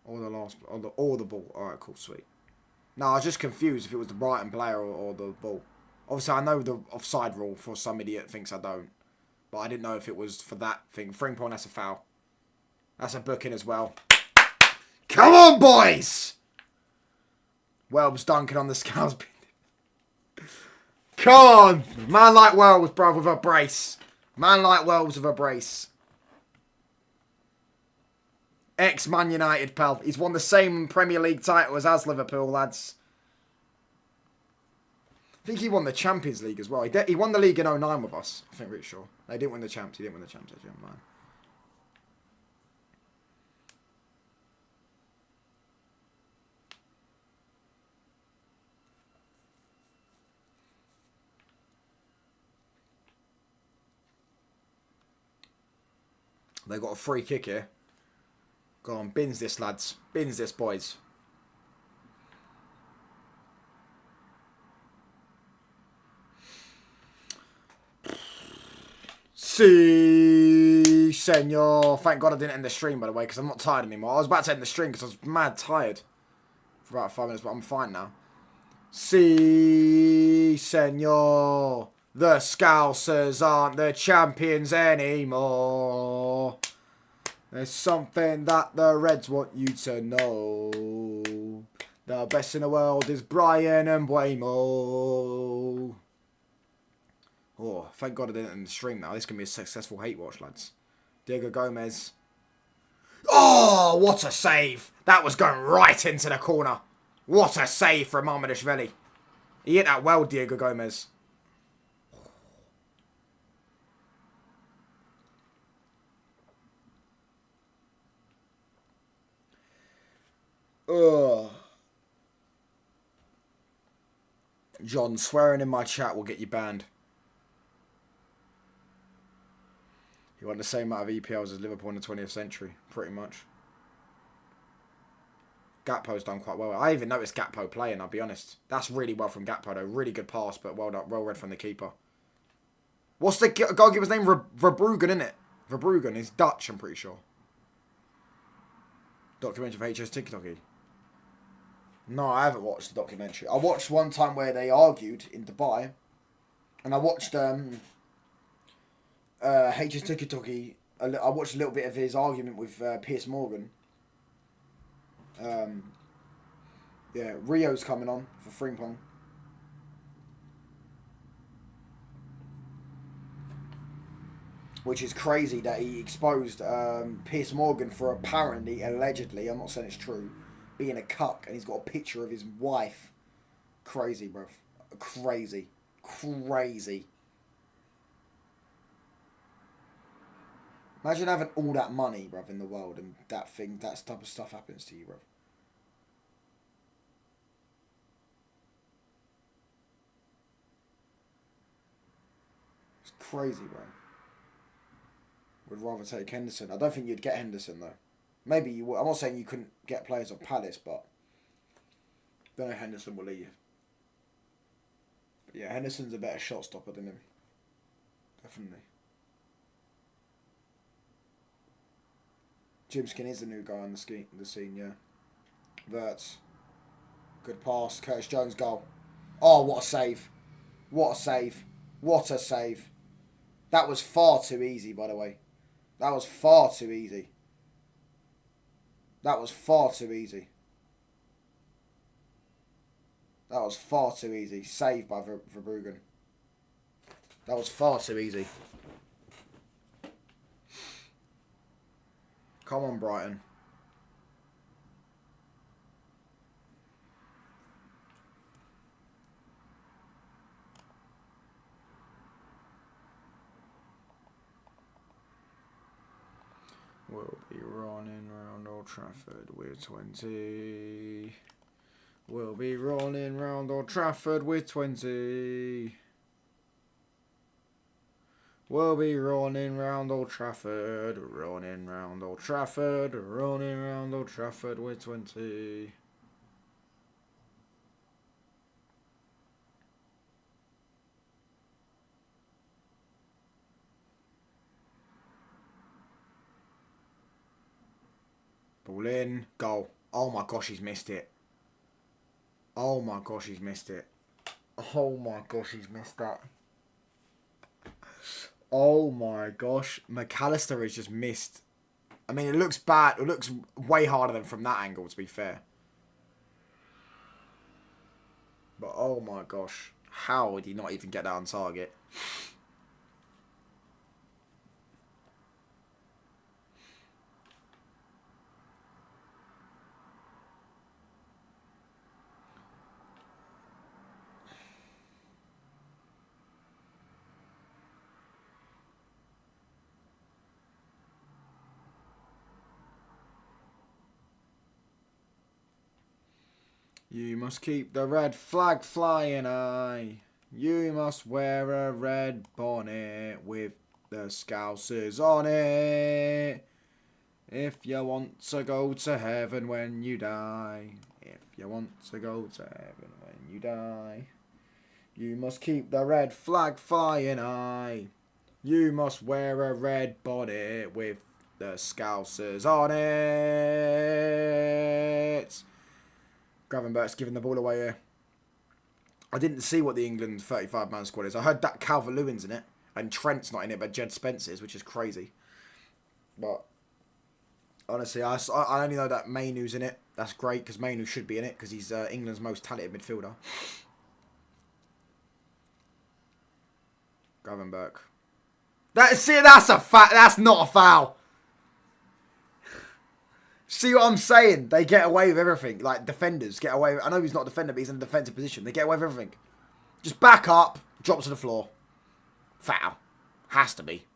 Or the last, or the ball. All right, cool, sweet. No, I was just confused if it was the Brighton player or the ball. Obviously, I know the offside rule for some idiot thinks I don't. But I didn't know if it was for that thing. Frimpong, that's a foul. That's a booking as well. Come on, boys! Welbs dunking on the scales. Come on! Man like Welbs, bro, with a brace. Man like Welbs with a brace. Ex-Man United, pal. He's won the same Premier League title as Liverpool, lads. I think he won the Champions League as well. He won the league in 09 with us. I think, really sure. They didn't win the champs. He didn't win the champs, actually, man. They got a free kick here. Go on, bins this, lads. Bins this, boys. Si, senor. Thank God I didn't end the stream, by the way, because I'm not tired anymore. I was about to end the stream because I was mad tired for about 5 minutes, but I'm fine now. Si, senor. The Scousers aren't the champions anymore. There's something that the Reds want you to know. The best in the world is Brian and Buemo. Oh, thank God I didn't end the stream now. This can be a successful hate watch, lads. Diego Gomez. Oh, what a save. That was going right into the corner. What a save from Mamadashvili. He hit that well, Diego Gomez. Ugh. John, swearing in my chat will get you banned. He won the same amount of EPLs as Liverpool in the 20th century, pretty much. Gakpo's done quite well. I even noticed Gakpo playing, I'll be honest. That's really well from Gakpo, though. Really good pass, but well done, well read from the keeper. What's the goalkeeper's name? Verbruggen, isn't it? Verbruggen. He's Dutch, I'm pretty sure. Documentary of HS TikTok. No, I haven't watched the documentary. I watched one time where they argued in Dubai. And I watched HS TikTok. I watched a little bit of his argument with Piers Morgan. Yeah, Rio's coming on for Frimpong. Which is crazy that he exposed Piers Morgan for apparently, allegedly, I'm not saying it's true, being a cuck, and he's got a picture of his wife. Crazy, bro. Crazy. Crazy. Imagine having all that money, bruv, in the world, and that type of stuff happens to you, bruv. It's crazy, bro. Would rather take Henderson. I don't think you'd get Henderson, though. Maybe you would. I'm not saying you couldn't get players of Palace, but I don't know if Henderson will leave. But yeah, Henderson's a better shot stopper than him. Definitely. Jimskin is the new guy on the scene, yeah. Verts. Good pass. Curtis Jones goal. Oh, what a save. What a save. What a save. That was far too easy, by the way. That was far too easy. That was far too easy. That was far too easy. Saved by Verbruggen. That was far too easy. Come on, Brighton. We'll be running round Old Trafford with 20. We'll be rolling round Old Trafford with 20. We'll be running round Old Trafford, running round Old Trafford, running round Old Trafford with 20. Ball in, goal. Oh my gosh, he's missed it. Oh my gosh, he's missed it. Oh my gosh, he's missed that. Oh my gosh, McAllister has just missed. I mean, it looks bad. It looks way harder than from that angle, to be fair. But oh my gosh, how would he not even get that on target? You must keep the red flag flying high. You must wear a red bonnet with the Scousers on it. If you want to go to heaven when you die. If you want to go to heaven when you die. You must keep the red flag flying high. You must wear a red bonnet with the Scousers on it. Gravenberch's giving the ball away here. I didn't see what the England 35-man squad is. I heard that Calvert-Lewin's in it. And Trent's not in it, but Jed Spence's, which is crazy. But honestly, I only know that Mainoo's in it. That's great, because Mainoo should be in it, because he's England's most talented midfielder. Gravenberch. That's a fact. That's not a foul. See what I'm saying? They get away with everything. Like, defenders get away with... I know he's not a defender, but he's in a defensive position. They get away with everything. Just back up, drop to the floor. Foul. Has to be.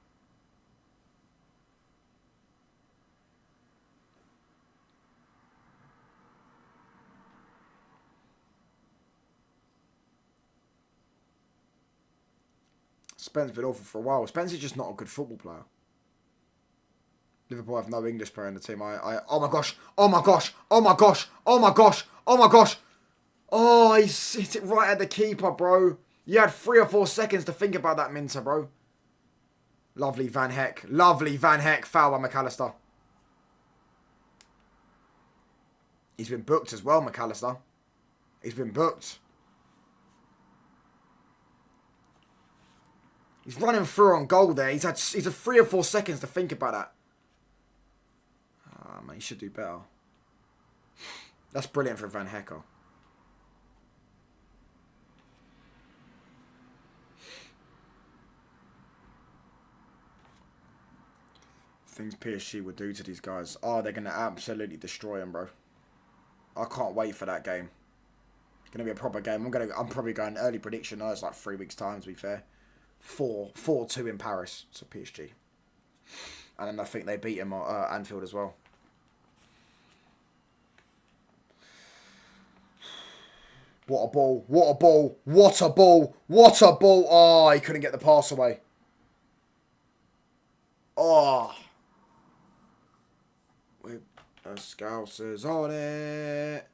Spence's been awful for a while. Spence's just not a good football player. Liverpool have no English player in the team. Oh my gosh. Oh my gosh. Oh my gosh. Oh my gosh. Oh my gosh. Oh, he's hit it right at the keeper, bro. You had 3 or 4 seconds to think about that, Minter, bro. Lovely Van Heck. Lovely Van Heck. Foul by McAllister. He's been booked as well, McAllister. He's been booked. He's running through on goal there. He's had 3 or 4 seconds to think about that. Man, he should do better. That's brilliant for Van Hecker. Things PSG would do to these guys. Oh, they're going to absolutely destroy them, bro. I can't wait for that game. It's going to be a proper game. I'm probably going early prediction. No, it's like 3 weeks' time, to be fair. 4-2 in Paris to PSG. And then I think they beat him at Anfield as well. What a ball. What a ball. What a ball. What a ball. Oh, he couldn't get the pass away. Oh. With the Scousers on it.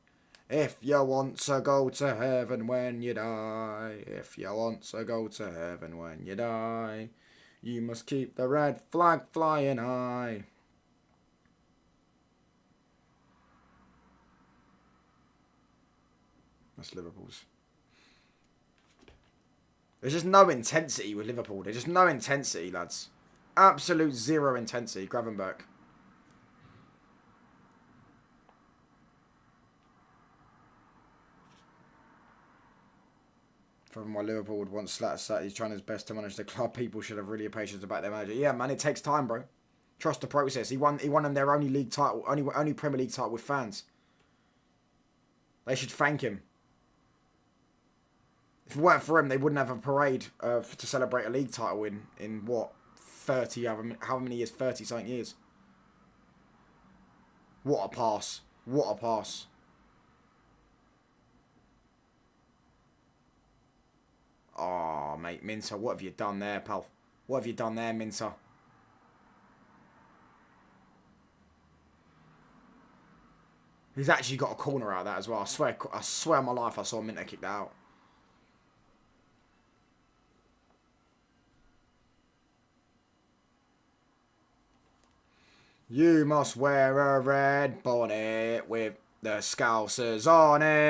If you want to go to heaven when you die. If you want to go to heaven when you die. You must keep the red flag flying high. That's Liverpool's. There's just no intensity with Liverpool. There's just no intensity, lads. Absolute zero intensity. Gravenberch. From why Liverpool would want Slat, he's trying his best to manage the club. People should have really patience about their manager. Yeah, man, it takes time, bro. Trust the process. He won them their only league title, only Premier League title with fans. They should thank him. If it weren't for him, they wouldn't have a parade to celebrate a league title in what, 30, how many years? 30-something years. What a pass. What a pass. Oh, mate, Minter, what have you done there, pal? What have you done there, Minter? He's actually got a corner out of that as well. I swear on my life I saw Minter kick that out. You must wear a red bonnet with the Scousers on it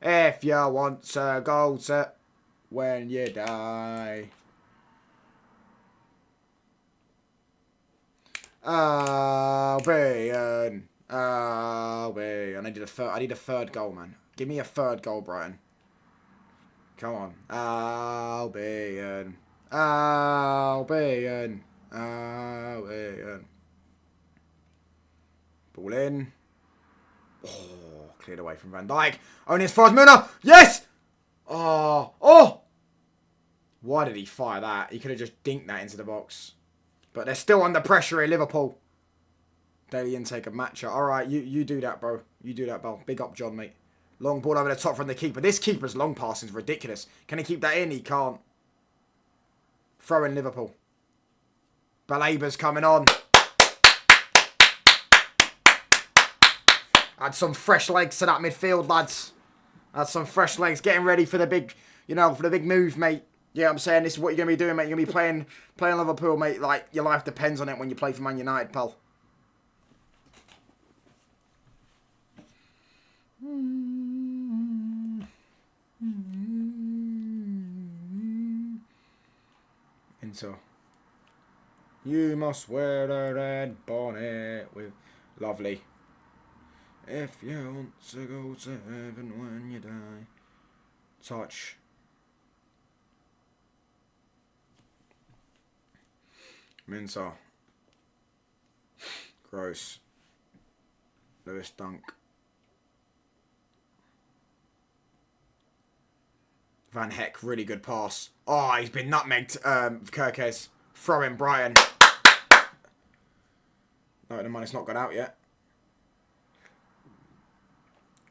if you want to go to when you die. Albion. Albion. I need a third goal, man. Give me a third goal, Brighton. Come on. Albion. Albion. Albion. Ball in. Oh, cleared away from Van Dijk. Only as far as Milner. Yes! Oh. Oh! Why did he fire that? He could have just dinked that into the box. But they're still under pressure here, Liverpool. Daily intake of matchup. Alright, you do that, bro. You do that, bro. Big up, John, mate. Long ball over the top from the keeper. This keeper's long passing is ridiculous. Can he keep that in? He can't. Throw in Liverpool. Balaba's coming on. Add some fresh legs to that midfield, lads. Add some fresh legs. Getting ready for the big, for the big move, mate. Yeah, I'm saying this is what you're going to be doing, mate. You're going to be playing Liverpool, mate. Like, your life depends on it when you play for Man United, pal. Into. You must wear a red bonnet with... Lovely. If you want to go to heaven when you die. Touch. Minter. Gross. Lewis Dunk. Van Heck, really good pass. Oh, he's been nutmegged, Kirkes. Throw in Brighton. No, the money's not gone out yet.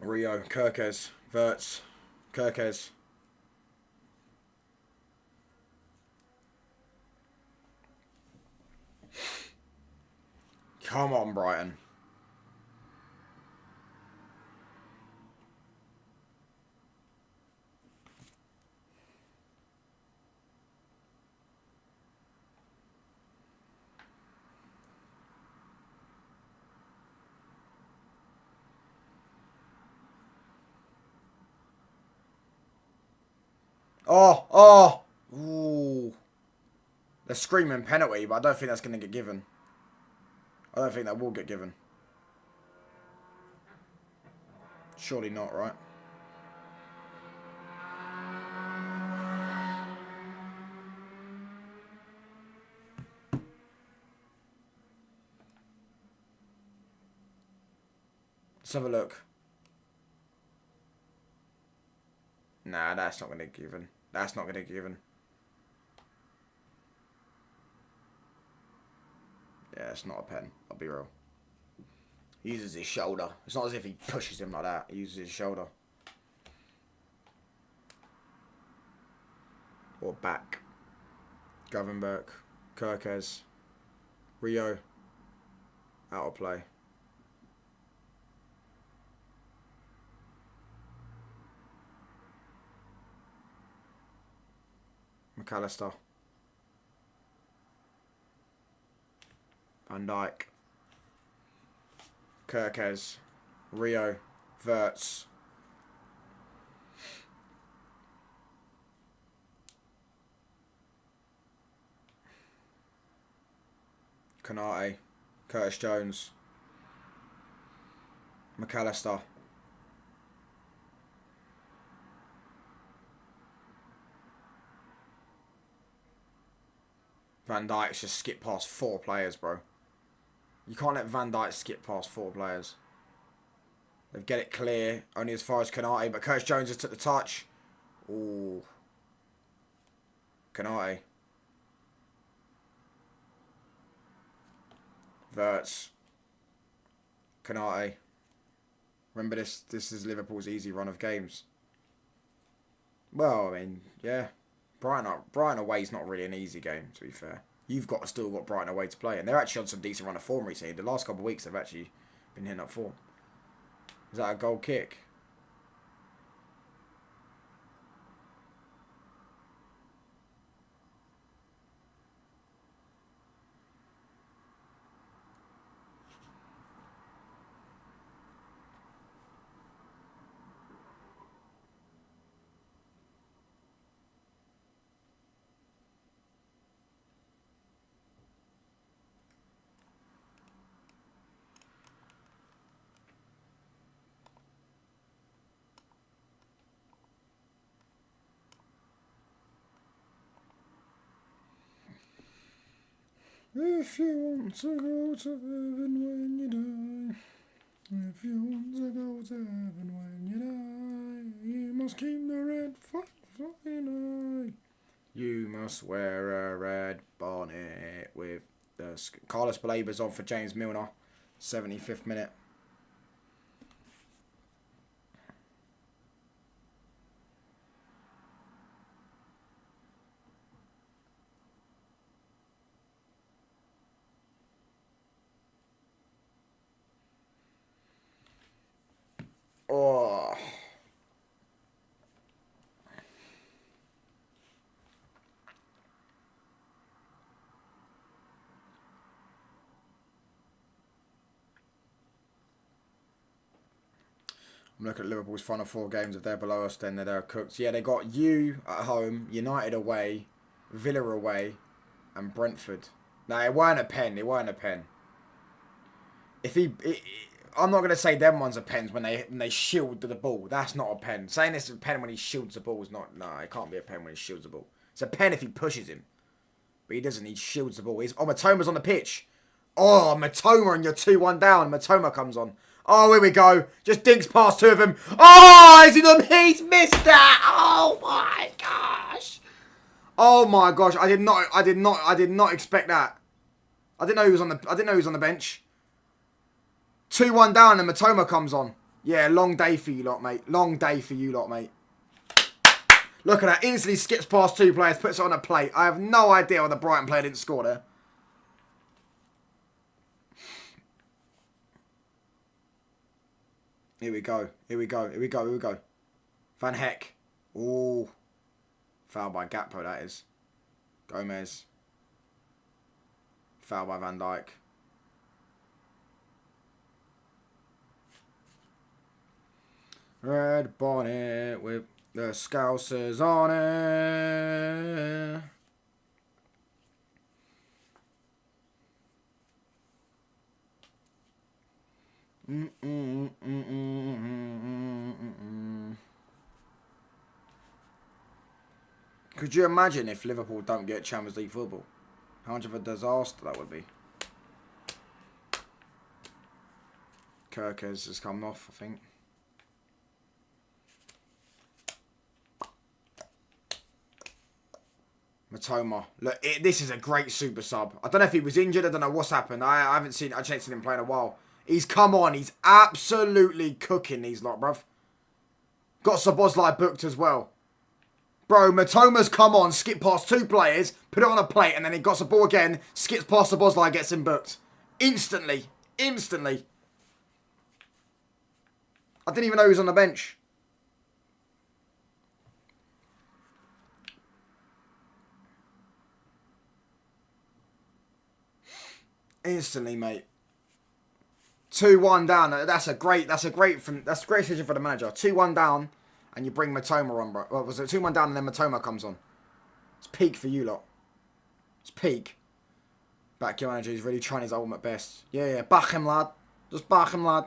Rio, Kirkes, Verts, Kirkes. Come on, Brighton. Oh! Ooh. They're screaming penalty, but I don't think that's going to get given. I don't think that will get given. Surely not, right? Let's have a look. Nah, that's not going to get given. That's not going to get given. Yeah, it's not a pen. I'll be real. He uses his shoulder. It's not as if he pushes him like that. He uses his shoulder. Or back. Gravenberch. Kirkes. Rio. Out of play. McAllister. Van Dijk. Kirkes. Rio. Verts. Konate. Curtis Jones. McAllister. Van Dijk's just skipped past 4 players, bro. You can't let Van Dijk skip past 4 players. They get it clear, only as far as Konate, but Curtis Jones has took the touch. Ooh. Konate. Verts. Konate. Remember this is Liverpool's easy run of games. Well, I mean, yeah. Brighton away is not really an easy game, to be fair. You've still got Brighton away to play, and they're actually on some decent run of form recently. The last couple of weeks, they've actually been hitting up form. Is that a goal kick? If you want to go to heaven when you die, if you want to go to heaven when you die, you must keep the red flying high. You must wear a red bonnet with the... Carlos Balaba's on for James Milner, 75th minute. Oh. I'm looking at Liverpool's final 4 games. If they're below us, then they're cooked. Yeah, they got you at home, United away, Villa away, and Brentford. No, it weren't a pen. It weren't a pen. I'm not going to say them ones are pens when they shield the ball. That's not a pen. Saying this is a pen when he shields the ball is not... No, it can't be a pen when he shields the ball. It's a pen if he pushes him. But he doesn't. He shields the ball. Matoma's on the pitch. Oh, Matoma and you're 2-1 down. Matoma comes on. Oh, here we go. Just dinks past 2 of them. Oh, he's missed that. Oh my gosh. Oh my gosh. I did not expect that. I didn't know he was on the bench. 2-1 down and Matoma comes on. Yeah, long day for you lot, mate. Long day for you lot, mate. Look at that. Instantly skips past 2 players, puts it on a plate. I have no idea why the Brighton player didn't score there. Here we go. Here we go. Here we go. Here we go. Van Heck. Ooh. Foul by Gakpo, that is. Gomez. Foul by Van Dijk. Red bonnet with the Scousers on it. Could you imagine if Liverpool don't get Champions League football? How much of a disaster that would be. Kirk has just come off, I think. Matoma. Look, this is a great super sub. I don't know if he was injured. I don't know what's happened. I haven't seen him play in a while. He's come on. He's absolutely cooking these lot, bruv. Got Szoboszlai booked as well. Bro, Matoma's come on, skipped past 2 players, put it on a plate, and then he got the ball again, skips past Szoboszlai, gets him booked. Instantly. Instantly. I didn't even know he was on the bench. Instantly, mate. 2-1 down. That's a great decision for the manager. 2-1 down, and you bring Matoma on, bro. Well, was it 2-1 down and then Matoma comes on? It's peak for you lot. It's peak. Backyard manager is really trying his ultimate best. Yeah. Back him, lad. Just back him, lad.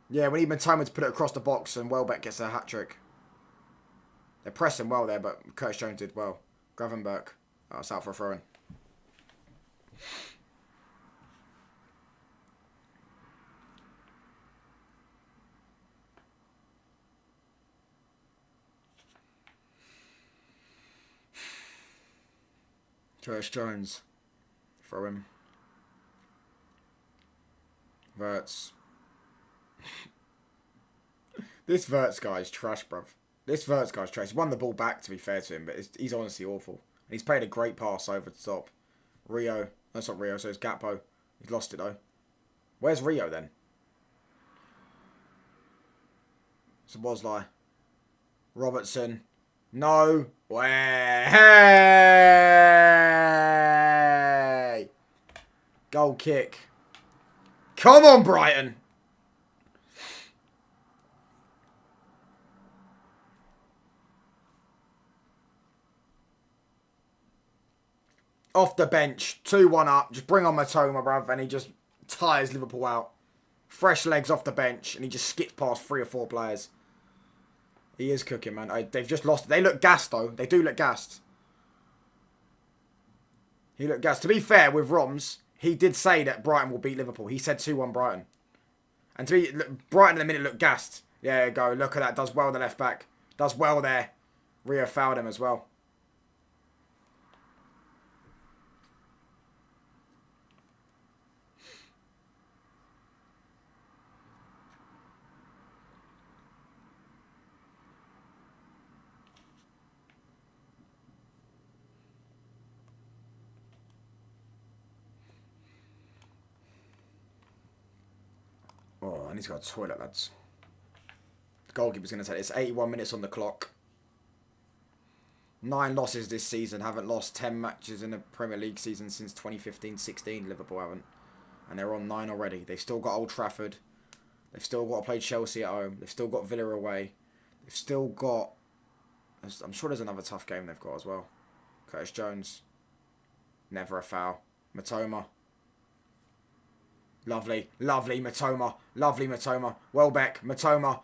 Yeah, we need Matoma to put it across the box, and Welbeck gets a hat trick. They're pressing well there, but Curtis Jones did well. Gravenberch. Oh, it's out for a throw-in. Curtis Jones. Throw him. Verts. This Verts guy is trash, bruv. This Verts guy's trace. He won the ball back, to be fair to him, but he's honestly awful. And he's played a great pass over the top. Rio. That's not Rio, so it's Gakpo. He's lost it, though. Where's Rio, then? It's Bosley. Robertson. No way. Hey! Goal kick. Come on, Brighton. Off the bench. 2-1 up. Just bring on Matoma, bruv. And he just tires Liverpool out. Fresh legs off the bench. And he just skips past 3 or 4 players. He is cooking, man. They've just lost. They look gassed, though. They do look gassed. He looked gassed. To be fair, with Roms, he did say that Brighton will beat Liverpool. He said 2-1 Brighton. And to be Brighton in a minute looked gassed. Yeah, go. Look at that. Does well, the left back. Does well there. Rio fouled him as well. Oh, I need to go to the toilet, lads. The goalkeeper's going to take this. 81 minutes on the clock. 9 losses this season. Haven't lost 10 matches in a Premier League season since 2015-16. Liverpool haven't. And they're on 9 already. They've still got Old Trafford. They've still got to play Chelsea at home. They've still got Villa away. They've still got... I'm sure there's another tough game they've got as well. Curtis Jones. Never a foul. Matoma. Lovely. Lovely Matoma. Lovely Matoma. Welbeck. Matoma.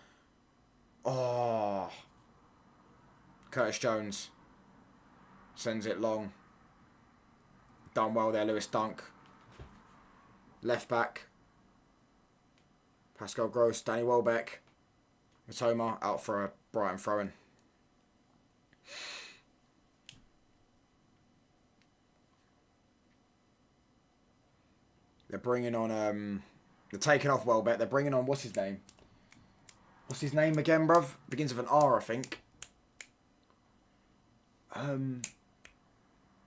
Oh. Curtis Jones. Sends it long. Done well there, Lewis Dunk. Left back. Pascal Gross. Danny Welbeck. Matoma out for a Brighton throw-in. They're bringing on, they're taking off Welbeck. They're bringing on, what's his name? What's his name again, bruv? Begins with an R, I think.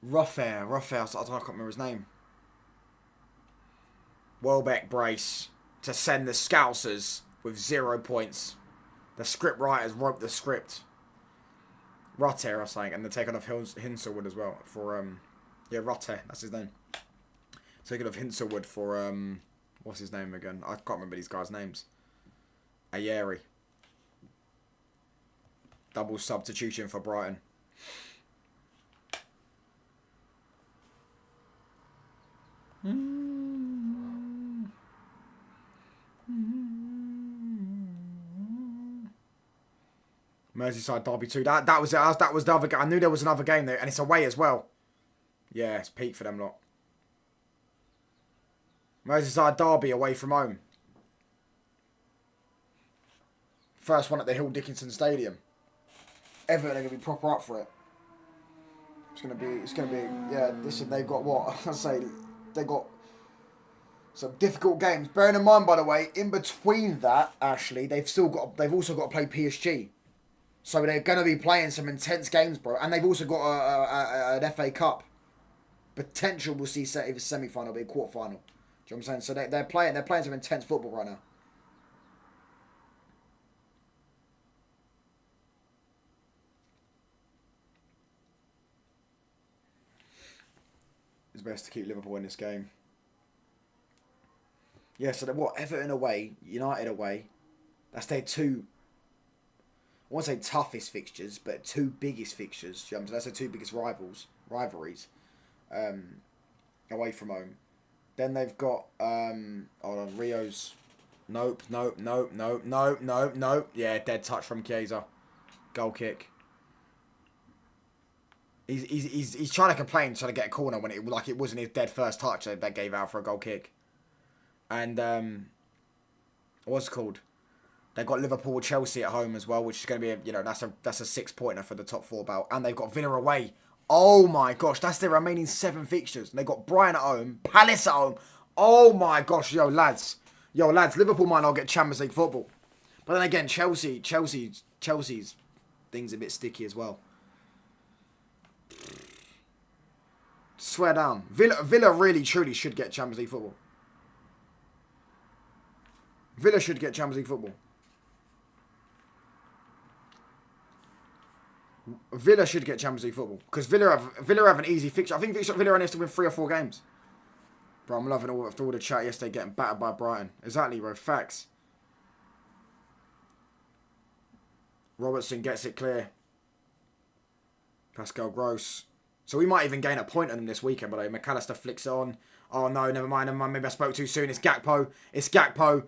Ruffair, I can't remember his name. Welbeck brace to send the Scousers with 0 points. The script writers wrote the script. Rutter, I was saying, and they're taking off Hinselwood as well for, yeah, Rutter, that's his name. Taking off Hinselwood for, what's his name again? I can't remember these guys' names. Ayeri. Double substitution for Brighton. Merseyside Derby 2. That was it. That was the other game. I knew there was another game there, and it's away as well. Yeah, it's peak for them lot. Merseyside Derby away from home. First one at the Hill Dickinson Stadium. Everton are going to be proper up for it. It's going to be, yeah, listen, they've got what? I say, they've got some difficult games. Bearing in mind, by the way, in between that, actually, they've also got to play PSG. So they're going to be playing some intense games, bro. And they've also got an FA Cup. Potential, we'll see if it's semi-final, be a quarter-final. Do you know what I'm saying? So they're playing some intense football right now. It's best to keep Liverpool in this game. Yeah, so what? Everton away, United away. That's their two, I won't say toughest fixtures, but 2 biggest fixtures. Do you know what I'm saying? That's their 2 biggest rivalries. Away from home. Then they've got, hold on, Rio's. Nope. Yeah, dead touch from Chiesa. Goal kick. He's trying to complain, trying to get a corner when it wasn't his dead first touch that gave out for a goal kick. And, what's it called? They've got Liverpool, Chelsea at home as well, which is going to be, that's a 6-pointer for the top 4 bout. And they've got Villa away. Oh my gosh, that's their remaining 7 fixtures. They got Brighton at home, Palace at home. Oh my gosh, yo lads, Liverpool might not get Champions League football, but then again, Chelsea's things a bit sticky as well. Swear down. Villa really, truly should get Champions League football. Villa should get Champions League football. Villa should get Champions League football. Because Villa have an easy fixture. I think Villa only has to win 3 or 4 games. Bro, I'm loving all after all the chat yesterday getting battered by Brighton. Exactly, bro. Facts. Robertson gets it clear. Pascal Gross. So we might even gain a point on them this weekend, but McAllister flicks it on. Oh no, never mind. Maybe I spoke too soon. It's Gakpo. It's Gakpo.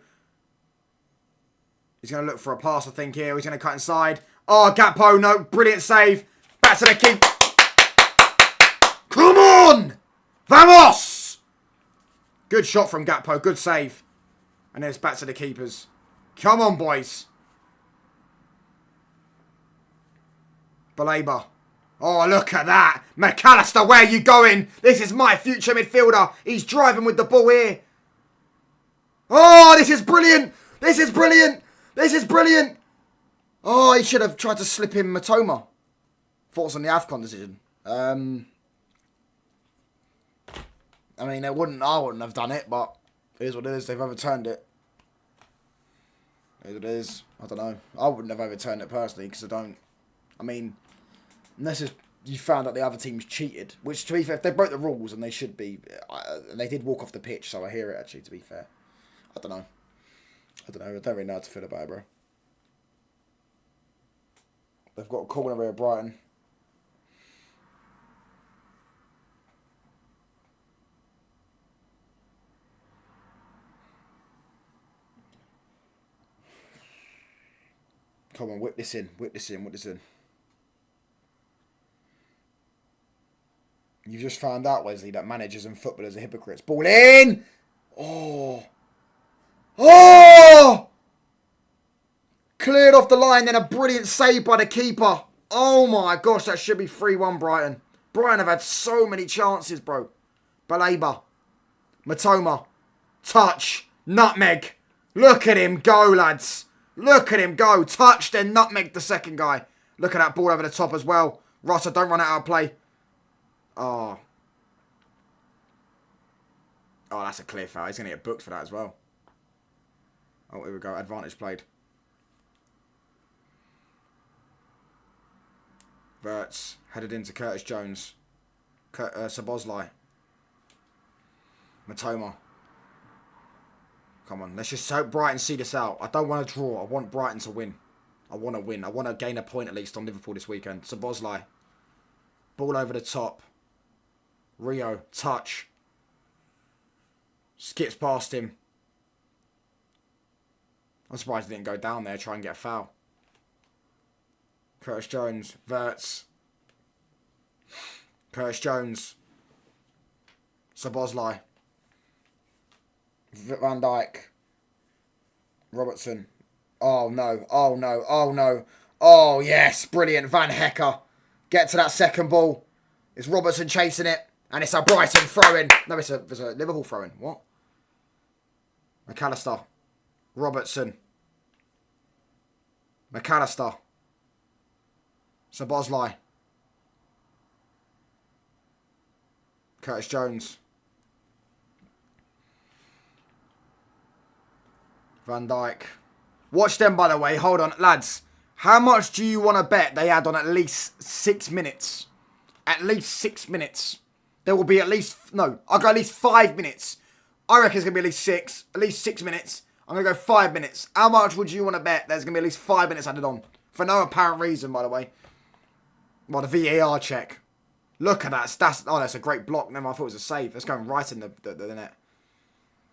He's going to look for a pass, I think, here. He's going to cut inside. Oh, Gakpo, no. Brilliant save. Back to the keep. Come on! Vamos! Good shot from Gakpo. Good save. And then it's back to the keepers. Come on, boys. Baleba. Oh, look at that. McAllister, where are you going? This is my future midfielder. He's driving with the ball here. Oh, this is brilliant. This is brilliant. This is brilliant. Oh, he should have tried to slip in Matoma. Thoughts on the AFCON decision? I mean, I wouldn't have done it, but it is what it is. They've overturned it. It is what it is. I don't know. I wouldn't have overturned it personally because I don't. I mean, unless you found out the other team's cheated, which, to be fair, if they broke the rules and they should be, they did walk off the pitch, so I hear it, actually, to be fair. I don't know. I don't really know how to feel about it, bro. They've got a corner here at Brighton. Come on, whip this in. Whip this in. Whip this in. You've just found out, Wesley, that managers and footballers are hypocrites. Ball in! Oh! Oh! Cleared off the line, then a brilliant save by the keeper. Oh my gosh, that should be 3-1 Brighton. Brighton have had so many chances, bro. Baleba. Matoma. Touch. Nutmeg. Look at him go, lads. Look at him go. Touch, then nutmeg the second guy. Look at that ball over the top as well. Rossa, don't run out of play. Oh. Oh, that's a clear foul. He's going to get booked for that as well. Oh, here we go. Advantage played. Verts. Headed into Curtis Jones. Szoboszlai. Matoma. Come on. Let's just hope Brighton see this out. I don't want to draw. I want Brighton to win. I want to win. I want to gain a point at least on Liverpool this weekend. Szoboszlai. Ball over the top. Rio. Touch. Skips past him. I'm surprised he didn't go down there, try and get a foul. Curtis Jones. Verts. Curtis Jones. Szoboszlai. Van Dijk. Robertson. Oh no. Oh no. Oh no. Oh yes. Brilliant. Van Hecker. Get to that second ball. It's Robertson chasing it. And it's a Brighton throw-in. No, it's a Liverpool throw-in. What? McAllister. Robertson. McAllister. Szoboszlai. Curtis Jones. Van Dijk. Watch them, by the way. Hold on, lads. How much do you want to bet they add on at least 6 minutes? At least 6 minutes. There will be at least... No, I'll go at least 5 minutes. I reckon it's going to be at least 6. At least 6 minutes. I'm going to go 5 minutes. How much would you want to bet there's going to be at least 5 minutes added on? For no apparent reason, by the way. Well, the VAR check. Look at that. That's a great block. Never mind, I thought it was a save. That's going right in the net.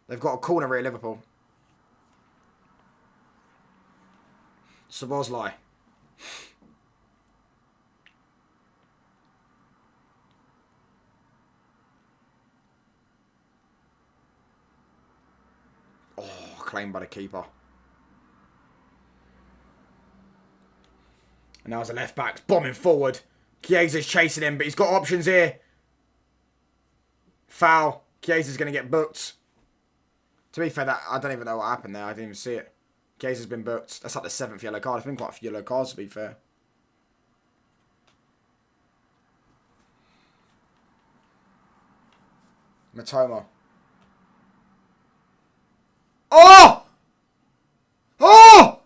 They've got a corner here, Liverpool. Szoboszlai. Oh, claimed by the keeper. And now as a left back, bombing forward. Chiesa's chasing him, but he's got options here. Foul. Chiesa's going to get booked. To be fair, I don't even know what happened there. I didn't even see it. Chiesa's been booked. That's like the 7th yellow card. There's been quite a few yellow cards, to be fair. Matoma. Oh! Oh!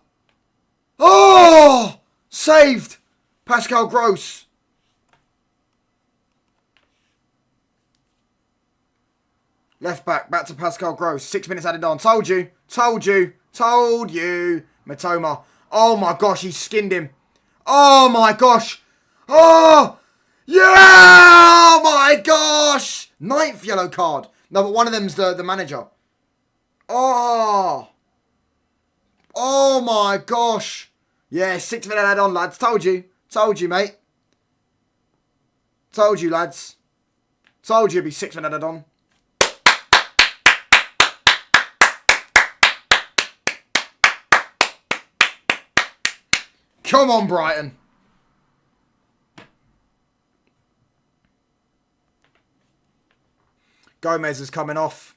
Oh! Saved! Pascal Gross. Left back to Pascal Gross. 6 minutes added on. Told you. Told you. Told you. Matoma. Oh my gosh, he skinned him. Oh my gosh. Oh! Yeah! Oh my gosh! 9th yellow card. No, but one of them's the manager. Oh! Oh my gosh. Yeah, 6 minutes added on, lads. Told you. Told you, mate. Told you, lads. Told you it'd be 6 minutes added on. Come on, Brighton. Gomez is coming off.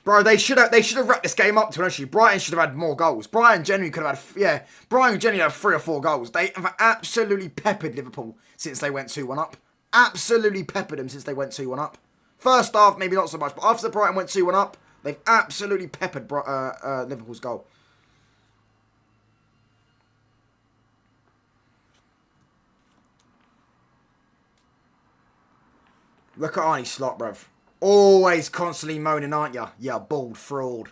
Bro, they should have wrapped this game up, to be honest with you. Brighton should have had more goals. Brighton genuinely could have had, yeah, Brighton genuinely had 3 or 4 goals. They have absolutely peppered Liverpool since they went 2-1 up. Absolutely peppered them since they went 2-1 up. First half, maybe not so much, but after Brighton went 2-1 up, they've absolutely peppered Liverpool's goal. Look at Arnie Slot, bruv. Always constantly moaning, aren't you? You bald fraud.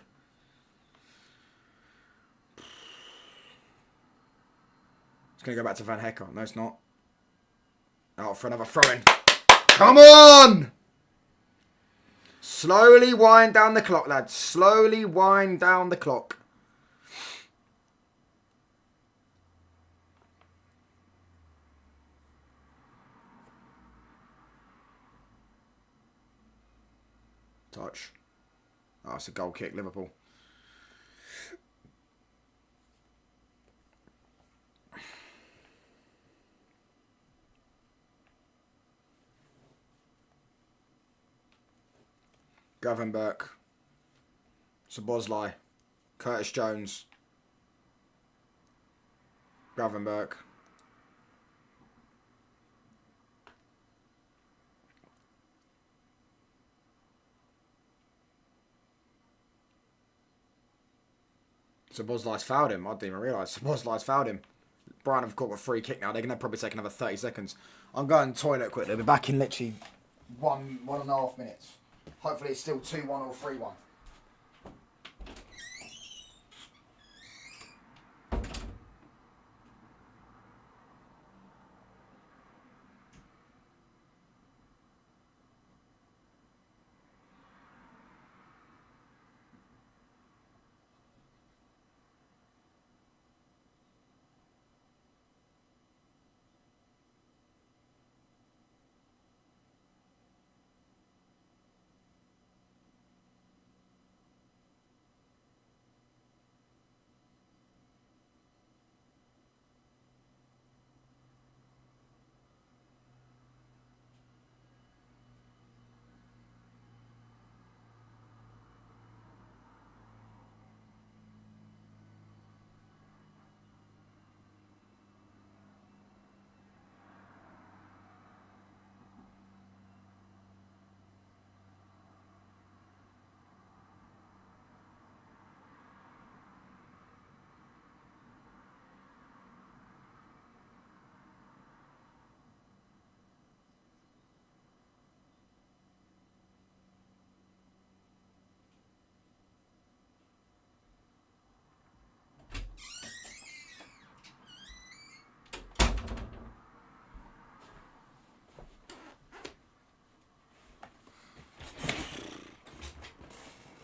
It's going to go back to Van Hecker. No, it's not. Oh, for another throw-in. Come on! Slowly wind down the clock, lads. Slowly wind down the clock. Touch. Oh, it's a goal kick, Liverpool. Gravenberch. Szoboszlai. Curtis Jones. Gravenberch. Szoboszlai's fouled him. I didn't even realise. Szoboszlai's fouled him. Brighton have got a free kick now. They're going to probably take another 30 seconds. I'm going to the toilet quickly. They'll be back in literally 1.5 minutes. Hopefully it's still 2-1 or 3-1.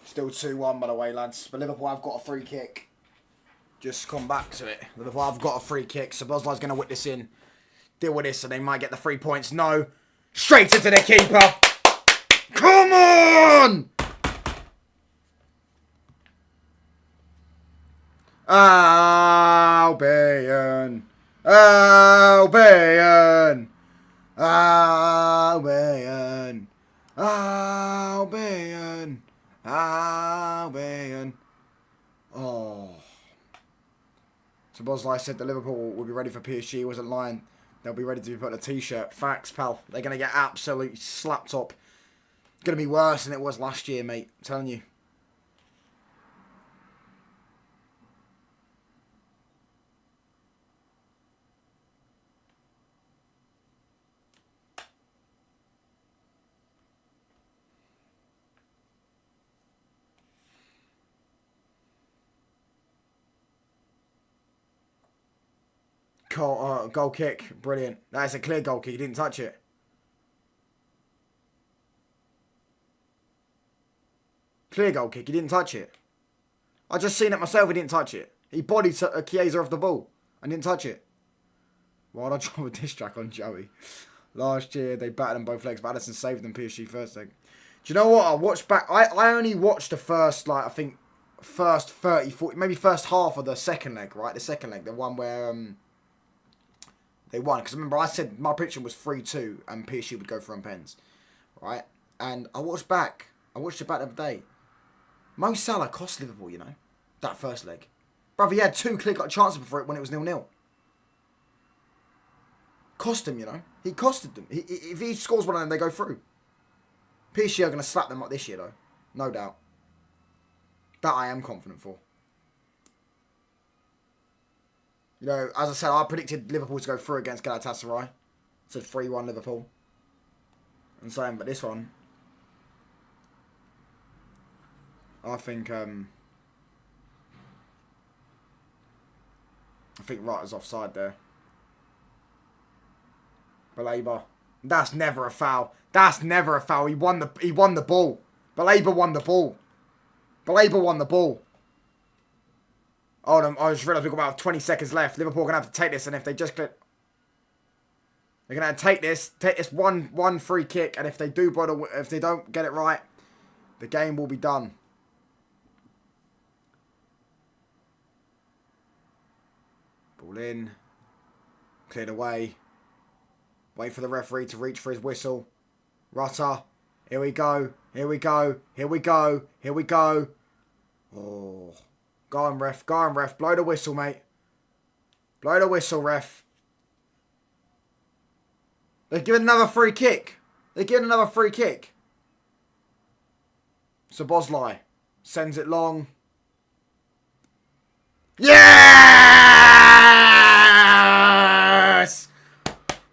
Still 2-1 by the way, lads. But Liverpool have got a free kick. Just come back to it. Liverpool have got a free kick. Szoboszlai's going to whip this in. Deal with this and they might get the 3 points. No. Straight into the keeper. Come on! Albion. Albion. Albion. Albion. Albion. Oh. Szoboszlai said that Liverpool will be ready for PSG. He wasn't lying. They'll be ready to be put on a t-shirt. Facts, pal. They're going to get absolutely slapped up. It's going to be worse than it was last year, mate. I'm telling you. Goal kick. Brilliant. That's a clear goal kick. He didn't touch it. Clear goal kick. He didn't touch it. I just seen it myself. He didn't touch it. He bodied Chiesa off the ball and didn't touch it. Why'd I drop a diss track on Joey? Last year, they battered them both legs, but Addison saved them PSG first leg. Do you know what? I watched back. I only watched the first, like, I think, first 30, 40, maybe first half of the second leg, right? The second leg, the one where they won. Because remember, I said my prediction was 3-2 and PSG would go for pens, right? And I watched back. I watched it back the other day. Mo Salah cost Liverpool, you know, that first leg. Bruv, he had 2 clear-cut chances before it when it was 0-0. Cost him, you know. He costed them. If he scores one of them, they go through. PSG are going to slap them up this year, though. No doubt. That I am confident for. You know, as I said, I predicted Liverpool to go through against Galatasaray. I said 3-1 Liverpool. And saying, but this one, I think Wright's offside there. Baleba. That's never a foul. That's never a foul. He won the ball. Baleba won the ball. Baleba won the ball. Hold on, I just realised we've got about 20 seconds left. Liverpool are going to have to take this, and if they just click, they're going to take this one free kick, and if they don't get it right, the game will be done. Ball in. Cleared away. Wait for the referee to reach for his whistle. Rutter. Here we go. Here we go. Here we go. Here we go. Oh. Go on, ref. Go on, ref. Blow the whistle, mate. Blow the whistle, ref. They're giving another free kick. They're giving another free kick. Szoboszlai sends it long. Yes!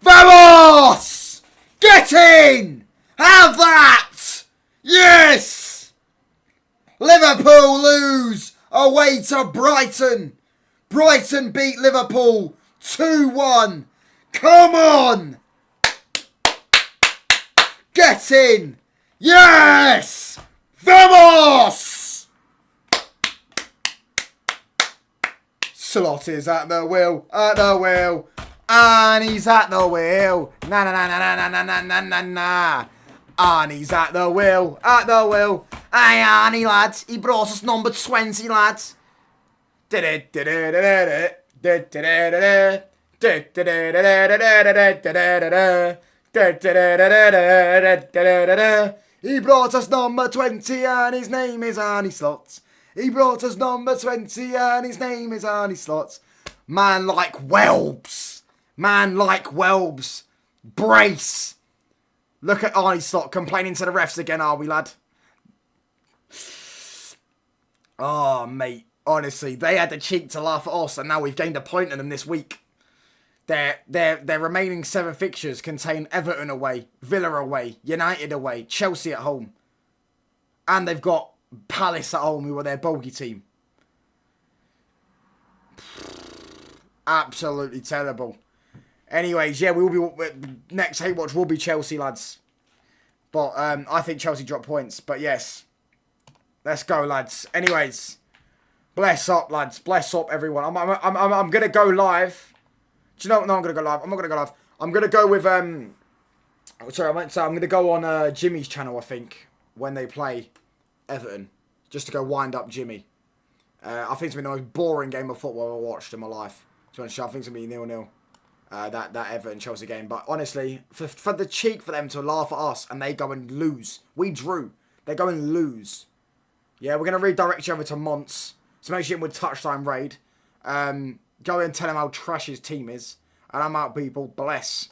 Vamos! Get in! Have that! Yes! Liverpool lose away to Brighton. Brighton beat Liverpool 2-1. Come on! Get in! Yes! Vamos! Slot is at the wheel, and he's at the wheel. Na na na na na na na na na na. And he's at the wheel, Aye, Arnie, lads. He brought us number 20, lads. He brought us number 20 and his name is Arnie Slots. He brought us number 20 and his name is Arnie Slots. Man like Welbs. Man like Welbs. Brace. Look at Arnie Slot complaining to the refs again, are we, lad? Oh, mate. Honestly, they had the cheek to laugh at us, and now we've gained a point on them this week. Their remaining 7 fixtures contain Everton away, Villa away, United away, Chelsea at home. And they've got Palace at home, who are their bogey team. Absolutely terrible. Anyways, yeah, we will be next Hate Watch will be Chelsea, lads. But I think Chelsea drop points. But yes, let's go, lads. Anyways, bless up, lads. Bless up, everyone. I'm gonna go live. Do you know? No, I'm gonna go live. I'm not gonna go live. I'm gonna go with Sorry, I meant to say I'm gonna go on Jimmy's channel. I think when they play Everton, just to go wind up Jimmy. I think it's been the most boring game of football I've watched in my life. To be honest, I think it's gonna be 0-0. That Everton Chelsea game, but honestly, for the cheek for them to laugh at us and they go and lose, we drew. They go and lose. Yeah, we're gonna redirect you over to Monts, so make sure with touchline raid. Go and tell him how trash his team is, and I'm out, people. Bless.